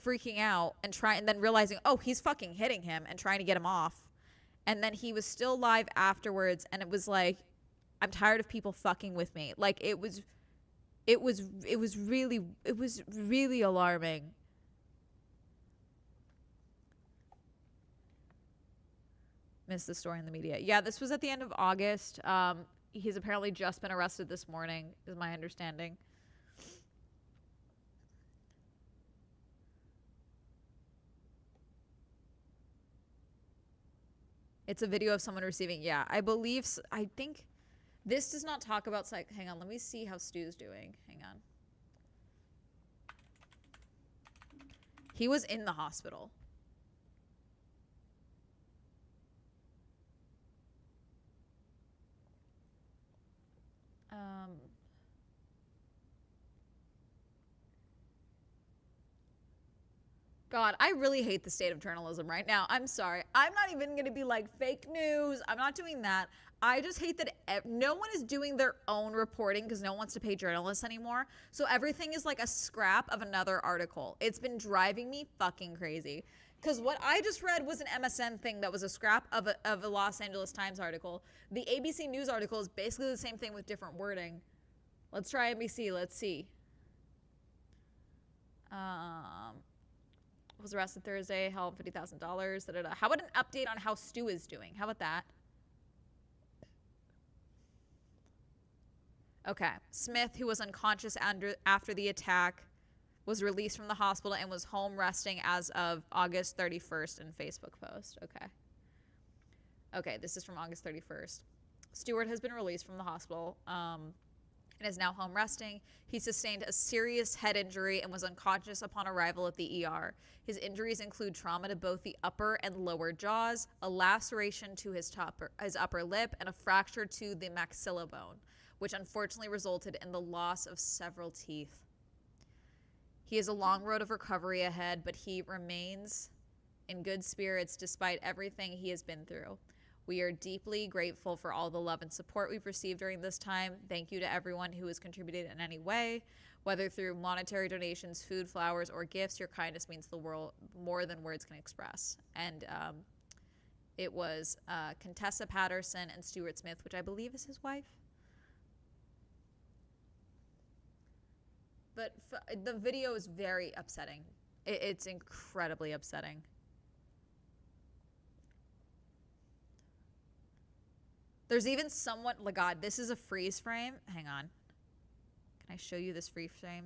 freaking out and then realizing, oh, he's fucking hitting him and trying to get him off. And then he was still live afterwards, and it was like, I'm tired of people fucking with me. Like it was really alarming. Missed the story in the media. Yeah, this was at the end of August. He's apparently just been arrested this morning, is my understanding. It's a video of someone receiving, yeah, I think this does not talk about hang on, let me see how Stu's doing. Hang on. He was in the hospital. God, I really hate the state of journalism right now. I'm sorry. I'm not even going to be like fake news. I'm not doing that. I just hate that no one is doing their own reporting because no one wants to pay journalists anymore. So everything is like a scrap of another article. It's been driving me fucking crazy. Because what I just read was an MSN thing that was a scrap of a Los Angeles Times article. The ABC News article is basically the same thing with different wording. Let's try NBC. Let's see. Was arrested Thursday, held $50,000. How about an update on how Stu is doing? How about that? Okay. Smith, who was unconscious after the attack, was released from the hospital and was home resting as of August 31st in Facebook post. Okay. Okay, this is from August 31st. Stewart has been released from the hospital and is now home resting. He sustained a serious head injury and was unconscious upon arrival at the ER. His injuries include trauma to both the upper and lower jaws, a laceration to his upper lip, and a fracture to the maxilla bone, which unfortunately resulted in the loss of several teeth. He has a long road of recovery ahead, but he remains in good spirits despite everything he has been through. We are deeply grateful for all the love and support we've received during this time. Thank you to everyone who has contributed in any way, whether through monetary donations, food, flowers, or gifts. Your kindness means the world more than words can express. And it was Contessa Patterson and Stuart Smith, which I believe is his wife. But the video is very upsetting. It's incredibly upsetting. There's even somewhat, like, God, this is a freeze frame. Hang on. Can I show you this freeze frame?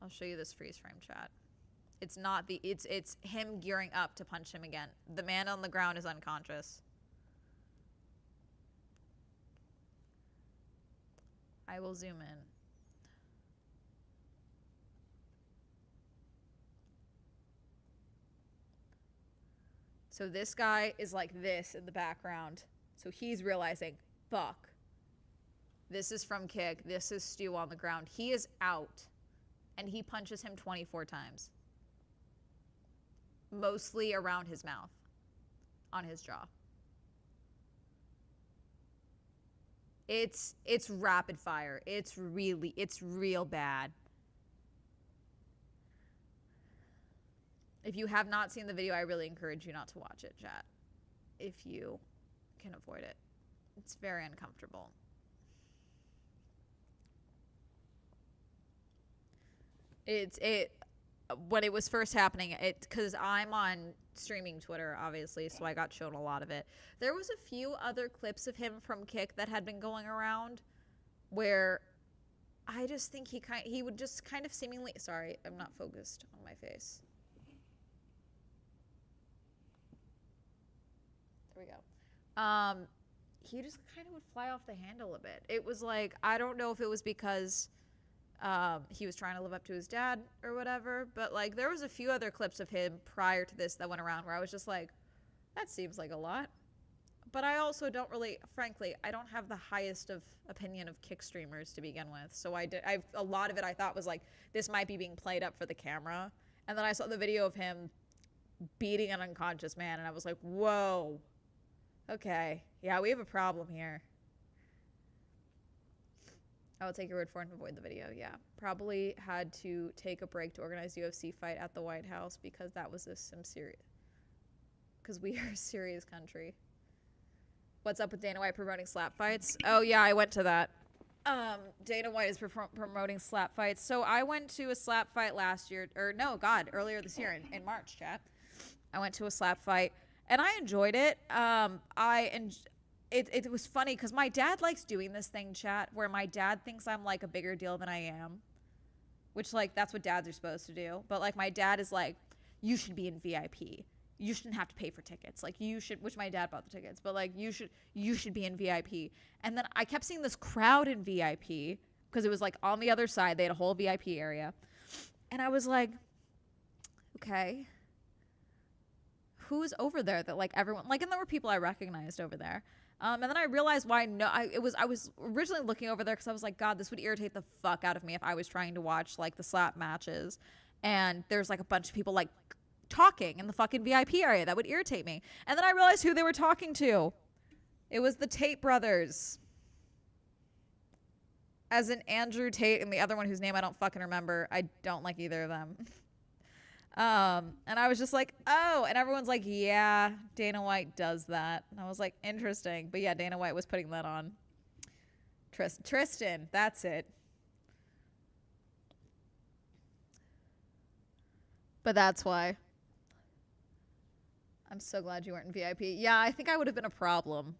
I'll show you this freeze frame, chat. It's not it's him gearing up to punch him again. The man on the ground is unconscious. I will zoom in. So this guy is like this in the background. So he's realizing, fuck. This is from Kick. This is Stu on the ground. He is out. And he punches him 24 times. Mostly around his mouth. On his jaw. It's rapid fire. It's real bad. If you have not seen the video, I really encourage you not to watch it, chat. If you can avoid it. It's very uncomfortable. When it was first happening, because I'm on streaming Twitter, obviously, so I got shown a lot of it. There was a few other clips of him from Kick that had been going around where I just think he would just kind of seemingly, sorry, I'm not focused on my face. There we go. He just kind of would fly off the handle a bit. It was like, I don't know if it was because he was trying to live up to his dad or whatever, but like there was a few other clips of him prior to this that went around where I was just like, that seems like a lot. But I also don't really, frankly, I don't have the highest of opinion of Kick streamers to begin with. So a lot of it I thought was like, this might be being played up for the camera. And then I saw the video of him beating an unconscious man and I was like, whoa. Okay, yeah, we have a problem here. I will take your word for it and avoid the video. Yeah, probably had to take a break to organize UFC fight at the White House because that was some serious. Because we are a serious country. What's up with Dana White promoting slap fights? Oh yeah, I went to that. Dana White is promoting slap fights. So I went to a slap fight last year, earlier this year in March, chat. I went to a slap fight. And I enjoyed it. It was funny because my dad likes doing this thing, chat, where my dad thinks I'm like a bigger deal than I am. Which, like, that's what dads are supposed to do. But, like, my dad is like, you should be in VIP. You shouldn't have to pay for tickets. Like, you should, which my dad bought the tickets, but, like, you should be in VIP. And then I kept seeing this crowd in VIP because it was, like, on the other side. They had a whole VIP area. And I was like, okay. Who's over there that like everyone like, and there were people I recognized over there. And then I realized why I was originally looking over there because I was like, God, this would irritate the fuck out of me if I was trying to watch like the slap matches. and there's like a bunch of people like talking in the fucking VIP area. That would irritate me. And then I realized who they were talking to. It was the Tate brothers. As in Andrew Tate and the other one whose name I don't fucking remember. I don't like either of them. And I was just like, oh, and everyone's like, yeah, Dana White does that. And I was like, interesting. But yeah, Dana White was putting that on. Tristan, that's it. But that's why. I'm so glad you weren't in VIP. Yeah, I think I would have been a problem.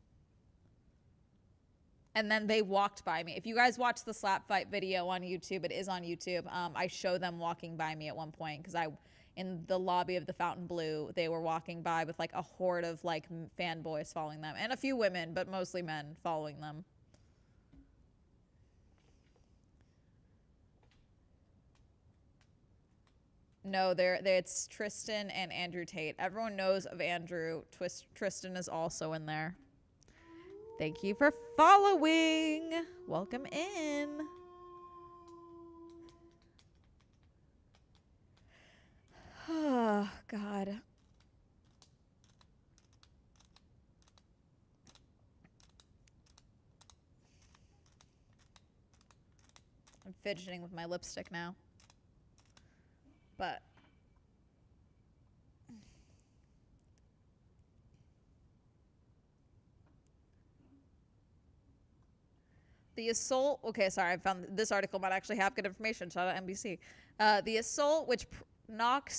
And then they walked by me. If you guys watch the slap fight video on YouTube, it is on YouTube. I show them walking by me at one point because in the lobby of the Fontainebleau, they were walking by with like a horde of like fanboys following them, and a few women, but mostly men following them. No, it's Tristan and Andrew Tate. Everyone knows of Andrew. Tristan is also in there. Thank you for following. Welcome in. Oh, God. I'm fidgeting with my lipstick now. But the assault, okay, sorry, I found this article might actually have good information. Shout out NBC. The assault, which Knock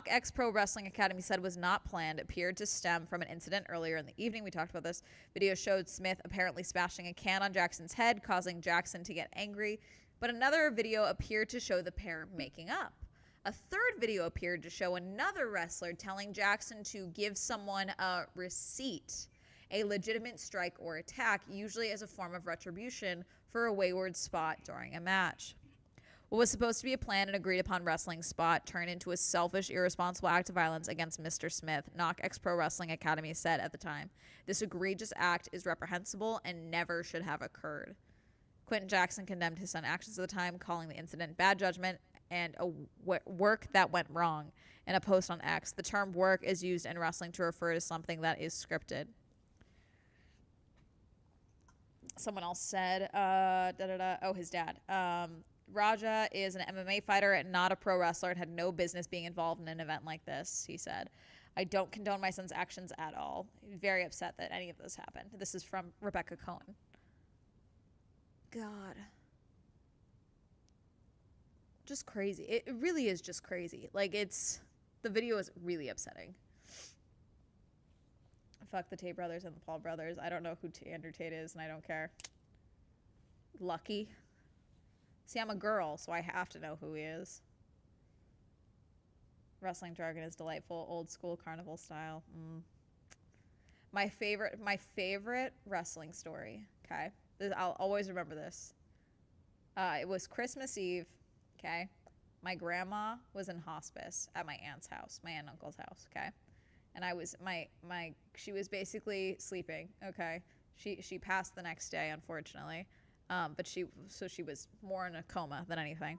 X Pro Wrestling Academy said was not planned, appeared to stem from an incident earlier in the evening. We talked about this. Video showed Smith apparently smashing a can on Jackson's head, causing Jackson to get angry. But another video appeared to show the pair making up. A third video appeared to show another wrestler telling Jackson to give someone a receipt, a legitimate strike or attack, usually as a form of retribution for a wayward spot during a match. What was supposed to be a planned and agreed upon wrestling spot turned into a selfish, irresponsible act of violence against Mr. Smith, Knock X Pro Wrestling Academy said at the time. This egregious act is reprehensible and never should have occurred. Quentin Jackson condemned his son's actions at the time, calling the incident bad judgment and a work that went wrong. In a post on X, the term work is used in wrestling to refer to something that is scripted. Someone else said, oh, his dad. Raja is an MMA fighter and not a pro wrestler and had no business being involved in an event like this, he said. I don't condone my son's actions at all. Very upset that any of this happened. This is from Rebecca Cohen. God. Just crazy. It really is just crazy. Like, the video is really upsetting. Fuck the Tate brothers and the Paul brothers. I don't know who Andrew Tate is, and I don't care. Lucky. See, I'm a girl, so I have to know who he is. Wrestling jargon is delightful, old school carnival style. My favorite wrestling story. Okay, I'll always remember this. It was Christmas Eve. Okay, my grandma was in hospice at my aunt's house, my aunt and uncle's house. Okay, and I was she was basically sleeping. Okay, she passed the next day, unfortunately. But she was more in a coma than anything.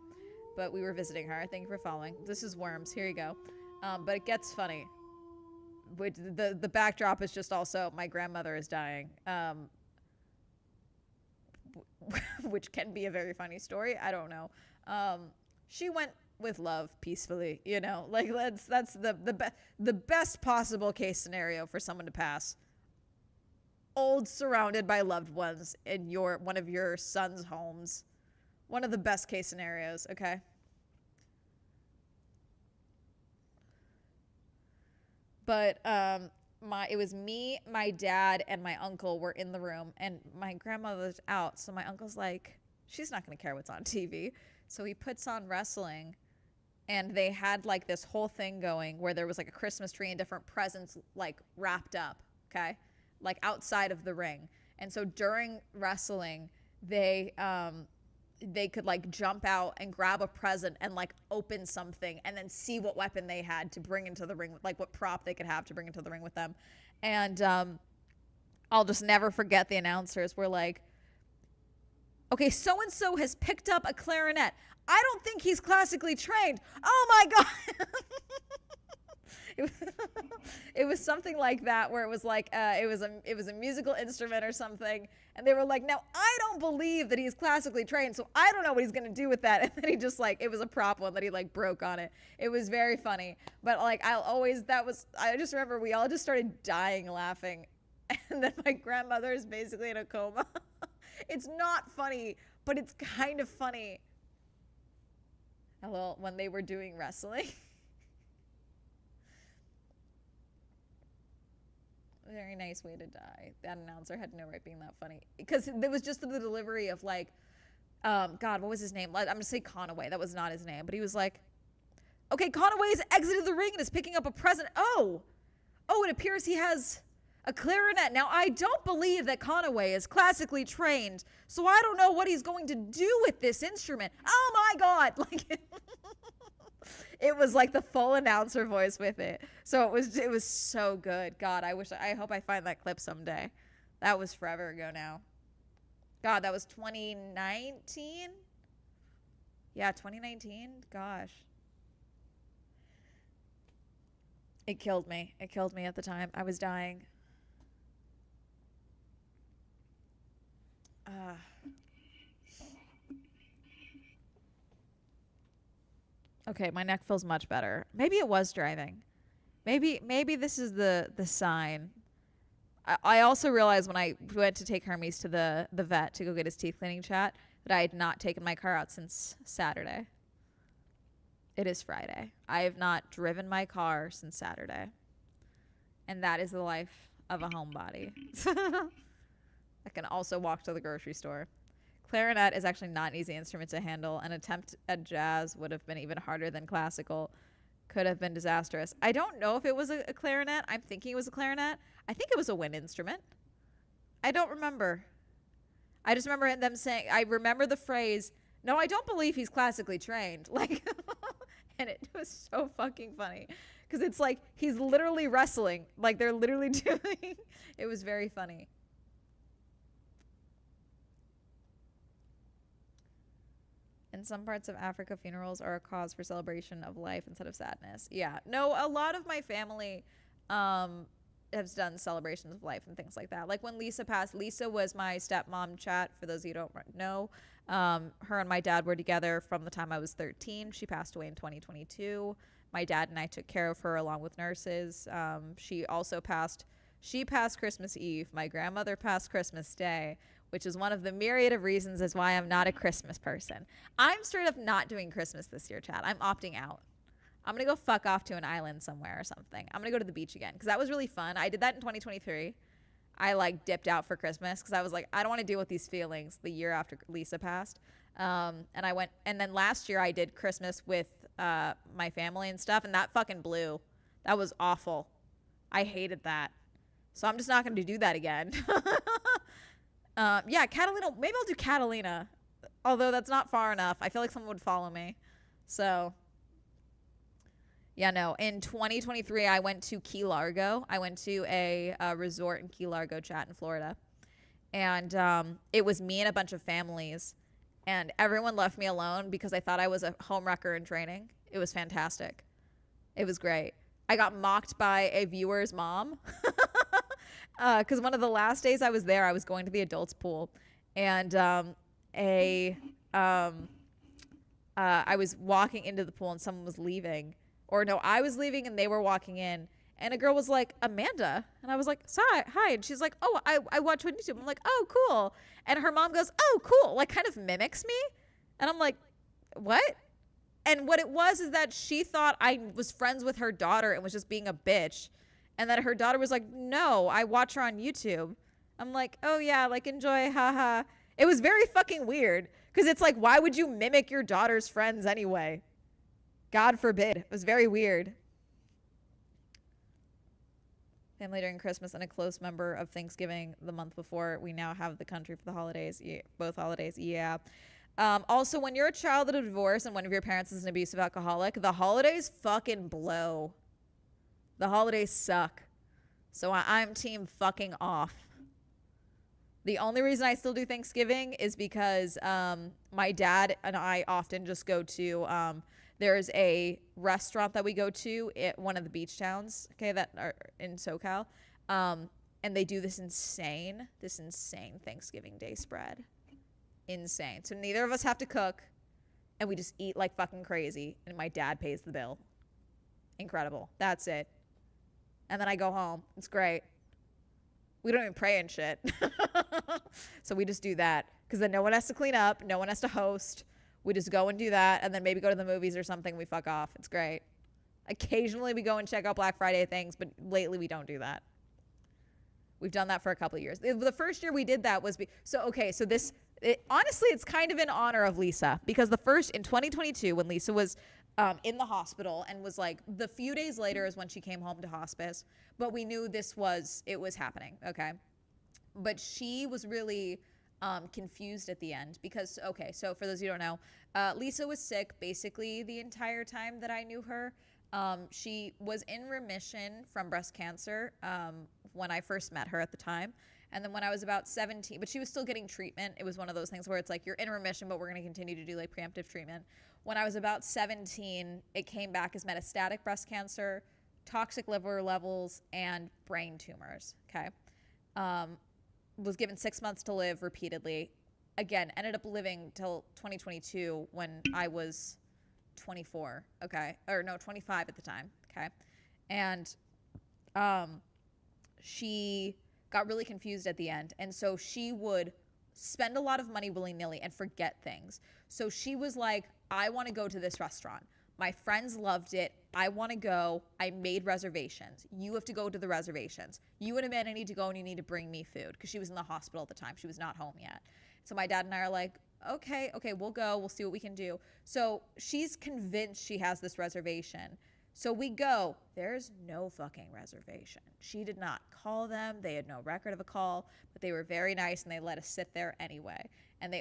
But we were visiting her. Thank you for following. This is Worms. Here you go. But it gets funny. The backdrop is just also my grandmother is dying. Which can be a very funny story. I don't know. She went with love peacefully, you know. Like that's the best possible case scenario for someone to pass. Old, surrounded by loved ones in one of your son's homes. One of the best case scenarios, okay? But it was me, my dad, and my uncle were in the room, and my grandmother's out. So my uncle's like, she's not gonna care what's on TV. So he puts on wrestling, and they had like this whole thing going where there was like a Christmas tree and different presents like wrapped up, okay? Like outside of the ring. And so during wrestling, they could like jump out and grab a present and like open something and then see what weapon they had to bring into the ring, like what prop they could have to bring into the ring with them. And I'll just never forget the announcers were like, okay, so-and-so has picked up a clarinet. I don't think he's classically trained. Oh my God. It was, it was something like that, where it was like it was a musical instrument or something, and they were like, now I don't believe that he's classically trained, so I don't know what he's gonna do with that. And then he just like, it was a prop one that he like broke on it. It was very funny, but like I just remember we all just started dying laughing, and then my grandmother is basically in a coma. It's not funny, but it's kind of funny. Hello, when they were doing wrestling. Very nice way to die. That announcer had no right being that funny, because there was just the delivery of like, God, what was his name? I'm gonna say Conaway. That was not his name, but he was like, okay, Conaway's exited the ring and is picking up a present. Oh, it appears he has a clarinet. Now, I don't believe that Conaway is classically trained, so I don't know what he's going to do with this instrument. Oh my God. Like, it was like the full announcer voice with it. So it was so good. God, I hope I find that clip someday. That was forever ago now. God, that was 2019? Yeah, 2019. Gosh. It killed me. It killed me at the time. I was dying. Okay, my neck feels much better. Maybe it was driving. Maybe this is the sign. I also realized when I went to take Hermes to the vet to go get his teeth cleaning chat that I had not taken my car out since Saturday. It is Friday. I have not driven my car since Saturday. And that is the life of a homebody. I can also walk to the grocery store. Clarinet is actually not an easy instrument to handle. An attempt at jazz would have been even harder than classical. Could have been disastrous. I don't know if it was a clarinet. I'm thinking it was a clarinet. I think it was a wind instrument. I don't remember. I just remember them saying, I remember the phrase, no, I don't believe he's classically trained. Like, and it was so fucking funny. Because it's like, he's literally wrestling. Like, they're literally doing, it was very funny. In some parts of Africa, funerals are a cause for celebration of life instead of sadness. Yeah. No, a lot of my family has done celebrations of life and things like that. Like when Lisa passed, Lisa was my stepmom chat, for those of you who don't know. Her and my dad were together from the time I was 13. She passed away in 2022. My dad and I took care of her along with nurses. She passed Christmas Eve. My grandmother passed Christmas Day, which is one of the myriad of reasons as why I'm not a Christmas person. I'm straight up not doing Christmas this year, Chad. I'm opting out. I'm going to go fuck off to an island somewhere or something. I'm going to go to the beach again because that was really fun. I did that in 2023. I like dipped out for Christmas because I was like, I don't want to deal with these feelings the year after Lisa passed. And I went, and then last year I did Christmas with my family and stuff, and that fucking blew. That was awful. I hated that. So I'm just not going to do that again. Yeah, Catalina. Maybe I'll do Catalina. Although that's not far enough. I feel like someone would follow me. So, yeah, no. In 2023, I went to Key Largo. I went to a resort in Key Largo, chat in Florida. And it was me and a bunch of families. And everyone left me alone because I thought I was a homewrecker in training. It was fantastic. It was great. I got mocked by a viewer's mom. Because one of the last days I was there, I was going to the adults pool, and I was walking into the pool and someone was leaving, or no, I was leaving and they were walking in, and a girl was like, Amanda, and I was like, hi, and she's like, oh, I watch on YouTube. I'm like, oh, cool, and her mom goes, oh, cool, like kind of mimics me, and I'm like, what? And what it was is that she thought I was friends with her daughter and was just being a bitch. And then her daughter was like, no, I watch her on YouTube. I'm like, oh yeah, like enjoy, haha. It was very fucking weird. Because it's like, why would you mimic your daughter's friends anyway? God forbid. It was very weird. Family during Christmas and a close member of Thanksgiving the month before. We now have the country for the holidays. Yeah, both holidays, yeah. Also, when you're a child of a divorce and one of your parents is an abusive alcoholic, the holidays fucking blow. The holidays suck. So I'm team fucking off. The only reason I still do Thanksgiving is because my dad and I often just go to there's a restaurant that we go to at one of the beach towns, okay, that are in SoCal. And they do this insane Thanksgiving Day spread. Insane. So neither of us have to cook, and we just eat like fucking crazy, and my dad pays the bill. Incredible. That's it. And then I go home. It's great. We don't even pray and shit. So we just do that because then no one has to clean up, no one has to host. We just go and do that, and then maybe go to the movies or something. We fuck off. It's great. Occasionally we go and check out Black Friday things, but lately we don't do that. We've done that for a couple of years. The first year we did that was honestly, it's kind of in honor of Lisa, because in 2022, when Lisa was in the hospital and was like, the few days later is when she came home to hospice, but we knew it was happening. Okay. But she was really confused at the end because, okay, so for those of you who don't know, Lisa was sick basically the entire time that I knew her. She was in remission from breast cancer when I first met her at the time. And then when I was about 17, but she was still getting treatment. It was one of those things where it's like, you're in remission, but we're going to continue to do like preemptive treatment. When I was about 17, it came back as metastatic breast cancer, toxic liver levels, and brain tumors. Okay. Was given 6 months to live repeatedly. Again, ended up living till 2022 when I was 24. Okay. Or no, 25 at the time. Okay. And she got really confused at the end. And so she would spend a lot of money willy-nilly and forget things. So she was like, I want to go to this restaurant. My friends loved it. I want to go. I made reservations. You have to go to the reservations. You and Amanda need to go, and you need to bring me food, because she was in the hospital at the time. She was not home yet. So my dad and I are like, okay, we'll go. We'll see what we can do. So she's convinced she has this reservation. So we go. There's no fucking reservation. She did not call them. They had no record of a call, but they were very nice, and they let us sit there anyway. And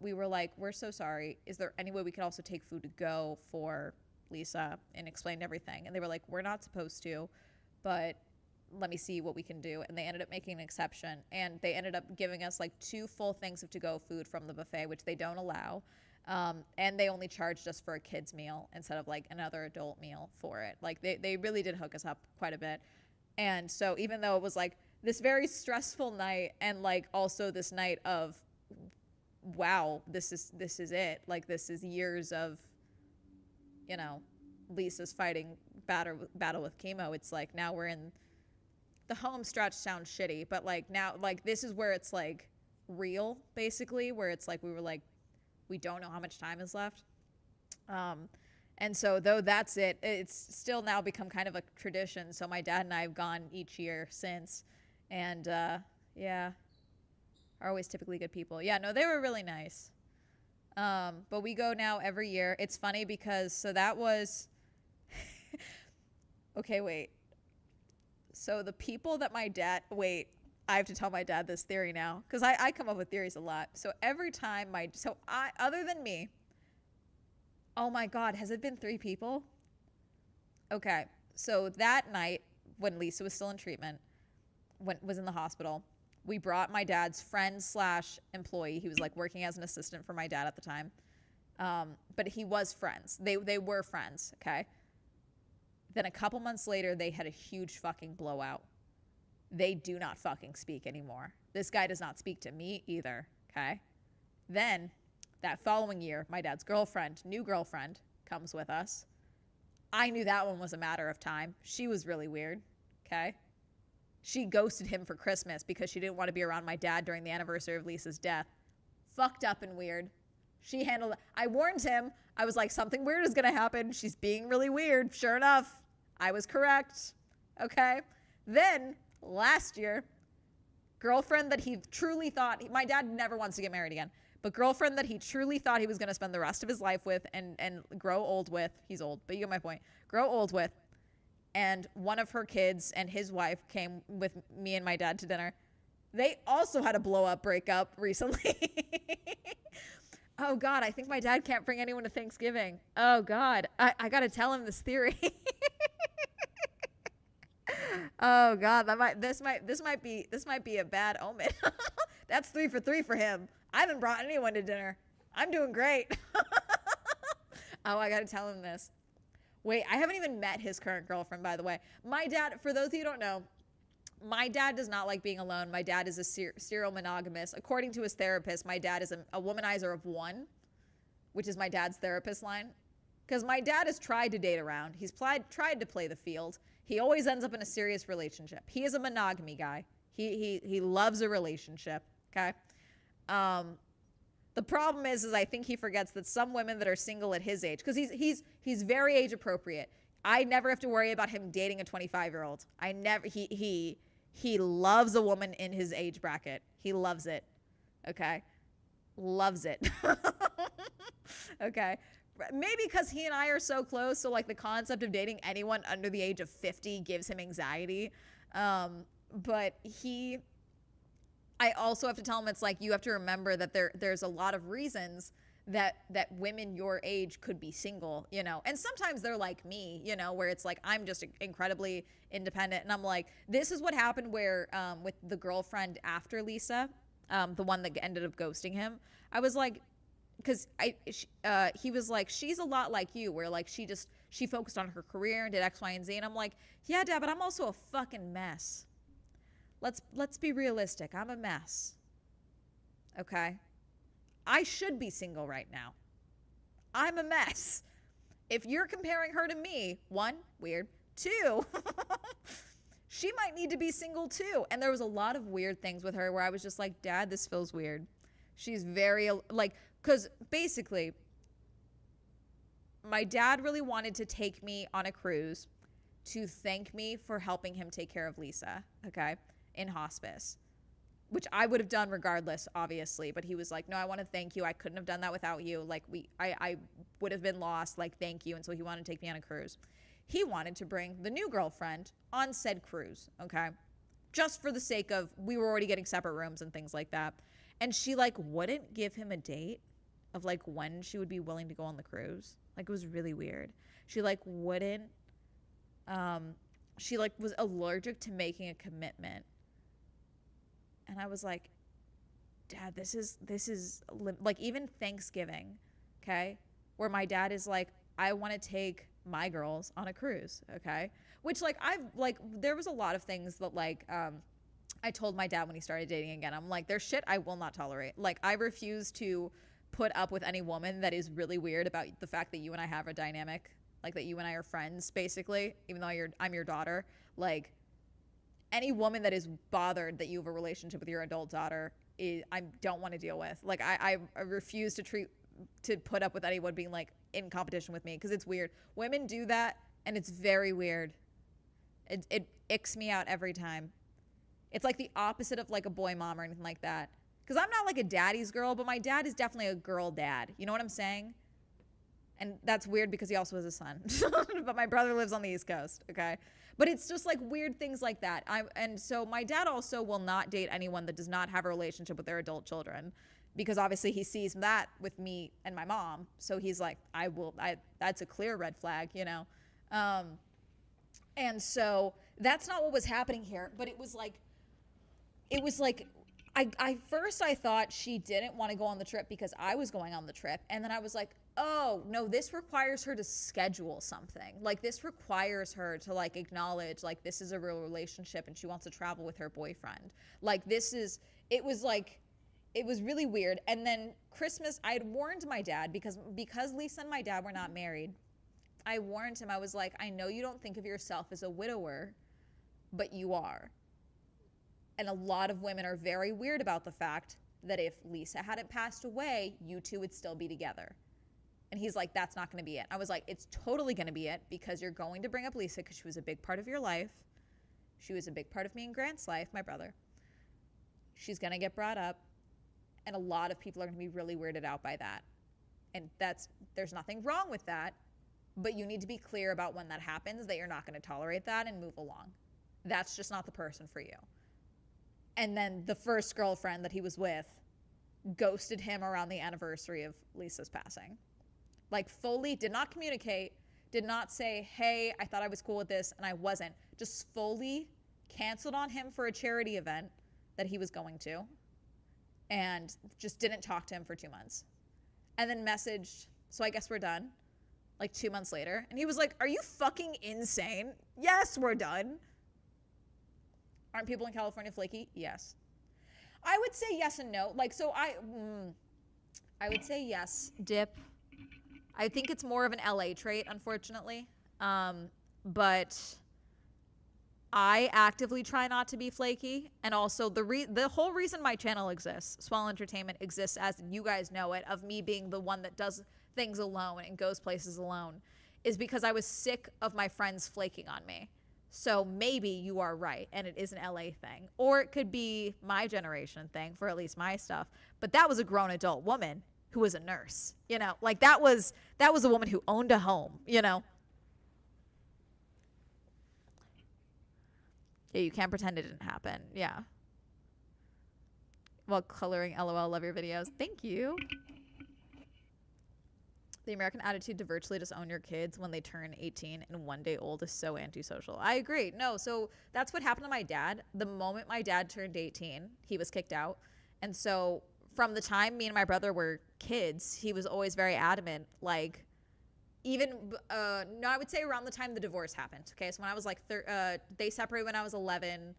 we were like, we're so sorry. Is there any way we could also take food to go for Lisa? And explained everything. And they were like, we're not supposed to, but let me see what we can do. And they ended up making an exception. And they ended up giving us like 2 full things of to-go food from the buffet, which they don't allow. And they only charged us for a kid's meal instead of like another adult meal for it. Like they really did hook us up quite a bit. And so even though it was like this very stressful night, and like also this night of, wow, this is it. Like this is years of, Lisa's fighting battle with chemo. It's like now we're in the home stretch. Sounds shitty, but like now, like this is where it's like real, basically, where it's like we were like, we don't know how much time is left. And so though that's it, it's still now become kind of a tradition. So my dad and I have gone each year since, and yeah, are always typically good people. Yeah, no, they were really nice. But we go now every year. It's funny because, so that was, okay, wait. So the people that I have to tell my dad this theory now, because I come up with theories a lot. So every time other than me, oh my God, has it been 3 people? Okay, so that night when Lisa was still in treatment, was in the hospital, we brought my dad's friend / employee. He was like working as an assistant for my dad at the time. But he was friends. They were friends, okay? Then a couple months later, they had a huge fucking blowout. They do not fucking speak anymore. This guy does not speak to me either, okay? Then, that following year, my dad's new girlfriend, comes with us. I knew that one was a matter of time. She was really weird, okay? She ghosted him for Christmas because she didn't want to be around my dad during the anniversary of Lisa's death. Fucked up and weird. She handled it. I warned him. I was like, something weird is going to happen. She's being really weird. Sure enough, I was correct, okay? Then, last year, girlfriend that he truly thought, my dad never wants to get married again, but girlfriend that he truly thought he was going to spend the rest of his life with and grow old with, he's old, but you get my point, grow old with, and one of her kids and his wife came with me and my dad to dinner. They also had a blow-up breakup recently. Oh, God, I think my dad can't bring anyone to Thanksgiving. Oh, God, I got to tell him this theory. Oh God, this might be a bad omen. That's 3 for 3 for him. I haven't brought anyone to dinner. I'm doing great. Oh, I got to tell him this. Wait, I haven't even met his current girlfriend, by the way. My dad, for those of you who don't know, my dad does not like being alone. My dad is a serial monogamous. According to his therapist, my dad is a womanizer of one, which is my dad's therapist line. Because my dad has tried to date around. He's tried to play the field. He always ends up in a serious relationship. He is a monogamy guy. He loves a relationship, okay? The problem is I think he forgets that some women that are single at his age, because he's very age appropriate. I never have to worry about him dating a 25-year-old. He loves a woman in his age bracket. He loves it. Okay? Loves it. Okay? Maybe because he and I are so close, so like the concept of dating anyone under the age of 50 gives him anxiety. But I also have to tell him, it's like, you have to remember that there's a lot of reasons that women your age could be single, you know, and sometimes they're like me, you know, where it's like, I'm just incredibly independent. And I'm like, this is what happened where, with the girlfriend after Lisa, the one that ended up ghosting him. I was like, because he was like, she's a lot like you, where like she focused on her career and did X, Y, and Z. And I'm like, yeah, Dad, but I'm also a fucking mess. Let's be realistic. I'm a mess. Okay? I should be single right now. I'm a mess. If you're comparing her to me, 1, weird. 2, she might need to be single too. And there was a lot of weird things with her where I was just like, Dad, this feels weird. She's very, like, because basically, my dad really wanted to take me on a cruise to thank me for helping him take care of Lisa, okay, in hospice, which I would have done regardless, obviously. But he was like, no, I want to thank you. I couldn't have done that without you. Like, I would have been lost. Like, thank you. And so he wanted to take me on a cruise. He wanted to bring the new girlfriend on said cruise, okay, just for the sake of, we were already getting separate rooms and things like that. And she like wouldn't give him a date of like when she would be willing to go on the cruise. Like, it was really weird. She like wouldn't, she like was allergic to making a commitment. And I was like, Dad, this is like, even Thanksgiving, okay, where my dad is like, I want to take my girls on a cruise, okay, which like there was a lot of things that like I told my dad when he started dating again. I'm like, there's shit I will not tolerate. Like, I refuse to put up with any woman that is really weird about the fact that you and I have a dynamic, like that you and I are friends, basically, even though I'm your daughter. Like, any woman that is bothered that you have a relationship with your adult daughter, I don't want to deal with. Like, I refuse to put up with anyone being like in competition with me, because it's weird. Women do that, and it's very weird. It icks me out every time. It's like the opposite of like a boy mom or anything like that. Because I'm not like a daddy's girl, but my dad is definitely a girl dad. You know what I'm saying? And that's weird because he also has a son. But my brother lives on the East Coast, okay? But it's just like weird things like that. And so my dad also will not date anyone that does not have a relationship with their adult children, because obviously he sees that with me and my mom. So he's like, that's a clear red flag, you know? And so that's not what was happening here. But it was like, first I thought she didn't want to go on the trip because I was going on the trip. And then I was like, oh, no, this requires her to schedule something. Like, this requires her to like acknowledge like this is a real relationship and she wants to travel with her boyfriend. Like, it was really weird. And then Christmas, I had warned my dad because Lisa and my dad were not married. I warned him. I was like, I know you don't think of yourself as a widower, but you are. And a lot of women are very weird about the fact that if Lisa hadn't passed away, you two would still be together. And he's like, that's not going to be it. I was like, it's totally going to be it, because you're going to bring up Lisa because she was a big part of your life. She was a big part of me and Grant's life, my brother. She's going to get brought up. And a lot of people are going to be really weirded out by that. And there's nothing wrong with that. But you need to be clear about when that happens, that you're not going to tolerate that and move along. That's just not the person for you. And then the first girlfriend that he was with ghosted him around the anniversary of Lisa's passing. Like, fully did not communicate, did not say, hey, I thought I was cool with this, and I wasn't. Just fully canceled on him for a charity event that he was going to. and just didn't talk to him for 2 months. And then messaged, so I guess we're done, like 2 months later. And he was like, are you fucking insane? Yes, we're done. Aren't people in California flaky? Yes. I would say yes and no. Like, so I would say yes, dip. I think it's more of an LA trait, unfortunately. But I actively try not to be flaky. And also the whole reason my channel exists, Swell Entertainment exists as you guys know it, of me being the one that does things alone and goes places alone, is because I was sick of my friends flaking on me. So maybe you are right and it is an LA thing. Or it could be my generation thing for at least my stuff. But that was a grown adult woman who was a nurse, you know? Like that was a woman who owned a home, you know? Yeah, you can't pretend it didn't happen. Yeah. While coloring LOL, love your videos. Thank you. The American attitude to virtually just own your kids when they turn 18 and 1 day old is so antisocial. I agree. No, so that's what happened to my dad. The moment my dad turned 18, he was kicked out. And so from the time me and my brother were kids, he was always very adamant, like, even no, I would say around the time the divorce happened. Okay, so when I was like they separated when I was 11,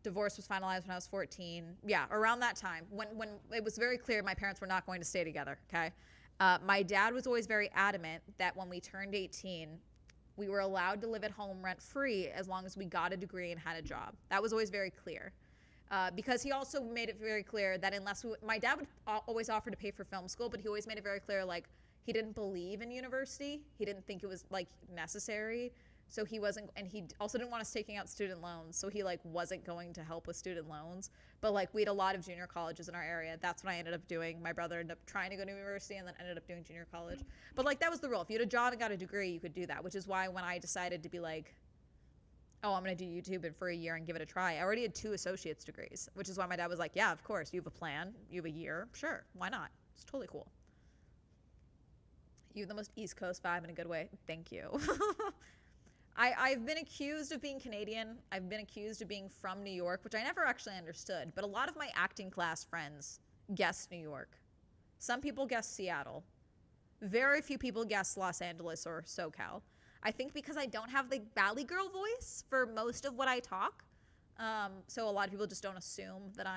divorce was finalized when I was 14. Yeah, around that time when it was very clear my parents were not going to stay together. Okay, my dad was always very adamant that when we turned 18, we were allowed to live at home rent free as long as we got a degree and had a job. That was always very clear. Because he also made it very clear that unless my dad would always offer to pay for film school, but he always made it very clear, like, he didn't believe in university. He didn't think it was like necessary. So he wasn't, and he also didn't want us taking out student loans. So he like wasn't going to help with student loans. But like we had a lot of junior colleges in our area. That's what I ended up doing. My brother ended up trying to go to university and then ended up doing junior college. But like that was the rule. If you had a job and got a degree, you could do that, which is why when I decided to be like, oh, I'm going to do YouTube and for a year and give it a try, I already had 2 associate's degrees, which is why my dad was like, yeah, of course, you have a plan, you have a year, sure, why not? It's totally cool. You have the most East Coast vibe in a good way. Thank you. I've been accused of being Canadian. I've been accused of being from New York, which I never actually understood. But a lot of my acting class friends guessed New York. Some people guessed Seattle. Very few people guessed Los Angeles or SoCal. I think because I don't have the Valley Girl voice for most of what I talk. So a lot of people just don't assume that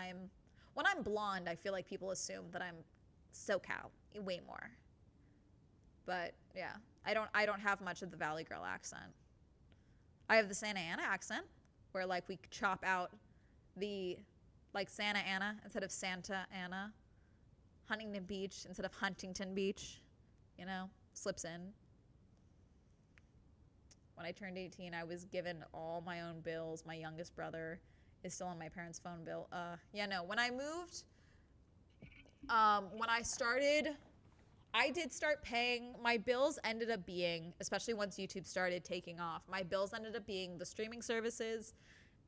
when I'm blonde, I feel like people assume that I'm SoCal way more. But yeah, I don't have much of the Valley Girl accent. I have the Santa Ana accent, where like we chop out the like Santa Ana instead of Santa Ana, Huntington Beach instead of Huntington Beach, you know, slips in. When I turned 18, I was given all my own bills. My youngest brother is still on my parents' phone bill. Yeah, no, when I moved, when I started, I did start paying, my bills ended up being, especially once YouTube started taking off, my bills ended up being the streaming services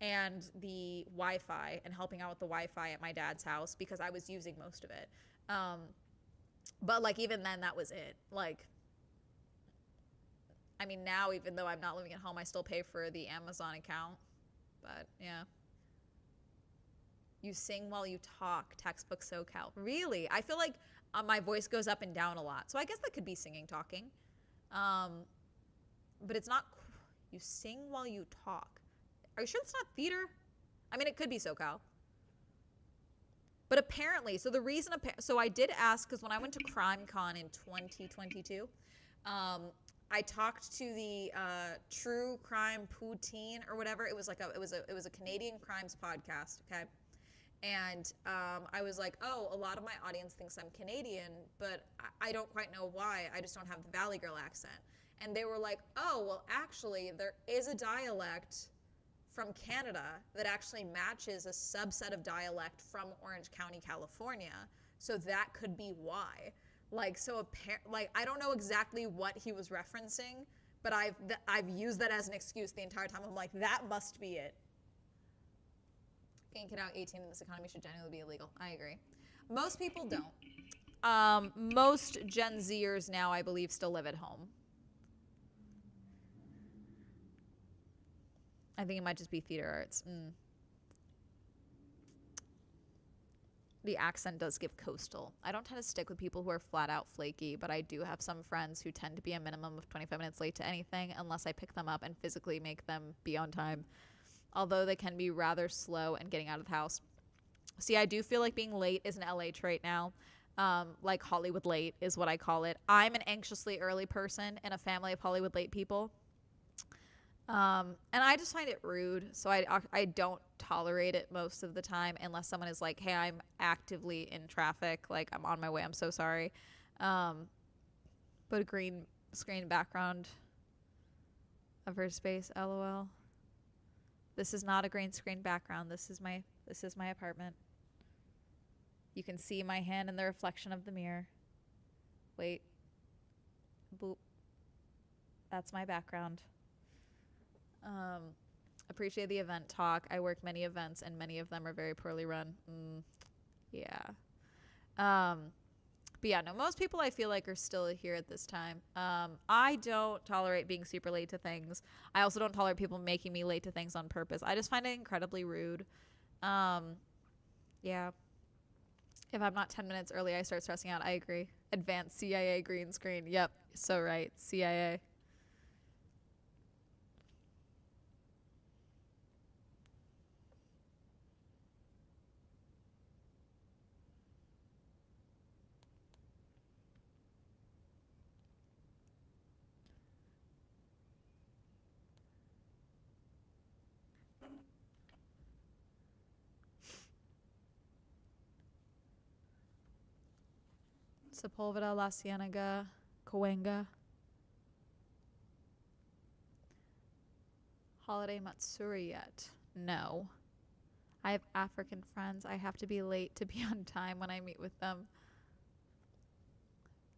and the Wi-Fi and helping out with the Wi-Fi at my dad's house because I was using most of it. But like even then that was it. Like, I mean now even though I'm not living at home, I still pay for the Amazon account, but yeah. You sing while you talk, textbook SoCal. Really? I feel like my voice goes up and down a lot. So I guess that could be singing, talking. But it's not, you sing while you talk. Are you sure it's not theater? I mean, it could be SoCal. But apparently, so the reason, so I did ask, because when I went to CrimeCon in 2022, I talked to the True Crime Poutine or whatever. It was like it was a Canadian crimes podcast, okay? And I was like, oh, a lot of my audience thinks I'm Canadian, but I don't quite know why. I just don't have the Valley Girl accent. And they were like, oh, well, actually, there is a dialect from Canada that actually matches a subset of dialect from Orange County, California. So that could be why. Like, so like, I don't know exactly what he was referencing, but I've used that as an excuse the entire time. I'm like, that must be it. Getting kid out 18 in this economy should generally be illegal. I agree. Most people don't. Most Gen Zers now, I believe, still live at home. I think it might just be theater arts. The accent does give coastal. I don't tend to stick with people who are flat out flaky, but I do have some friends who tend to be a minimum of 25 minutes late to anything unless I pick them up and physically make them be on time. Although they can be rather slow and getting out of the house. See, I do feel like being late is an LA trait now. Like Hollywood late is what I call it. I'm an anxiously early person in a family of Hollywood late people. And I just find it rude. So I don't tolerate it most of the time unless someone is like, hey, I'm actively in traffic. Like, I'm on my way. I'm so sorry. Put a green screen background of her space. LOL. This is not a green screen background. This is my apartment. You can see my hand in the reflection of the mirror. Wait. Boop. That's my background. Appreciate the event talk. I work many events and many of them are very poorly run. Yeah. But yeah, no, most people I feel like are still here at this time. I don't tolerate being super late to things. I also don't tolerate people making me late to things on purpose. I just find it incredibly rude. Yeah. If I'm not 10 minutes early, I start stressing out. I agree. Advanced CIA green screen. Yep. So right. CIA. Sepulveda, La Cienega, Cahuenga. Holiday Matsuri yet? No. I have African friends. I have to be late to be on time when I meet with them.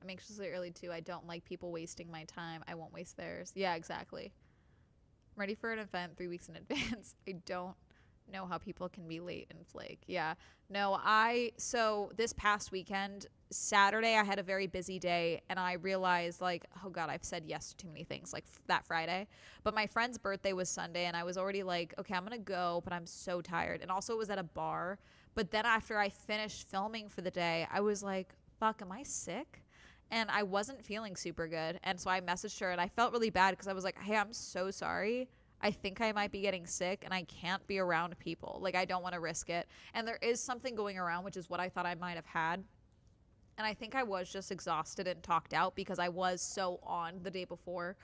I'm anxiously early too. I don't like people wasting my time. I won't waste theirs. Yeah, exactly. I'm ready for an event 3 weeks in advance. I don't know how people can be late and flake. Yeah. No, so this past weekend, Saturday, I had a very busy day and I realized like, oh God, I've said yes to too many things like that Friday. But my friend's birthday was Sunday and I was already like, okay, I'm going to go, but I'm so tired. And also it was at a bar. But then after I finished filming for the day, I was like, fuck, am I sick? And I wasn't feeling super good. And so I messaged her and I felt really bad because I was like, hey, I'm so sorry. I think I might be getting sick and I can't be around people. Like, I don't want to risk it. And there is something going around, which is what I thought I might have had. And I think I was just exhausted and talked out because I was so on the day before.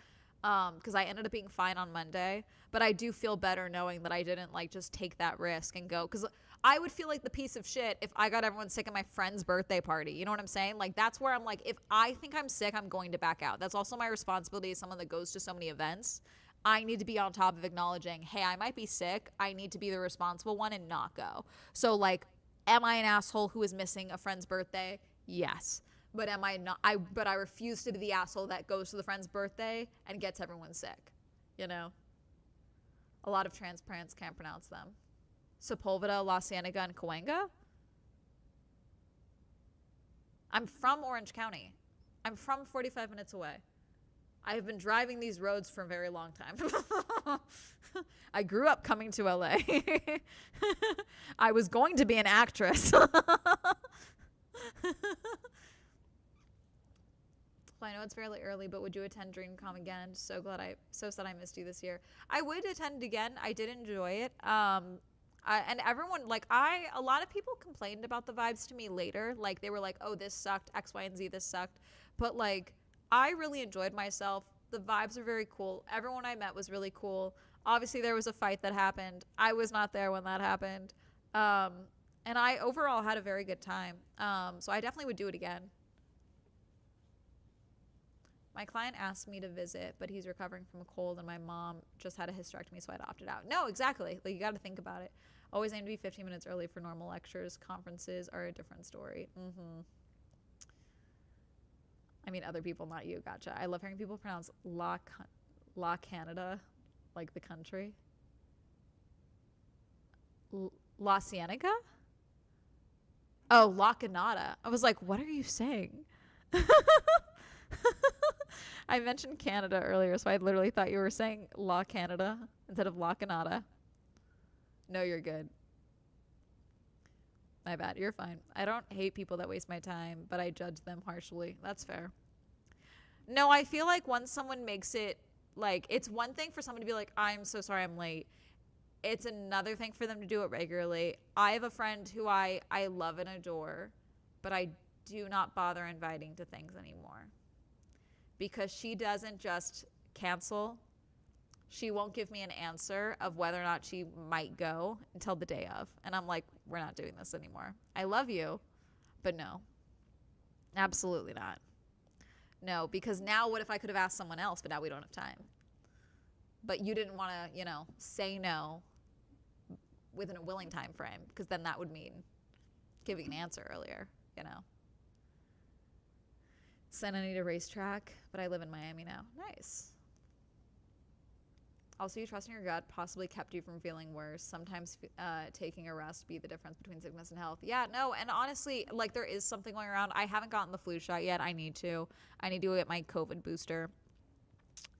Because I ended up being fine on Monday. But I do feel better knowing that I didn't, like, just take that risk and go. Because I would feel like the piece of shit if I got everyone sick at my friend's birthday party. You know what I'm saying? Like, that's where I'm like, if I think I'm sick, I'm going to back out. That's also my responsibility as someone that goes to so many events. I need to be on top of acknowledging, hey, I might be sick. I need to be the responsible one and not go. So, like, am I an asshole who is missing a friend's birthday? Yes. But am I not? But I refuse to be the asshole that goes to the friend's birthday and gets everyone sick. You know? A lot of trans parents can't pronounce them. Sepulveda, La Cienega, and Cahuenga? I'm from Orange County. I'm from 45 minutes away. I have been driving these roads for a very long time. I grew up coming to LA. I was going to be an actress. Well, I know it's fairly early, but would you attend DreamCon again? So sad I missed you this year. I would attend again. I did enjoy it. And everyone, like, a lot of people complained about the vibes to me later. Like, they were like, oh, this sucked, X, Y, and Z, this sucked. But, like, I really enjoyed myself. The vibes were very cool. Everyone I met was really cool. Obviously, there was a fight that happened. I was not there when that happened. And I overall had a very good time. So I definitely would do it again. My client asked me to visit, but he's recovering from a cold, and my mom just had a hysterectomy, so I'd opted out. No, exactly. Like, you got to think about it. Always aim to be 15 minutes early for normal lectures. Conferences are a different story. I mean, other people, not you. Gotcha. I love hearing people pronounce La Canada, like the country. La Cienega? Oh, La Canada. I was like, what are you saying? I mentioned Canada earlier, so I literally thought you were saying La Canada instead of La Canada. No, you're good. My bad. You're fine. I don't hate people that waste my time, but I judge them harshly. That's fair. No, I feel like once someone makes it, like, it's one thing for someone to be like, I'm so sorry I'm late. It's another thing for them to do it regularly. I have a friend who I love and adore, but I do not bother inviting to things anymore because she doesn't just cancel. She won't give me an answer of whether or not she might go until the day of. And I'm like, we're not doing this anymore. I love you, but no, absolutely not. No, because now what if I could have asked someone else, but now we don't have time? But you didn't want to, say no within a willing time frame, because then that would mean giving an answer earlier, Santa Anita racetrack, but I live in Miami now. Nice. Also, you trusting your gut possibly kept you from feeling worse. Sometimes taking a rest be the difference between sickness and health. Yeah, no, and honestly, like there is something going around. I haven't gotten the flu shot yet. I need to get my COVID booster.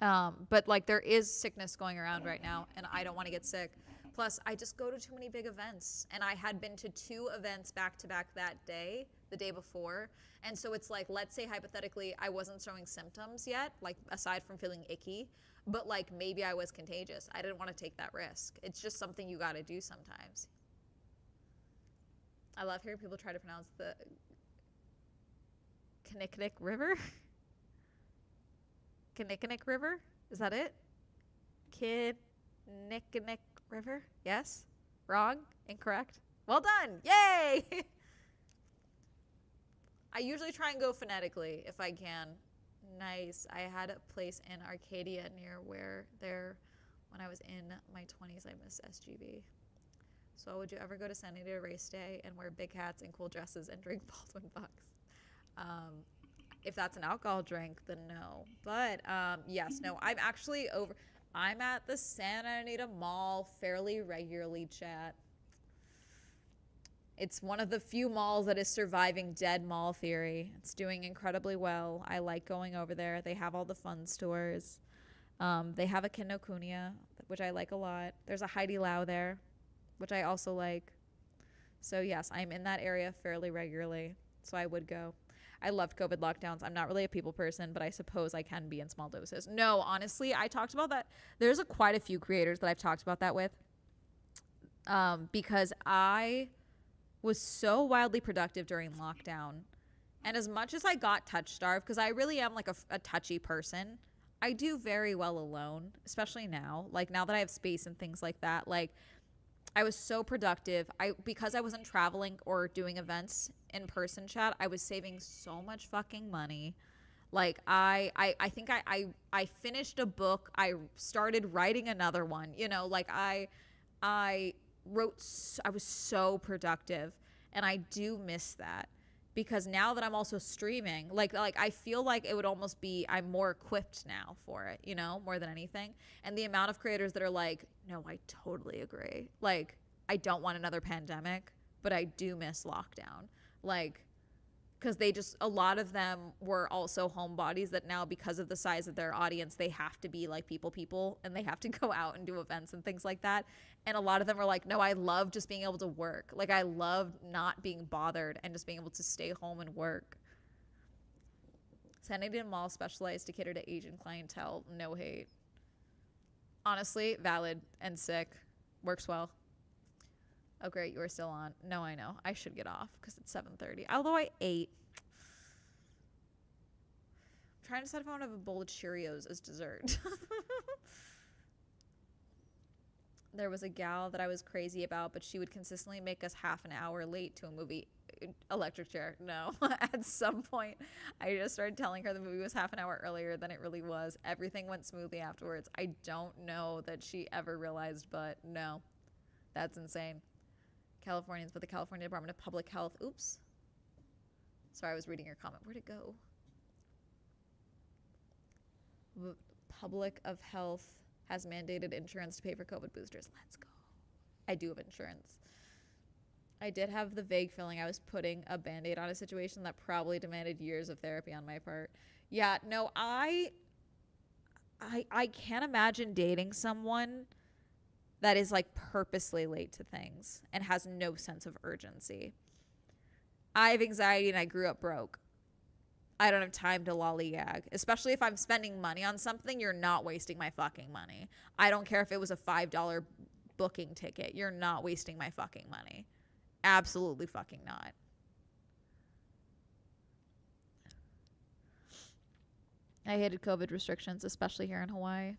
But like there is sickness going around right now, and I don't want to get sick. Plus, I just go to too many big events, and I had been to 2 events back to back that day, the day before. And so it's like, let's say hypothetically, I wasn't showing symptoms yet, like aside from feeling icky, but like maybe I was contagious. I didn't want to take that risk. It's just something you got to do sometimes. I love hearing people try to pronounce the Kinnickinnic River. Kinnickinnic River? Is that it? Kinnickinnic River? Yes? Wrong? Incorrect? Well done! Yay! I usually try and go phonetically if I can. Nice. I had a place in Arcadia near when I was in my 20s. I miss SGB. So would you ever go to San Diego race day and wear big hats and cool dresses and drink Baldwin Bucks? If that's an alcohol drink, then no. But yes, no, I'm at the Santa Anita Mall fairly regularly, chat. It's one of the few malls that is surviving dead mall theory. It's doing incredibly well. I like going over there. They have all the fun stores. They have a Kinokuniya, which I like a lot. There's a Heidi Lau there, which I also like. So yes, I'm in that area fairly regularly. So I would go. I loved COVID lockdowns. I'm not really a people person, but I suppose I can be in small doses. No, honestly, I talked about that. There's quite a few creators that I've talked about that with, because I was so wildly productive during lockdown. And as much as I got touch starved, because I really am like a touchy person, I do very well alone, especially now. Like now that I have space and things like that, like I was so productive. Because I wasn't traveling or doing events in person, chat, I was saving so much fucking money. Like I think I finished a book. I started writing another one. Like I I was so productive, and I do miss that because now that I'm also streaming, like I feel like it would almost be I'm more equipped now for it, more than anything. And the amount of creators that are like, no, I totally agree. Like I don't want another pandemic, but I do miss lockdown. Like because a lot of them were also homebodies that now, because of the size of their audience, they have to be like people and they have to go out and do events and things like that. And a lot of them were like, no, I love just being able to work. Like I love not being bothered and just being able to stay home and work. San Diego Mall specialized to cater to Asian clientele. No hate. Honestly, valid and sick. Works well. Oh, great. You are still on. No, I know. I should get off because it's 7:30. Although I ate. I'm trying to decide if I want to have a bowl of Cheerios as dessert. There was a gal that I was crazy about, but she would consistently make us half an hour late to a movie. Electric chair. No. At some point, I just started telling her the movie was half an hour earlier than it really was. Everything went smoothly afterwards. I don't know that she ever realized, but no. That's insane. Californians, but the California Department of Public Health. Oops. Sorry, I was reading your comment. Where'd it go? Public of Health has mandated insurance to pay for COVID boosters. Let's go. I do have insurance. I did have the vague feeling I was putting a Band-Aid on a situation that probably demanded years of therapy on my part. Yeah, no, I can't imagine dating someone that is like purposely late to things and has no sense of urgency. I have anxiety and I grew up broke. I don't have time to lollygag, especially if I'm spending money on something. You're not wasting my fucking money. I don't care if it was a $5 booking ticket. You're not wasting my fucking money. Absolutely fucking not. I hated COVID restrictions, especially here in Hawaii.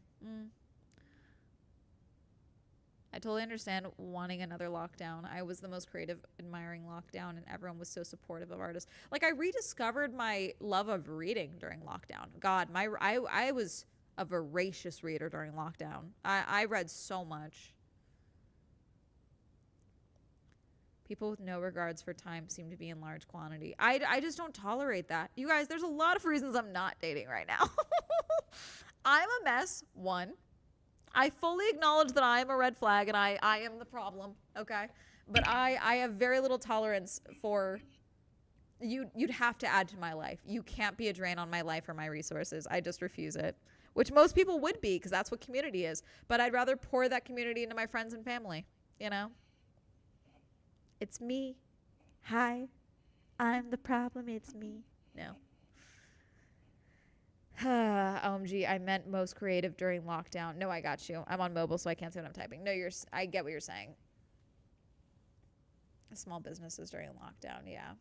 I totally understand wanting another lockdown. I was the most creative, admiring lockdown, and everyone was so supportive of artists. Like, I rediscovered my love of reading during lockdown. God, I was a voracious reader during lockdown. I read so much. People with no regards for time seem to be in large quantity. I just don't tolerate that. You guys, there's a lot of reasons I'm not dating right now. I'm a mess, one. I fully acknowledge that I am a red flag and I am the problem, okay? But I have very little tolerance for you'd have to add to my life. You can't be a drain on my life or my resources. I just refuse it. Which most people would be, because that's what community is. But I'd rather pour that community into my friends and family, you know? It's me. Hi. I'm the problem. It's me. No. OMG, I meant most creative during lockdown. No, I got you. I'm on mobile, so I can't see what I'm typing. No, I get what you're saying. Small businesses during lockdown, yeah.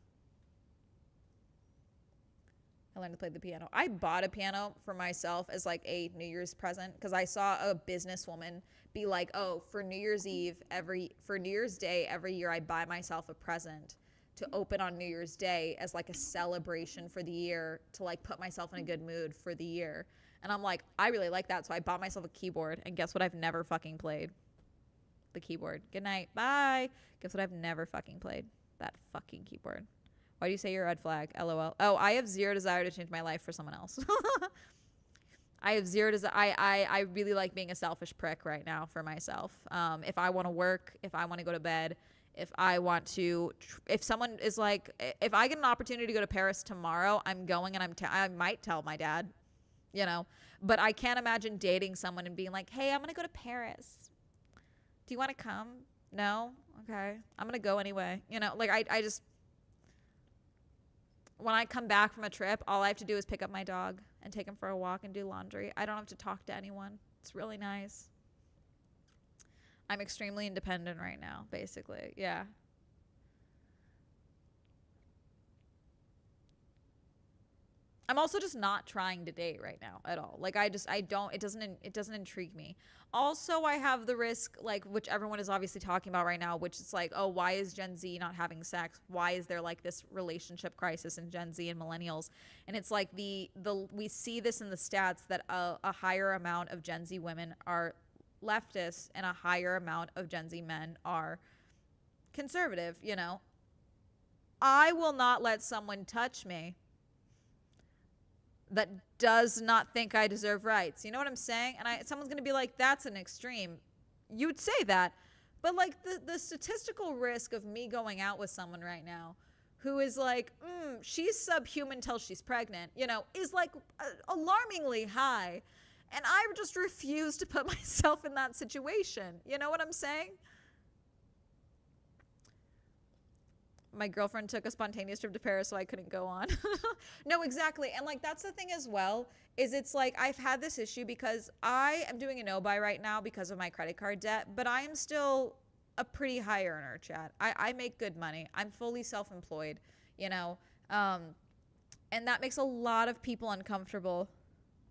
I learned to play the piano. I bought a piano for myself as like a New Year's present because I saw a businesswoman be like, oh, for New Year's Day every year I buy myself a present to open on New Year's Day as like a celebration for the year to like put myself in a good mood for the year. And I'm like, I really like that. So I bought myself a keyboard, and guess what I've never fucking played? The keyboard. Good night. Bye. Guess what I've never fucking played? That fucking keyboard. Why do you say you're a red flag? LOL. Oh, I have zero desire to change my life for someone else. I have zero desire. I really like being a selfish prick right now for myself. If I want to work, if I want to go to bed, if someone is like, if I get an opportunity to go to Paris tomorrow, I'm going, and I might tell my dad, you know, but I can't imagine dating someone and being like, hey, I'm going to go to Paris. Do you want to come? No? Okay. I'm going to go anyway. You know, like I just, when I come back from a trip, all I have to do is pick up my dog and take him for a walk and do laundry. I don't have to talk to anyone. It's really nice. I'm extremely independent right now, basically. Yeah. I'm also just not trying to date right now at all. Like it doesn't intrigue me. Also, I have the risk, like, which everyone is obviously talking about right now, which is like, oh, why is Gen Z not having sex? Why is there like this relationship crisis in Gen Z and millennials? And it's like we see this in the stats that a higher amount of Gen Z women are leftists and a higher amount of Gen Z men are conservative, you know. I will not let someone touch me that does not think I deserve rights. You know what I'm saying? And someone's going to be like, that's an extreme. You would say that. But like the statistical risk of me going out with someone right now who is like, she's subhuman till she's pregnant, you know, is like alarmingly high. And I just refuse to put myself in that situation. You know what I'm saying? My girlfriend took a spontaneous trip to Paris, so I couldn't go on. No, exactly. And like, that's the thing as well, is it's like, I've had this issue because I am doing a no-buy right now because of my credit card debt, but I am still a pretty high earner, chat. I make good money. I'm fully self-employed, you know? And that makes a lot of people uncomfortable.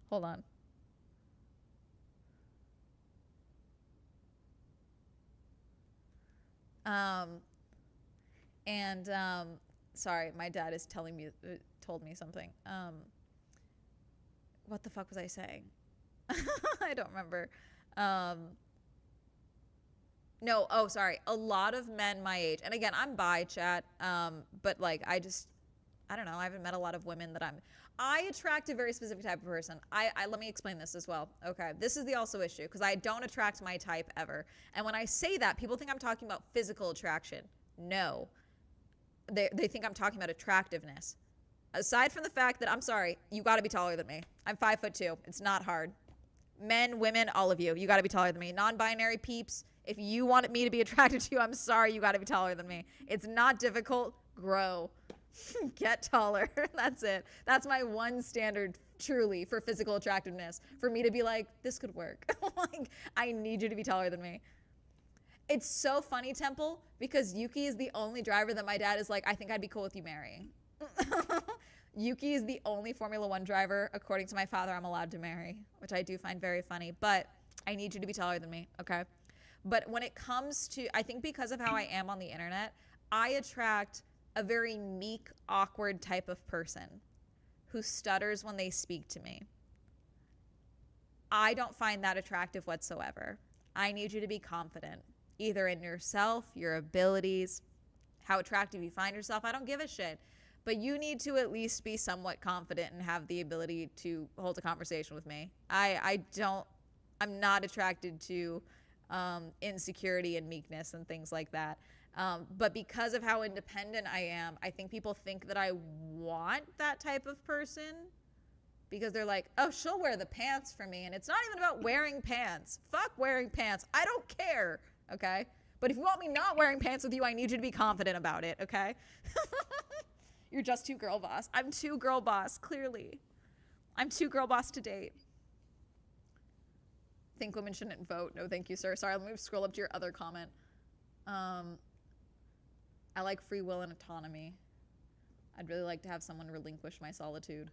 Hold on. Sorry, my dad is told me something. What the fuck was I saying? I don't remember. No, oh, sorry. A lot of men my age, and again, I'm bi, chat, but like, I don't know, I haven't met a lot of women that I attract a very specific type of person. Let me explain this as well. Okay, this is the also issue, because I don't attract my type ever. And when I say that, people think I'm talking about physical attraction. No. They think I'm talking about attractiveness. Aside from the fact that, I'm sorry, you got to be taller than me. I'm 5'2". It's not hard. Men, women, all of you got to be taller than me. Non-binary peeps, if you want me to be attracted to you, I'm sorry, you got to be taller than me. It's not difficult. Grow. Get taller. That's it. That's my one standard truly for physical attractiveness. For me to be like, this could work. Like, I need you to be taller than me. It's so funny, Temple, because Yuki is the only driver that my dad is like, I think I'd be cool with you marrying. Yuki is the only Formula One driver, according to my father, I'm allowed to marry, which I do find very funny. But I need you to be taller than me, okay? But when it comes to, I think because of how I am on the internet, I attract a very meek, awkward type of person who stutters when they speak to me. I don't find that attractive whatsoever. I need you to be confident, either in yourself, your abilities, how attractive you find yourself. I don't give a shit. But you need to at least be somewhat confident and have the ability to hold a conversation with me. I'm not attracted to insecurity and meekness and things like that. But because of how independent I am, I think people think that I want that type of person because they're like, oh, she'll wear the pants for me. And it's not even about wearing pants. Fuck wearing pants. I don't care. Okay. But if you want me not wearing pants with you, I need you to be confident about it. Okay. You're just too girl boss. I'm too girl boss, clearly. I'm too girl boss to date. Think women shouldn't vote. No, thank you, sir. Sorry, let me scroll up to your other comment. I like free will and autonomy. I'd really like to have someone relinquish my solitude.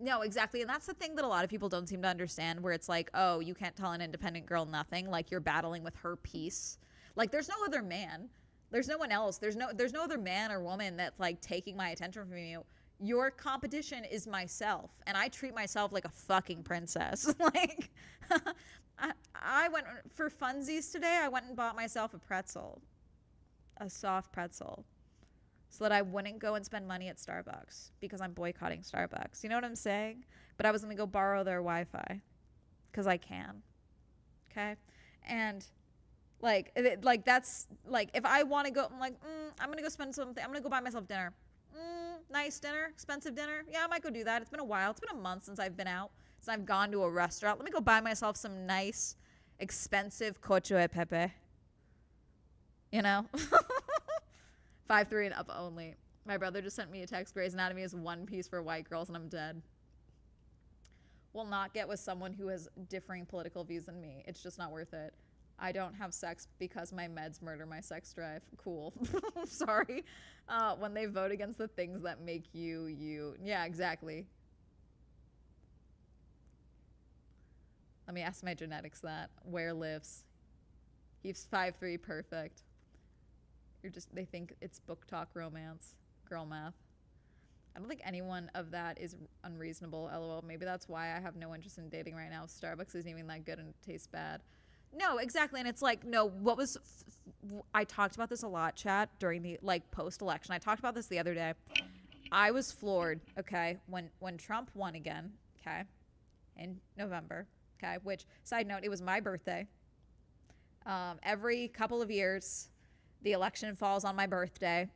No, exactly. And that's the thing that a lot of people don't seem to understand, where it's like, oh, you can't tell an independent girl nothing. Like, you're battling with her peace. Like, there's no other man. There's no one else. There's no other man or woman that's like taking my attention from you. Your competition is myself, and I treat myself like a fucking princess. Like, I went for funsies today. I went and bought myself a pretzel, a soft pretzel, so that I wouldn't go and spend money at Starbucks because I'm boycotting Starbucks. You know what I'm saying? But I was gonna go borrow their Wi-Fi because I can. Okay, and like that's like, if I want to go, I'm like, I'm gonna go spend something. I'm gonna go buy myself dinner. Nice dinner, expensive dinner. Yeah, I might go do that. It's been a while. It's been a month since I've been out, since I've gone to a restaurant. Let me go buy myself some nice, expensive cacio e pepe. You know, 5'3" and up only. My brother just sent me a text. Grey's Anatomy is One Piece for white girls, and I'm dead. Will not get with someone who has differing political views than me. It's just not worth it. I don't have sex because my meds murder my sex drive. Cool. Sorry. When they vote against the things that make you, you. Yeah, exactly. Let me ask my genetics that. Where lives? He's 5'3", perfect. They think it's book talk romance. Girl math. I don't think anyone of that is unreasonable, lol. Maybe that's why I have no interest in dating right now. Starbucks isn't even that good and it tastes bad. No, exactly. And it's like, no, I talked about this a lot, chat, during the, like, post-election. I talked about this the other day. I was floored, okay, when Trump won again, okay, in November, okay, which, side note, it was my birthday. Every couple of years, the election falls on my birthday,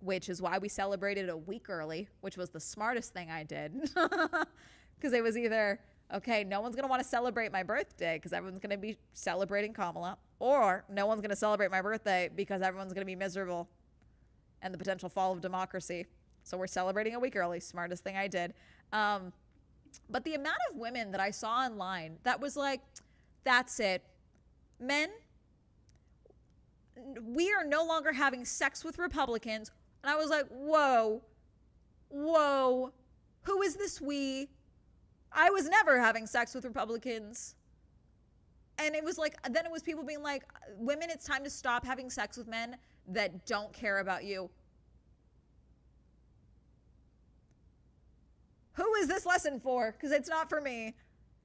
which is why we celebrated a week early, which was the smartest thing I did. Because it was either, okay, no one's going to want to celebrate my birthday because everyone's going to be celebrating Kamala, or no one's going to celebrate my birthday because everyone's going to be miserable and the potential fall of democracy. So we're celebrating a week early. Smartest thing I did. But the amount of women that I saw online that was like, that's it. Men, we are no longer having sex with Republicans. And I was like, whoa, who is this we? I was never having sex with Republicans. And it was like, then it was people being like, women, it's time to stop having sex with men that don't care about you. Who is this lesson for? Because it's not for me.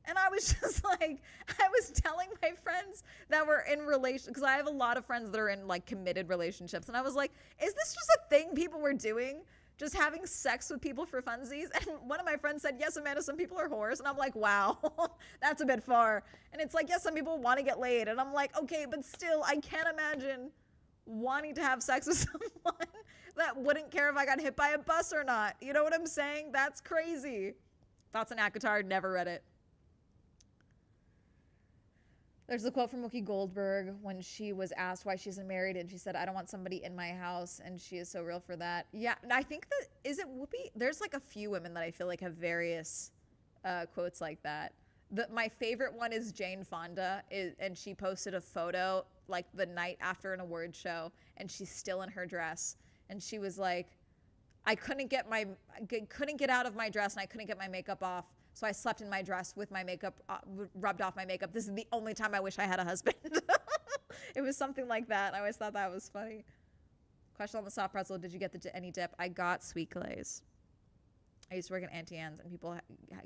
And I was just like, I was telling my friends that were in relation, because I have a lot of friends that are in like committed relationships. And I was like, is this just a thing people were doing? Just having sex with people for funsies? And one of my friends said, yes, Amanda, some people are whores. And I'm like, wow, that's a bit far. And it's like, yes, some people want to get laid. And I'm like, okay, but still, I can't imagine wanting to have sex with someone that wouldn't care if I got hit by a bus or not. You know what I'm saying? That's crazy. Thoughts on Akatar, never read it. There's a quote from Whoopi Goldberg when she was asked why she isn't married, and she said, "I don't want somebody in my house," and she is so real for that. Yeah, and I think that is it Whoopi. There's like a few women that I feel like have various quotes like that. My favorite one is Jane Fonda, and she posted a photo like the night after an award show, and she's still in her dress, and she was like, I couldn't get out of my dress, and I couldn't get my makeup off. So I slept in my dress with my makeup rubbed off my makeup. This is the only time I wish I had a husband. It was something like that. I always thought that was funny. Question on the soft pretzel: did you get any dip? I got sweet glaze. I used to work at Auntie Anne's, and people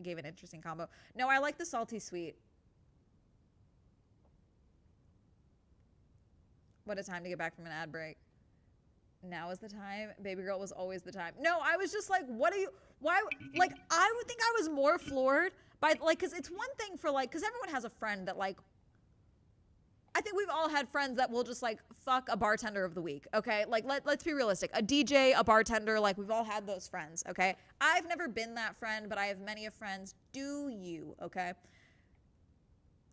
gave an interesting combo. No, I like the salty sweet. What a time to get back from an ad break. Now is the time. Baby girl was always the time. No, I was just like, what are you, why, like, I would think I was more floored by, like, because it's one thing for, like, because everyone has a friend that, like, I think we've all had friends that will just, like, fuck a bartender of the week, okay? Like, let's be realistic. A DJ, a bartender, like, we've all had those friends, okay? I've never been that friend, but I have many of friends. Do you, okay?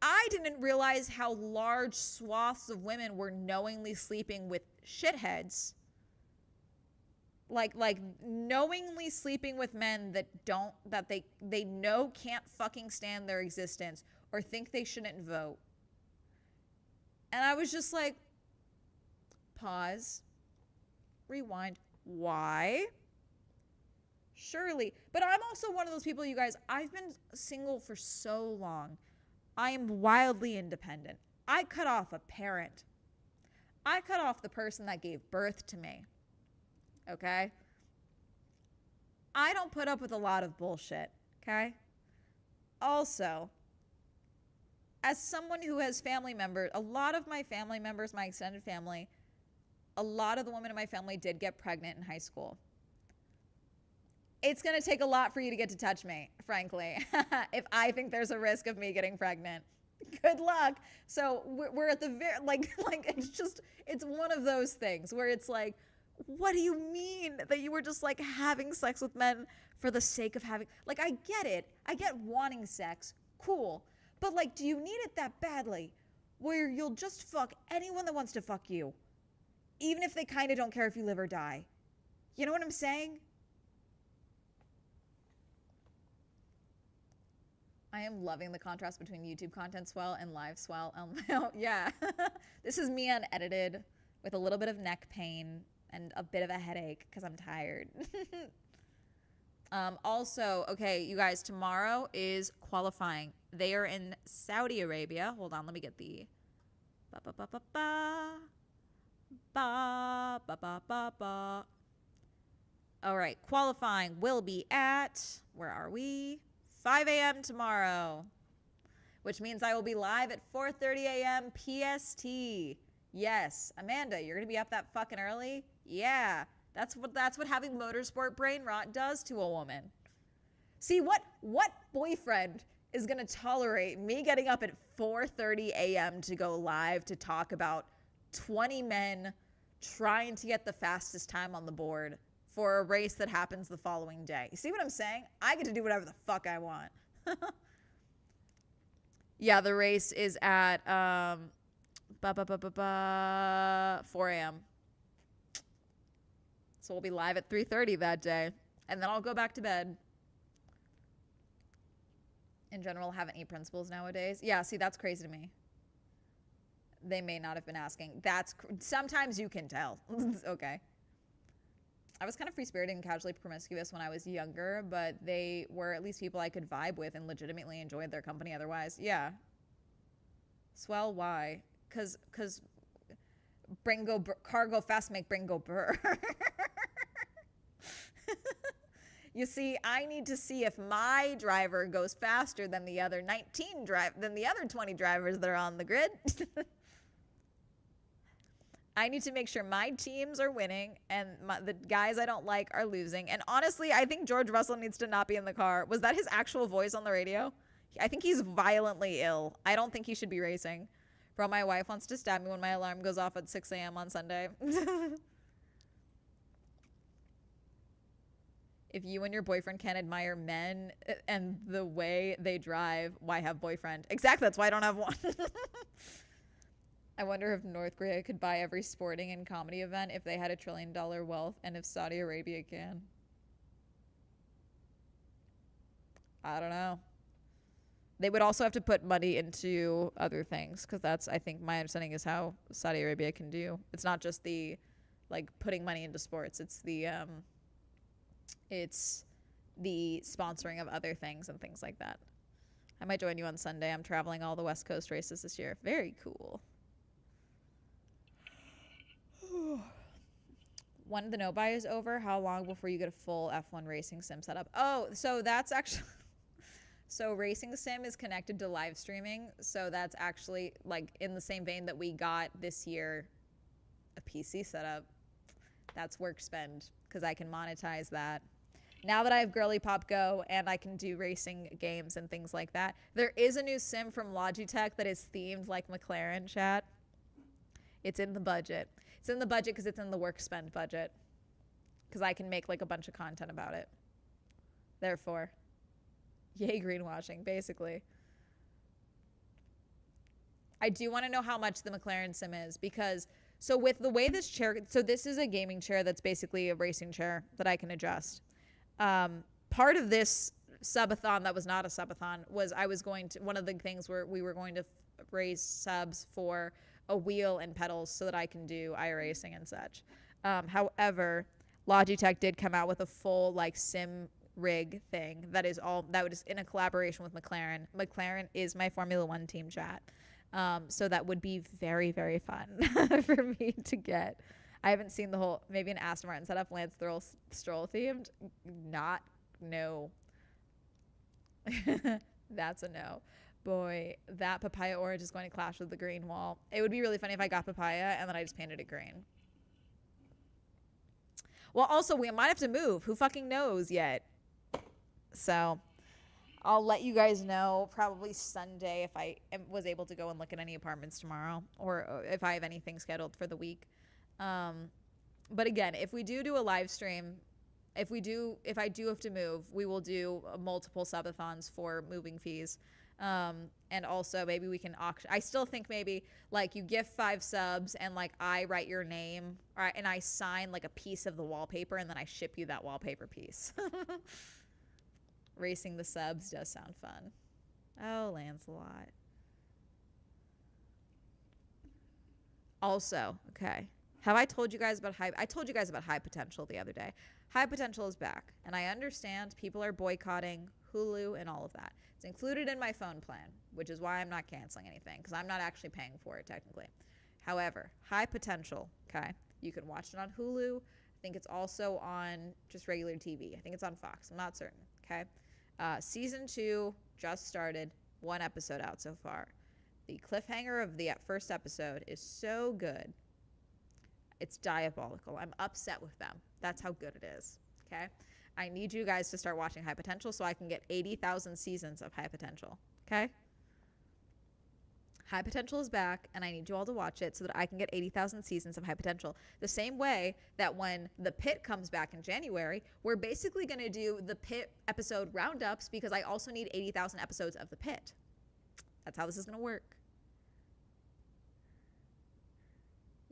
I didn't realize how large swaths of women were knowingly sleeping with shitheads. Like knowingly sleeping with men that they know can't fucking stand their existence or think they shouldn't vote. And I was just like, pause, rewind. Why? Surely. But I'm also one of those people, you guys, I've been single for so long. I am wildly independent. I cut off a parent. I cut off the person that gave birth to me. Okay? I don't put up with a lot of bullshit. Okay? Also, as someone who has family members, a lot of my family members, my extended family, a lot of the women in my family did get pregnant in high school. It's going to take a lot for you to get to touch me, frankly, if I think there's a risk of me getting pregnant. Good luck. So we're at the very, like it's one of those things where it's like, what do you mean that you were just like having sex with men for the sake of having, like, I get it. I get wanting sex. Cool. But like, do you need it that badly where you'll just fuck anyone that wants to fuck you, even if they kind of don't care if you live or die? You know what I'm saying? I am loving the contrast between YouTube content swell and live swell. Yeah. This is me unedited with a little bit of neck pain and a bit of a headache because I'm tired. Also, okay, you guys, tomorrow is qualifying. They are in Saudi Arabia. Hold on, let me get the All right, qualifying will be at, where are we? 5 a.m. tomorrow, which means I will be live at 4:30 a.m. PST. Yes, Amanda, you're gonna be up that fucking early? Yeah, that's what having motorsport brain rot does to a woman. See, what boyfriend is gonna tolerate me getting up at 4:30 a.m. to go live to talk about 20 men trying to get the fastest time on the board for a race that happens the following day? You see what I'm saying? I get to do whatever the fuck I want. Yeah, the race is at 4 a.m. So we'll be live at 3:30 that day. And then I'll go back to bed. In general, haven't eat principals nowadays. Yeah, see, that's crazy to me. They may not have been asking. Sometimes you can tell. Okay. I was kind of free-spirited and casually promiscuous when I was younger, but they were at least people I could vibe with and legitimately enjoyed their company otherwise. Yeah. Swell, why? Because car go fast make bring go burr. You see, I need to see if my driver goes faster than the other 20 drivers that are on the grid. I need to make sure my teams are winning and the guys I don't like are losing. And honestly, I think George Russell needs to not be in the car. Was that his actual voice on the radio? I think he's violently ill. I don't think he should be racing. Bro, my wife wants to stab me when my alarm goes off at 6 a.m. on Sunday. If you and your boyfriend can't admire men and the way they drive, why have boyfriend? Exactly. That's why I don't have one. I wonder if North Korea could buy every sporting and comedy event if they had $1 trillion wealth, and if Saudi Arabia can. I don't know. They would also have to put money into other things, because that's, I think, my understanding is how Saudi Arabia can do. It's not just the, like, putting money into sports. It's the sponsoring of other things and things like that. I might join you on Sunday. I'm traveling all the West Coast races this year. Very cool. When the no-buy is over, how long before you get a full F1 racing sim setup? Oh, so that's actually... So Racing Sim is connected to live streaming. So that's actually, like, in the same vein that we got this year a PC setup. That's work spend, because I can monetize that. Now that I have Girly Pop Go and I can do racing games and things like that. There is a new sim from Logitech that is themed like McLaren, chat. It's in the budget. It's in the budget because it's in the work spend budget. Because I can make, like, a bunch of content about it. Therefore, yay greenwashing, basically. I do want to know how much the McLaren sim is, because, so with the way this chair, so this is a gaming chair that's basically a racing chair that I can adjust. Part of this subathon that was not a subathon was I was going to, one of the things where we were going to raise subs for a wheel and pedals so that I can do iRacing and such. However, Logitech did come out with a full, like, sim rig thing that was in a collaboration with McLaren. McLaren is my Formula One team, chat. So that would be very, very fun for me to get. I haven't seen the whole, maybe an Aston Martin setup, Lance Stroll themed. No. That's a no. Boy, that papaya orange is going to clash with the green wall. It would be really funny if I got papaya and then I just painted it green. Well, also, we might have to move. Who fucking knows yet? So I'll let you guys know probably Sunday if I was able to go and look at any apartments tomorrow, or if I have anything scheduled for the week. But again, if we do a live stream, if I do have to move, we will do multiple subathons for moving fees. And also maybe we can auction. I still think maybe, like, you gift 5 subs and, like, I write your name, and I sign, like, a piece of the wallpaper, and then I ship you that wallpaper piece. Racing the subs does sound fun. Oh, Lancelot. Also, okay. Have I told you guys about I told you guys about High Potential the other day. High Potential is back, and I understand people are boycotting Hulu and all of that. It's included in my phone plan, which is why I'm not canceling anything, because I'm not actually paying for it technically. However, High Potential, okay, you can watch it on Hulu. I think it's also on just regular TV. I think it's on Fox. I'm not certain, okay? Season 2 just started. 1 episode out so far. The cliffhanger of the first episode is so good. It's diabolical. I'm upset with them. That's how good it is, okay? I need you guys to start watching High Potential so I can get 80,000 seasons of High Potential, okay? High Potential is back, and I need you all to watch it so that I can get 80,000 seasons of High Potential. The same way that when The Pit comes back in January, we're basically going to do The Pit episode roundups, because I also need 80,000 episodes of The Pit. That's how this is going to work.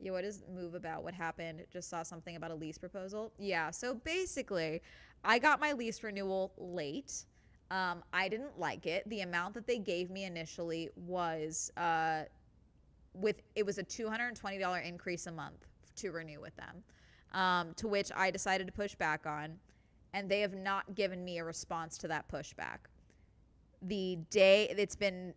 Yeah, what is Move about? What happened? Just saw something about a lease proposal. Yeah, so basically, I got my lease renewal late. I didn't like it. The amount that they gave me initially was it was a $220 increase a month to renew with them, to which I decided to push back on, and they have not given me a response to that pushback. It's been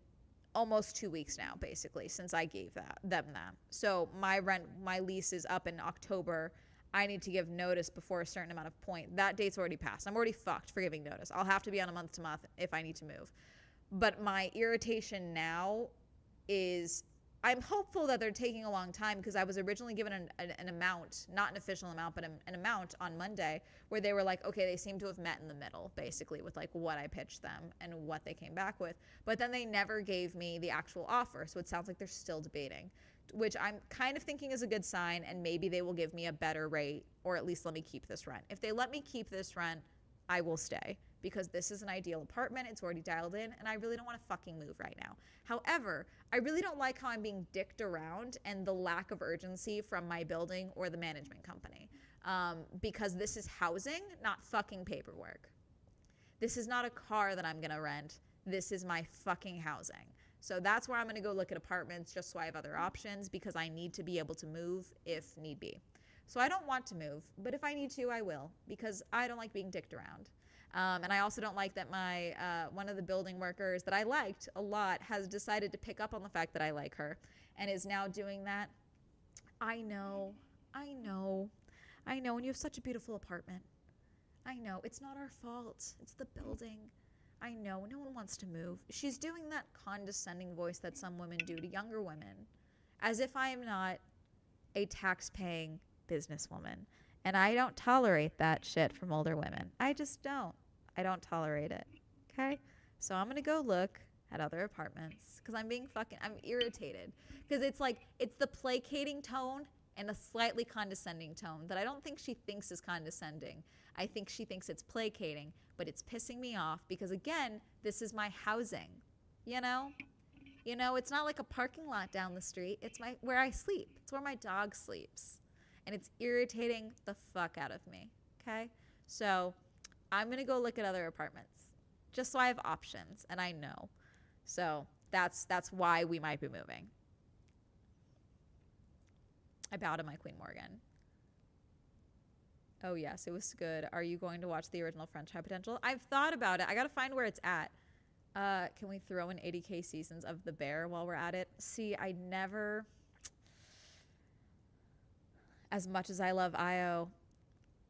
almost 2 weeks now, basically, since I gave them that. So my lease is up in October. I need to give notice before a certain amount of point. That date's already passed. I'm already fucked for giving notice. I'll have to be on a month to month if I need to move. But my irritation now is I'm hopeful that they're taking a long time, because I was originally given an amount, not an official amount, but an amount on Monday where they were like, okay, they seem to have met in the middle, basically, with, like, what I pitched them and what they came back with. But then they never gave me the actual offer, so it sounds like they're still debating, which I'm kind of thinking is a good sign, and maybe they will give me a better rate, or at least let me keep this rent. If they let me keep this rent, I will stay because this is an ideal apartment. It's already dialed in, and I really don't want to fucking move right now. However, I really don't like how I'm being dicked around and the lack of urgency from my building or the management company, because this is housing, not fucking paperwork. This is not a car that I'm going to rent. This is my fucking housing. So that's where I'm going to go look at apartments just so I have other options because I need to be able to move if need be. So I don't want to move, but if I need to, I will because I don't like being dicked around. And I also don't like that my one of the building workers that I liked a lot has decided to pick up on the fact that I like her and is now doing that. I know, I know, I know, and you have such a beautiful apartment. I know, it's not our fault. It's the building. I know, no one wants to move. She's doing that condescending voice that some women do to younger women, as if I am not a tax-paying businesswoman. And I don't tolerate that shit from older women. I just don't. I don't tolerate it. Okay? So I'm going to go look at other apartments because I'm irritated. Because it's like, it's the placating tone and a slightly condescending tone that I don't think she thinks is condescending. I think she thinks it's placating, but it's pissing me off because, again, this is my housing, you know? You know, it's not like a parking lot down the street. It's where I sleep. It's where my dog sleeps. And it's irritating the fuck out of me, okay? So I'm going to go look at other apartments just so I have options, and I know. So that's why we might be moving. I bow to my Queen Morgan. Oh, yes, it was good. Are you going to watch the original French High Potential? I've thought about it. I got to find where it's at. Can we throw in 80K seasons of The Bear while we're at it? See, I never... As much as I love Io,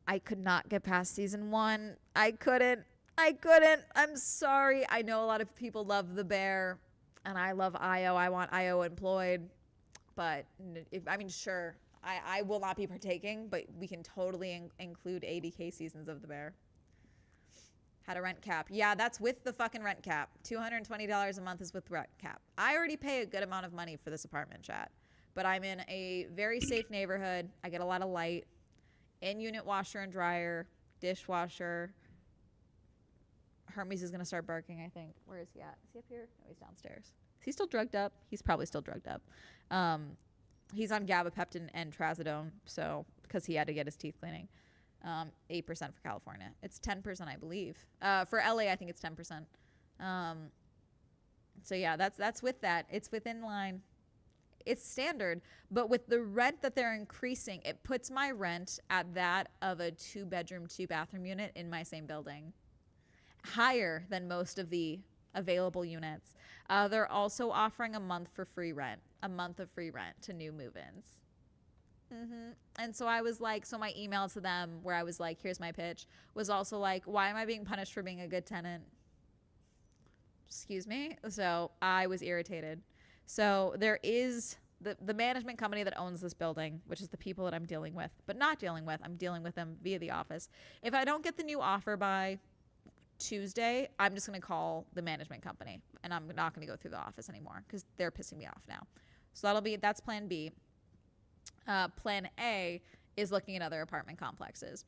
I could not get past season 1. I couldn't. I'm sorry. I know a lot of people love The Bear, and I love Io. I want Io employed. But, sure, I will not be partaking, but we can totally include 80K seasons of The Bear. Had a rent cap. Yeah, that's with the fucking rent cap. $220 a month is with rent cap. I already pay a good amount of money for this apartment, chat. But I'm in a very safe neighborhood. I get a lot of light. In-unit washer and dryer, dishwasher. Hermes is going to start barking, I think. Where is he at? Is he up here? No, he's downstairs. Is he still drugged up? He's probably still drugged up. He's on gabapentin and trazodone, so because he had to get his teeth cleaning. 8% for California. It's 10%, I believe. For LA, I think it's 10%. So yeah, that's with that. It's within line. It's standard, but with the rent that they're increasing, it puts my rent at that of a 2-bedroom, 2-bathroom unit in my same building. Higher than most of the available units. They're also offering a month of free rent to new move-ins. And so I was like, so my email to them where I was like, here's my pitch, was also like, why am I being punished for being a good tenant? Excuse me? So I was irritated. So there is the management company that owns this building, which is the people that I'm dealing with, but not dealing with. I'm dealing with them via the office. If I don't get the new offer by Tuesday, I'm just going to call the management company, and I'm not going to go through the office anymore because they're pissing me off now. So that's plan B. Plan A is looking at other apartment complexes.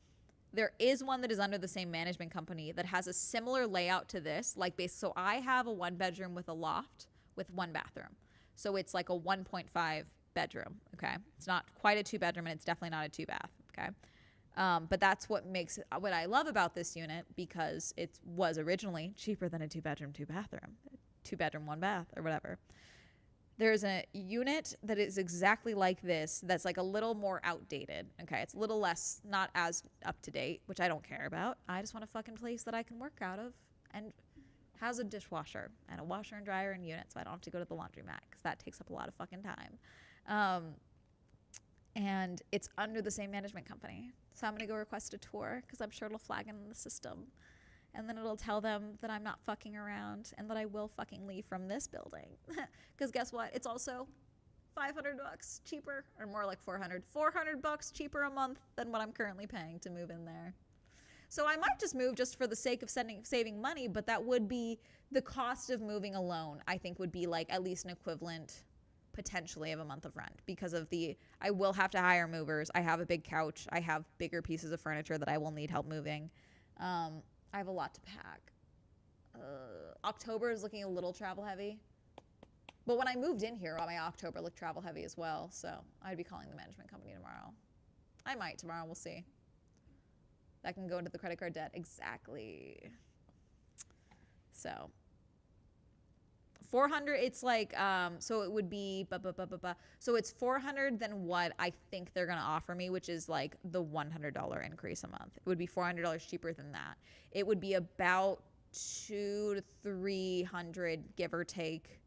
There is one that is under the same management company that has a similar layout to this. So I have a 1-bedroom with a loft with 1 bathroom. So it's like a 1.5 bedroom, okay? It's not quite a 2-bedroom, and it's definitely not a 2-bath, okay? But that's what I love about this unit, because it was originally cheaper than a 2-bedroom, 2-bathroom, 2-bedroom, 1 bath, or whatever. There's a unit that is exactly like this that's like a little more outdated, okay? It's a little less, not as up to date, which I don't care about. I just want a fucking place that I can work out of and has a dishwasher and a washer and dryer and unit, so I don't have to go to the laundromat because that takes up a lot of fucking time. And it's under the same management company. So I'm going to go request a tour because I'm sure it'll flag in the system. And then it'll tell them that I'm not fucking around and that I will fucking leave from this building. Because guess what? It's also $500 cheaper, or more like $400 bucks cheaper a month than what I'm currently paying to move in there. So I might just move just for the sake of saving money, but that would be the cost of moving alone, I think would be like at least an equivalent potentially of a month of rent, because of I will have to hire movers. I have a big couch. I have bigger pieces of furniture that I will need help moving. I have a lot to pack. October is looking a little travel heavy. But when I moved in here, my October looked travel heavy as well. So I'd be calling the management company tomorrow. I might tomorrow. We'll see. That can go into the credit card debt. Exactly. So 400, it's like, so it would be, so it's 400 than what I think they're going to offer me, which is like the $100 increase a month. It would be $400 cheaper than that. It would be about 200 to 300, give or take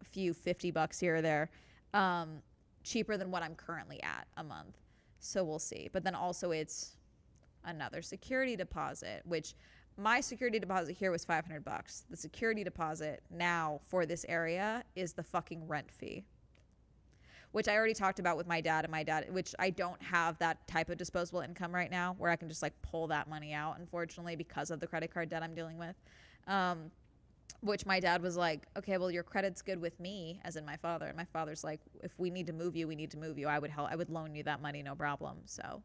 a few $50 here or there, cheaper than what I'm currently at a month. So we'll see. But then also it's another security deposit, which my security deposit here was $500. The security deposit now for this area is the fucking rent fee, which I already talked about with my dad, which I don't have that type of disposable income right now where I can just like pull that money out, unfortunately, because of the credit card debt I'm dealing with. Which my dad was like, okay, well, your credit's good with me, as in my father. And my father's like, if we need to move you, we need to move you. I would loan you that money, no problem. So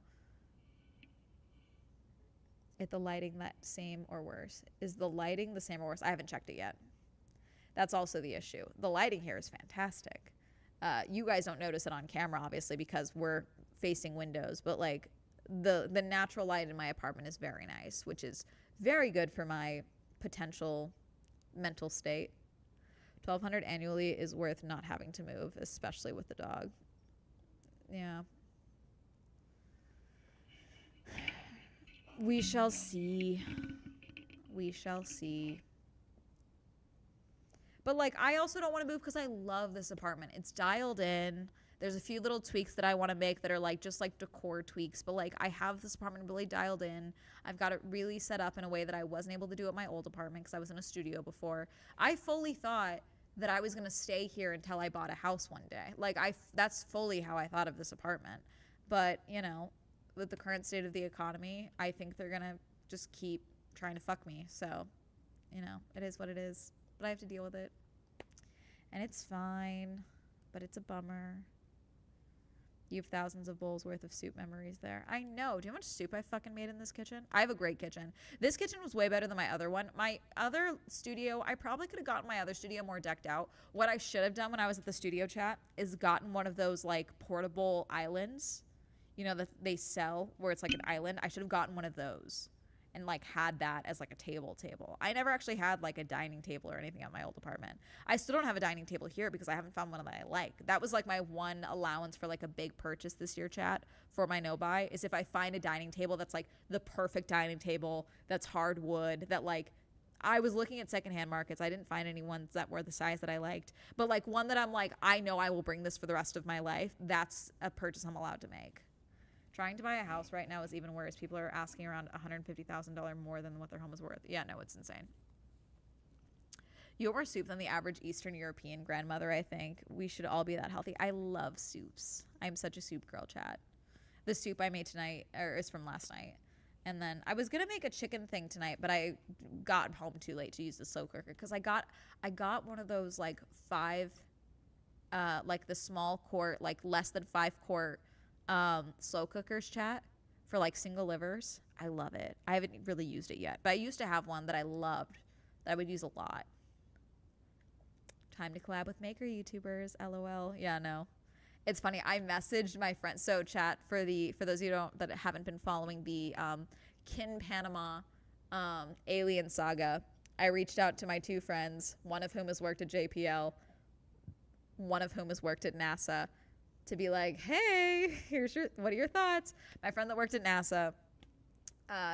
is the lighting that same or worse? Is the lighting the same or worse? I haven't checked it yet. That's also the issue. The lighting here is fantastic. You guys don't notice it on camera, obviously, because we're facing windows. But like the natural light in my apartment is very nice, which is very good for my potential mental state. $1,200 annually is worth not having to move, especially with the dog. Yeah. We shall see. We shall see. But like, I also don't want to move because I love this apartment. It's dialed in. There's a few little tweaks that I want to make that are like just like decor tweaks. But like, I have this apartment really dialed in. I've got it really set up in a way that I wasn't able to do at my old apartment because I was in a studio before. I fully thought that I was going to stay here until I bought a house one day. Like, that's fully how I thought of this apartment. But, you know, with the current state of the economy, I think they're going to just keep trying to fuck me. So, you know, it is what it is. But I have to deal with it. And it's fine. But it's a bummer. You have thousands of bowls worth of soup memories there. I know. Do you know how much soup I fucking made in this kitchen? I have a great kitchen. This kitchen was way better than my other one. My other studio, I probably could have gotten my other studio more decked out. What I should have done when I was at the studio chat is gotten one of those like portable islands, you know, that they sell where it's like an island. I should have gotten one of those and like had that as like a table. I never actually had like a dining table or anything at my old apartment. I still don't have a dining table here because I haven't found one that I like. That was like my one allowance for like a big purchase this year, chat, for my no buy, is if I find a dining table that's like the perfect dining table, that's hardwood, that like, I was looking at secondhand markets. I didn't find any ones that were the size that I liked, but like one that I'm like, I know I will bring this for the rest of my life. That's a purchase I'm allowed to make. Trying to buy a house right now is even worse. People are asking around $150,000 more than what their home is worth. Yeah, no, it's insane. You have more soup than the average Eastern European grandmother, I think. We should all be that healthy. I love soups. I'm such a soup girl, chat. The soup I made tonight is from last night. And then I was going to make a chicken thing tonight, but I got home too late to use the slow cooker because I got one of those like like the small quart, like less than 5 quart slow cookers, chat, for like single livers. I love it. I haven't really used it yet, but I used to have one that I loved that I would use a lot. Time to collab with maker YouTubers, LOL. Yeah, no. It's funny. I messaged my friend. So chat, for those of you that haven't been following the Kin Panama Alien Saga, I reached out to my 2 friends, one of whom has worked at JPL, one of whom has worked at NASA, to be like, hey, what are your thoughts? My friend that worked at NASA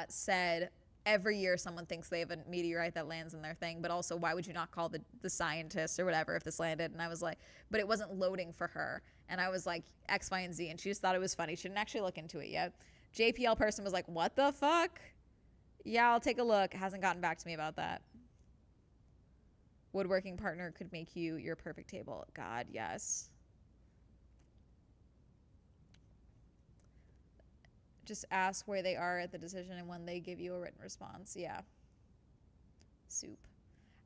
said every year someone thinks they have a meteorite that lands in their thing, but also why would you not call the scientists or whatever if this landed? And I was like, but it wasn't loading for her. And I was like, X, Y, and Z. And she just thought it was funny. She didn't actually look into it yet. JPL person was like, what the fuck? Yeah, I'll take a look. Hasn't gotten back to me about that. Woodworking partner could make you your perfect table. God, yes. Just ask where they are at the decision and when they give you a written response. Yeah. Soup.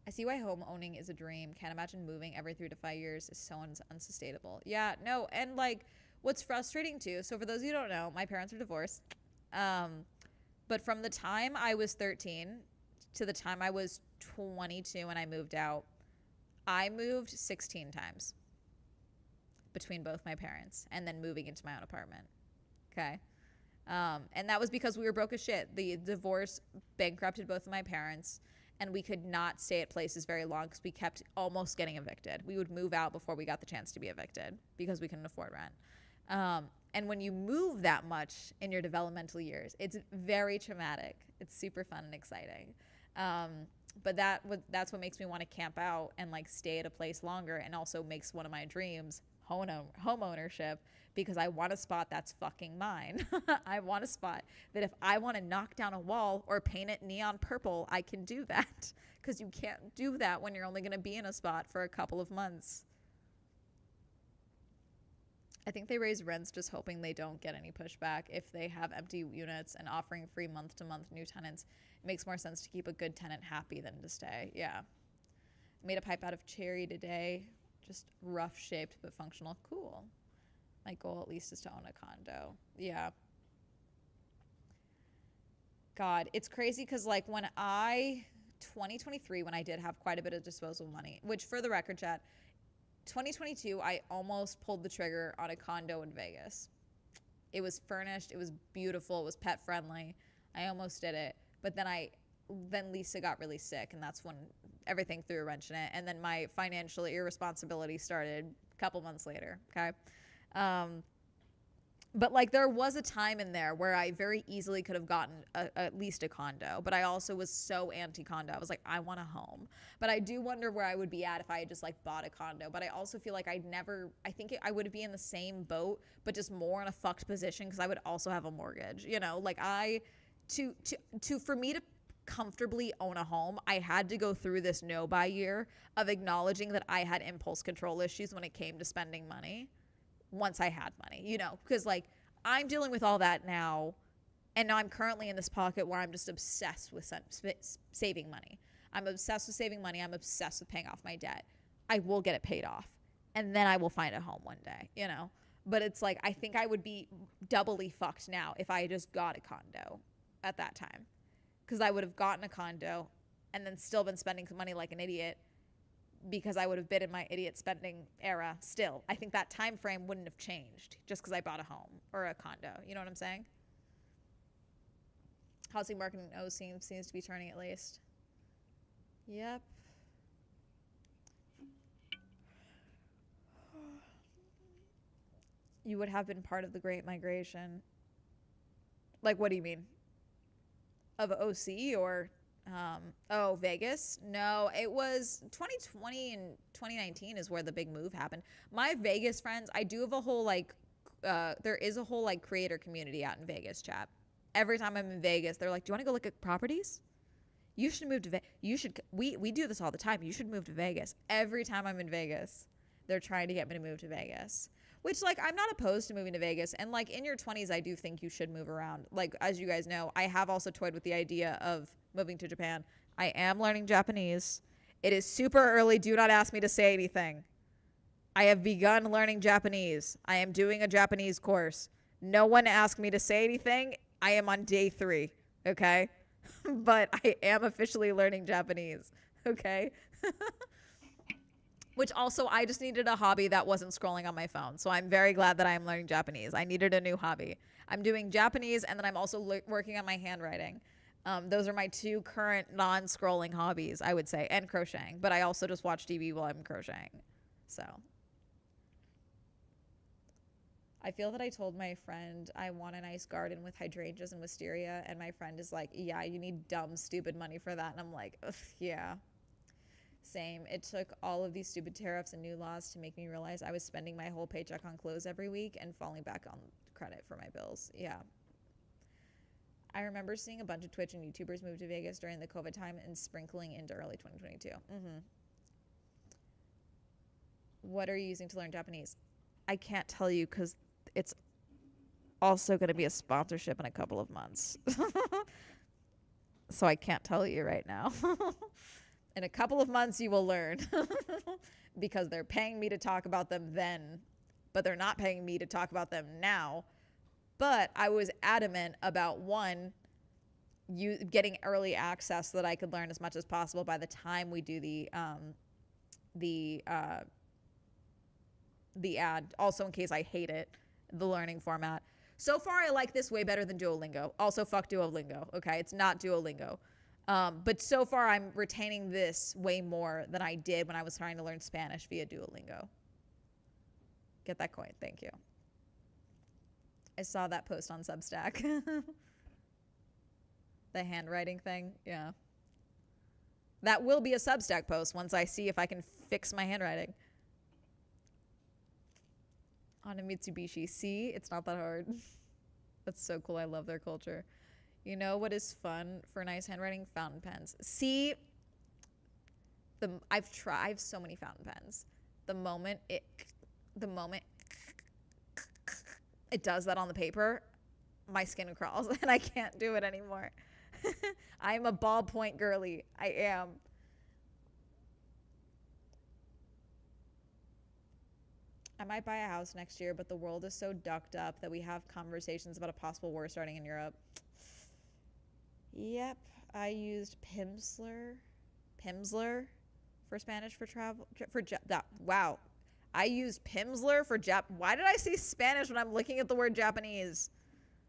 I see why home owning is a dream. Can't imagine moving every 3 to 5 years is so unsustainable. Yeah, no, and like what's frustrating too, so for those of you who don't know, my parents are divorced. But from the time I was 13 to the time I was 22 and I moved out, I moved 16 times between both my parents and then moving into my own apartment. Okay. And that was because we were broke as shit. The divorce bankrupted both of my parents, and we could not stay at places very long because we kept almost getting evicted. We would move out before we got the chance to be evicted because we couldn't afford rent. And when you move that much in your developmental years, it's very traumatic. It's super fun and exciting. But that's what makes me want to camp out and like stay at a place longer, and also makes one of my dreams home ownership, because I want a spot that's fucking mine. I want a spot that if I want to knock down a wall or paint it neon purple, I can do that, because you can't do that when you're only going to be in a spot for a couple of months. I think they raise rents just hoping they don't get any pushback. If they have empty units and offering free month-to-month new tenants, it makes more sense to keep a good tenant happy than to stay. Yeah. Made a pipe out of cherry today. Just rough shaped but functional. Cool. My goal at least is to own a condo. Yeah. God, it's crazy because like 2023, when I did have quite a bit of disposable money, which for the record, chat, 2022, I almost pulled the trigger on a condo in Vegas. It was furnished. It was beautiful. It was pet friendly. I almost did it. But then Lisa got really sick, and that's when everything threw a wrench in it. And then my financial irresponsibility started a couple months later. Okay. But like there was a time in there where I very easily could have gotten at least a condo, but I also was so anti-condo. I was like, I want a home. But I do wonder where I would be at if I had just like bought a condo. But I also feel like I think I would be in the same boat, but just more in a fucked position, because I would also have a mortgage. You know, like for me to comfortably own a home, I had to go through this no-buy year of acknowledging that I had impulse control issues when it came to spending money. Once I had money, you know, because like I'm dealing with all that now, and now I'm currently in this pocket where I'm just obsessed with saving money. I'm obsessed with saving money. I'm obsessed with paying off my debt. I will get it paid off, and then I will find a home one day, you know. But it's like I think I would be doubly fucked now if I just got a condo at that time, because I would have gotten a condo and then still been spending money like an idiot, because I would have been in my idiot spending era still. I think that time frame wouldn't have changed just because I bought a home or a condo. You know what I'm saying? Housing market in O seems to be turning at least. Yep. You would have been part of the Great Migration. Like, what do you mean? Of OC or... Vegas? No, it was 2020 and 2019 is where the big move happened. My Vegas friends, I do have a whole like, there is a whole like creator community out in Vegas, chat. Every time I'm in Vegas, they're like, do you want to go look at properties? You should move to Vegas. You should, we do this all the time. You should move to Vegas. Every time I'm in Vegas, they're trying to get me to move to Vegas. Which, like, I'm not opposed to moving to Vegas. And, like, in your 20s, I do think you should move around. Like, as you guys know, I have also toyed with the idea of moving to Japan. I am learning Japanese. It is super early. Do not ask me to say anything. I have begun learning Japanese. I am doing a Japanese course. No one asked me to say anything. I am on day 3, okay? But I am officially learning Japanese, okay? Which also, I just needed a hobby that wasn't scrolling on my phone. So I'm very glad that I am learning Japanese. I needed a new hobby. I'm doing Japanese, and then I'm also working on my handwriting. Those are my 2 current non-scrolling hobbies, I would say, and crocheting. But I also just watch TV while I'm crocheting. So I feel that I told my friend I want a nice garden with hydrangeas and wisteria, and my friend is like, yeah, you need dumb, stupid money for that. And I'm like, ugh, yeah. Same. It took all of these stupid tariffs and new laws to make me realize I was spending my whole paycheck on clothes every week and falling back on credit for my bills. Yeah. I remember seeing a bunch of Twitch and YouTubers move to Vegas during the COVID time and sprinkling into early 2022. What are you using to learn Japanese? I can't tell you because it's also going to be a sponsorship in a couple of months. So I can't tell you right now. In a couple of months, you will learn because they're paying me to talk about them then, but they're not paying me to talk about them now. But I was adamant about, one, you getting early access so that I could learn as much as possible by the time we do the uh, the ad. Also, in case I hate it, the learning format. So far, I like this way better than Duolingo. Also, fuck Duolingo. Okay, it's not Duolingo. But so far, I'm retaining this way more than I did when I was trying to learn Spanish via Duolingo. Get that coin. Thank you. I saw that post on Substack. The handwriting thing. Yeah. That will be a Substack post once I see if I can fix my handwriting. On a Mitsubishi. See, it's not that hard. That's so cool. I love their culture. You know what is fun for nice handwriting? Fountain pens. See, I have so many fountain pens. The moment it does that on the paper, my skin crawls and I can't do it anymore. I'm a ballpoint girly. I am. I might buy a house next year, but the world is so ducked up that we have conversations about a possible war starting in Europe. Yep, I used Pimsleur for Spanish for travel wow. I used Pimsleur for Why did I say Spanish when I'm looking at the word Japanese?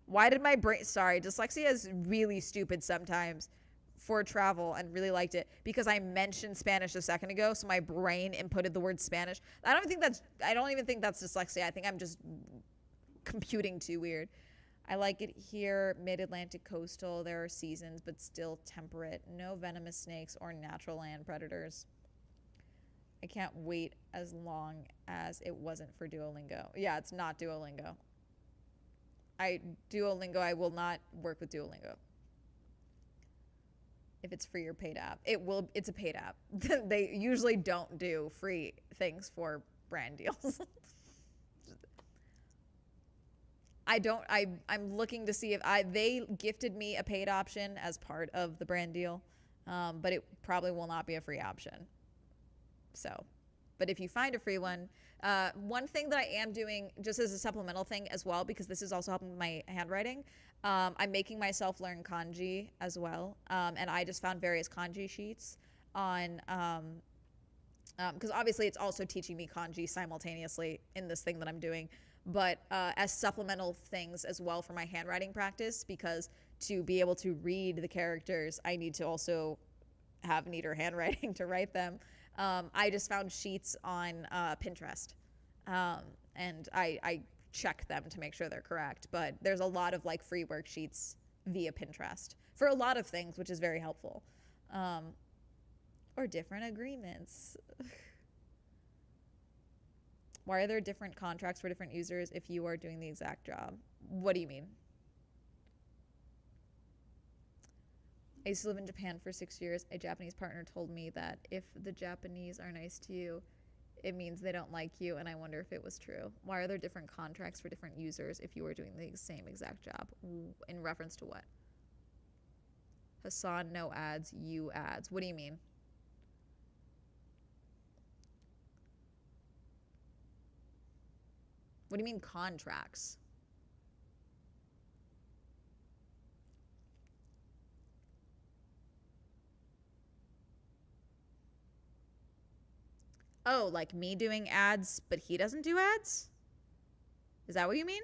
Why did my brain, sorry, dyslexia is really stupid sometimes, for travel, and really liked it because I mentioned Spanish a second ago, so my brain inputted the word Spanish. I don't even think that's dyslexia. I think I'm just computing too weird. I like it here, mid-Atlantic coastal. There are seasons, but still temperate. No venomous snakes or natural land predators. I can't wait as long as it wasn't for Duolingo. Yeah, it's not Duolingo. Duolingo, I will not work with Duolingo. If it's free or paid app. It's a paid app. They usually don't do free things for brand deals. I'm looking to see if they gifted me a paid option as part of the brand deal, but it probably will not be a free option. So, but if you find a free one, one thing that I am doing just as a supplemental thing as well, because this is also helping my handwriting, I'm making myself learn kanji as well. And I just found various kanji sheets on, because obviously it's also teaching me kanji simultaneously in this thing that I'm doing, but as supplemental things as well for my handwriting practice, because to be able to read the characters, I need to also have neater handwriting to write them. I just found sheets on Pinterest, and I check them to make sure they're correct. But there's a lot of like free worksheets via Pinterest for a lot of things, which is very helpful. Or different agreements. Why are there different contracts for different users if you are doing the exact job? What do you mean? I used to live in Japan for 6 years. A Japanese partner told me that if the Japanese are nice to you, it means they don't like you, and I wonder if it was true. Why are there different contracts for different users if you were doing the same exact job? In reference to what? Hassan, no ads, you ads. What do you mean? What do you mean contracts? Oh, like me doing ads, but he doesn't do ads? Is that what you mean?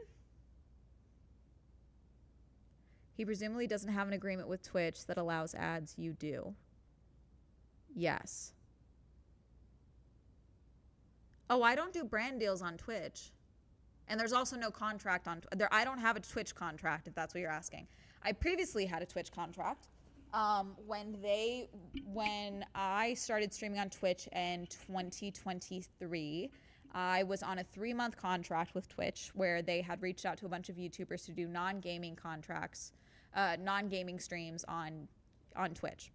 He presumably doesn't have an agreement with Twitch that allows ads. You do. Yes. Oh, I don't do brand deals on Twitch. And there's also no contract on there. I don't have a Twitch contract, if that's what you're asking. I previously had a Twitch contract. When I started streaming on Twitch in 2023, I was on a 3-month contract with Twitch where they had reached out to a bunch of YouTubers to do non-gaming contracts, non-gaming streams on Twitch.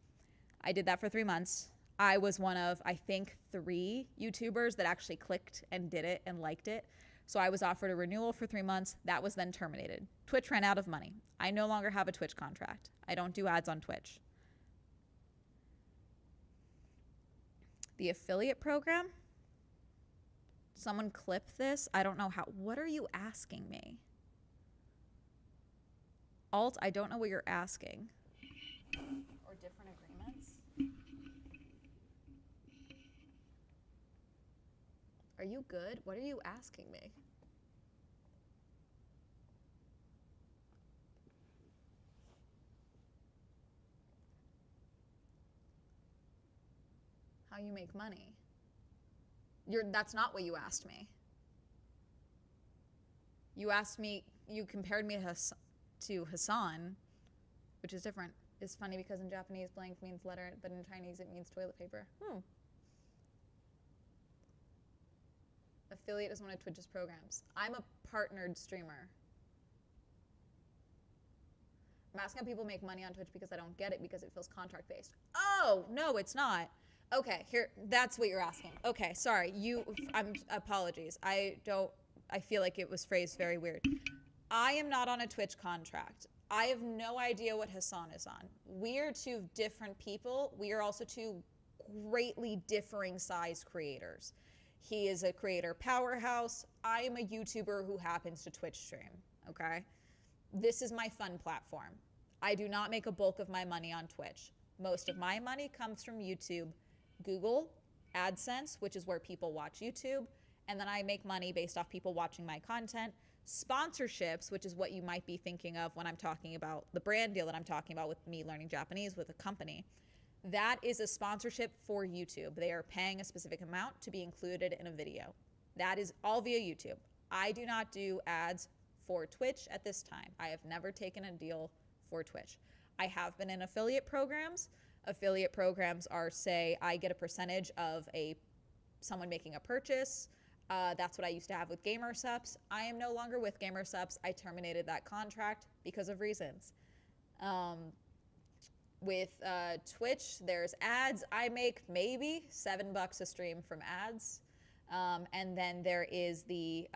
I did that for 3 months. I was one of, I think, 3 YouTubers that actually clicked and did it and liked it. So I was offered a renewal for 3 months. That was then terminated. Twitch ran out of money. I no longer have a Twitch contract. I don't do ads on Twitch. The affiliate program? Someone clip this? I don't know how. What are you asking me? Alt, I don't know what you're asking. Or different agreements? Are you good? What are you asking me? How you make money? That's not what you asked me. You asked me, you compared me to Hassan, which is different. It's funny because in Japanese, blank means letter, but in Chinese, it means toilet paper. Affiliate is one of Twitch's programs. I'm a partnered streamer. I'm asking how people make money on Twitch because I don't get it because it feels contract based. Oh, no, it's not. Okay, here, that's what you're asking. Okay, sorry. Apologies. I feel like it was phrased very weird. I am not on a Twitch contract. I have no idea what Hassan is on. We are two different people. We are also two greatly differing size creators. He is a creator powerhouse. I am a YouTuber who happens to Twitch stream, okay? This is my fun platform. I do not make a bulk of my money on Twitch. Most of my money comes from YouTube, Google, AdSense, which is where people watch YouTube, and then I make money based off people watching my content. Sponsorships, which is what you might be thinking of when I'm talking about the brand deal that I'm talking about with me learning Japanese with a company. That is a sponsorship for YouTube. They are paying a specific amount to be included in a video. That is all via YouTube. I do not do ads for Twitch at this time. I have never taken a deal for Twitch. I have been in affiliate programs. Affiliate programs are, say, I get a percentage of someone making a purchase. That's what I used to have with GamerSupps. I am no longer with GamerSupps. I terminated that contract because of reasons. With Twitch, there's ads. I make maybe $7 a stream from ads. And then there is the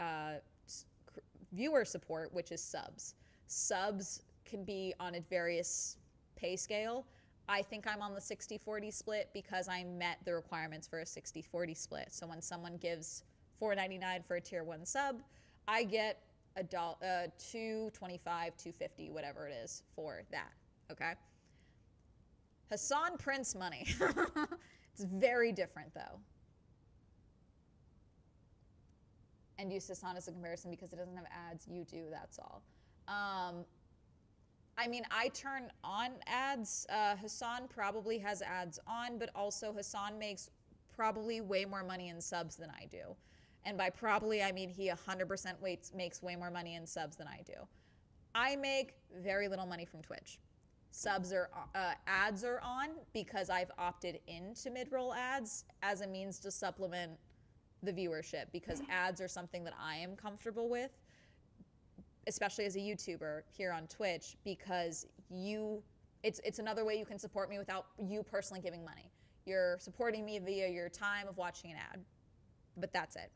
viewer support, which is subs. Subs can be on a various pay scale. I think I'm on the 60-40 split because I met the requirements for a 60-40 split. So when someone gives $4.99 for a tier 1 sub, I get $2.25, $2.50, whatever it is for that, okay? Hassan prints money. It's very different though. And use Hassan as a comparison because it doesn't have ads. You do, that's all. I mean, I turn on ads. Hassan probably has ads on, but also Hassan makes probably way more money in subs than I do. And by probably, I mean he 100% makes way more money in subs than I do. I make very little money from Twitch. Ads are on because I've opted into mid-roll ads as a means to supplement the viewership because ads are something that I am comfortable with, especially as a YouTuber here on Twitch, because it's another way you can support me without you personally giving money. You're supporting me via your time of watching an ad, but that's it.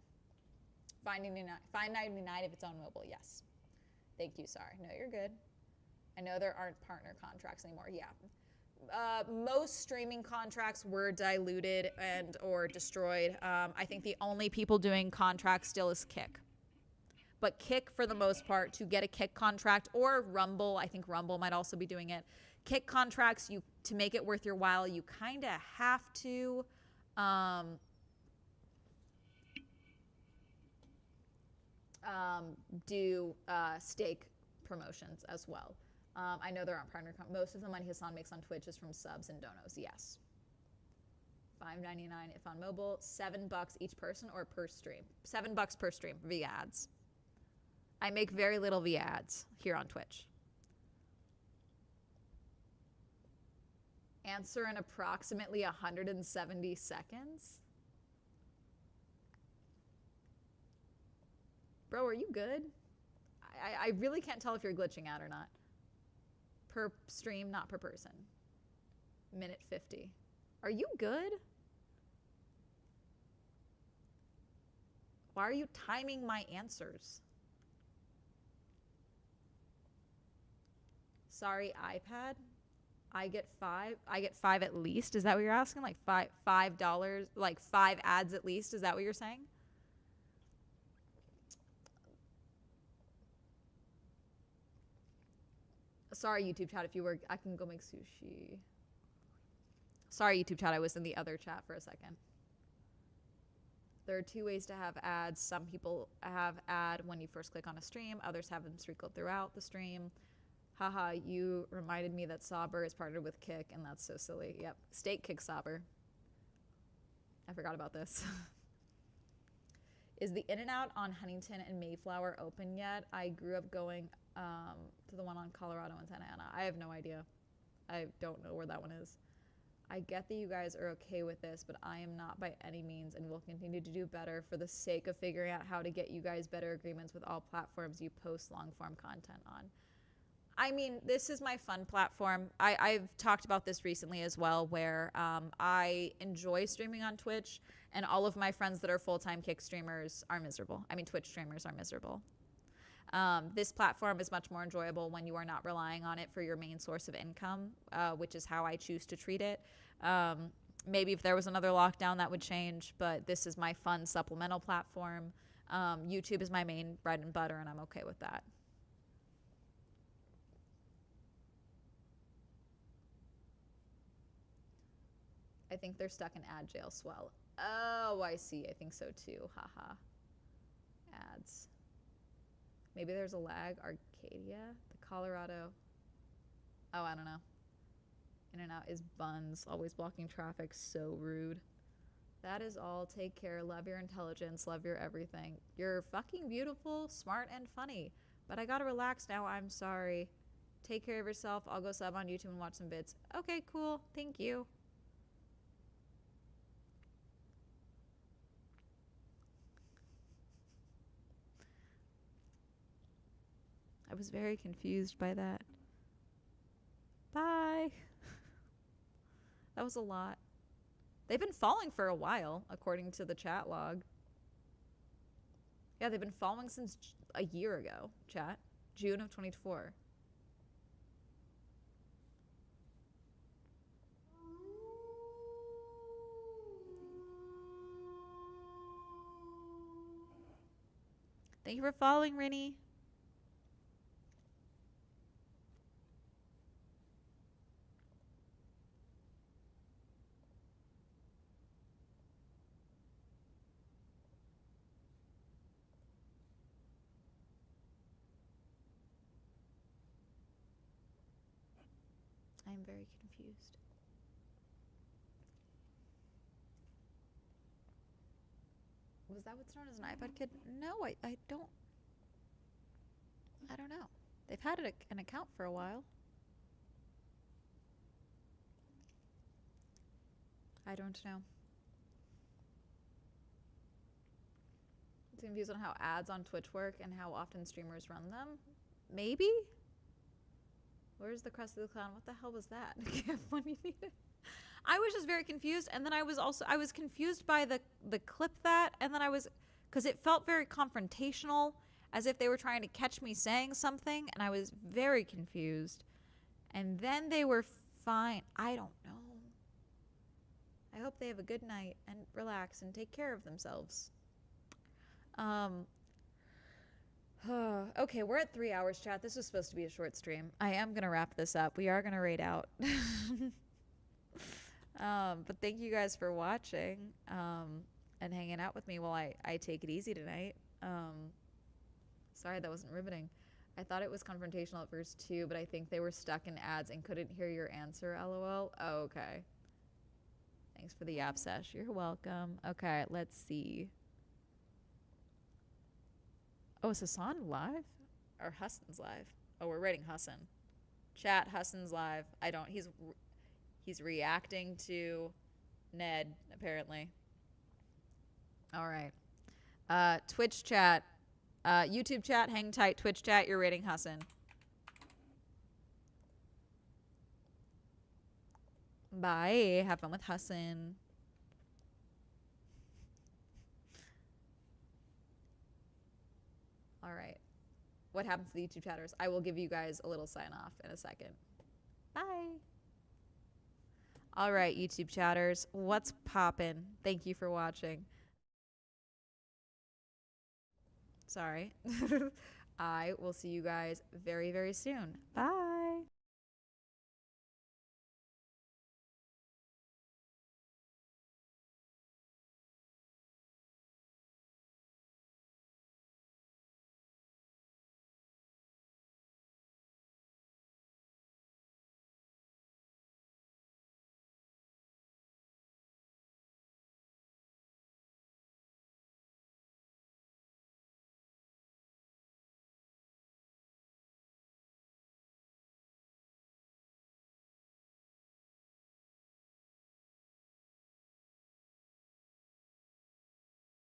$5.99 if it's on mobile, yes. Thank you, sorry. No, you're good. I know there aren't partner contracts anymore, yeah. Most streaming contracts were diluted and or destroyed. I think the only people doing contracts still is Kick. But Kick, for the most part, to get a Kick contract, or Rumble, I think Rumble might also be doing it. Kick contracts, to make it worth your while, you kind of have to do stake promotions as well. I know there aren't partner. Most of the money Hassan makes on Twitch is from subs and donos. Yes. $5.99 if on mobile. $7 each person or per stream. $7 per stream via ads. I make very little via ads here on Twitch. Answer in approximately 170 seconds. Bro, are you good? I really can't tell if you're glitching out or not. Per stream, not per person. Minute 50. Are you good? Why are you timing my answers? Sorry, iPad. I get five at least. Is that what you're asking? Like $5, like 5 ads at least. Is that what you're saying? Sorry, YouTube chat, if you were, I can go make sushi. Sorry, YouTube chat, I was in the other chat for a second. There are 2 ways to have ads. Some people have ad when you first click on a stream. Others have them sprinkled throughout the stream. Haha, you reminded me that Sauber is partnered with Kick, and that's so silly. Yep, Steak Kick Sauber. I forgot about this. Is the In-N-Out on Huntington and Mayflower open yet? I grew up going to the one on Colorado and Santa Ana. I have no idea. I don't know where that one is. I get that you guys are okay with this, but I am not by any means and will continue to do better for the sake of figuring out how to get you guys better agreements with all platforms you post long-form content on. I mean, this is my fun platform. I've talked about this recently as well, where I enjoy streaming on Twitch, and all of my friends that are full-time Kick streamers are miserable. I mean, Twitch streamers are miserable. This platform is much more enjoyable when you are not relying on it for your main source of income, which is how I choose to treat it. Maybe if there was another lockdown, that would change, but this is my fun supplemental platform. YouTube is my main bread and butter, and I'm okay with that. I think they're stuck in ad jail. Swell. Oh, I see. I think so too. Haha. Ads. Maybe there's a lag. Arcadia? The Colorado. Oh, I don't know. In-N-Out is buns. Always blocking traffic. So rude. That is all. Take care. Love your intelligence. Love your everything. You're fucking beautiful, smart, and funny. But I gotta relax now. I'm sorry. Take care of yourself. I'll go sub on YouTube and watch some bits. Okay, cool. Thank you. I was very confused by that. Bye. That was a lot. They've been following for a while, according to the chat log. Yeah, they've been following since a year ago, chat. June of 2024. Thank you for following, Rinny. I am very confused. Was that what's known as an iPad kid? No, I don't. I don't know. They've had an account for a while. I don't know. I'm confused on how ads on Twitch work and how often streamers run them. Maybe? Where's the crest of the clown? What the hell was that? When you need it. I was just very confused, and then I was confused by the clip that, and then because it felt very confrontational, as if they were trying to catch me saying something, and I was very confused. And then they were fine. I don't know. I hope they have a good night and relax and take care of themselves. Okay, we're at 3 hours, chat. This was supposed to be a short stream. I am gonna wrap this up. We are gonna raid out. But thank you guys for watching and hanging out with me while I take it easy tonight. Sorry, that wasn't riveting. I thought it was confrontational at first too, but I think they were stuck in ads and couldn't hear your answer, lol. Oh, okay. Thanks for the yap sesh. You're welcome. Okay, let's see. Oh, is Hassan live? Or Hassan's live? Oh, we're rating Hassan. Chat, Hassan's live. He's reacting to Ned, apparently. All right. Twitch chat. YouTube chat, hang tight. Twitch chat, you're rating Hassan. Bye. Have fun with Hassan. All right. What happens to the YouTube chatters? I will give you guys a little sign off in a second. Bye. All right, YouTube chatters. What's poppin'? Thank you for watching. Sorry. I will see you guys very, very soon. Bye.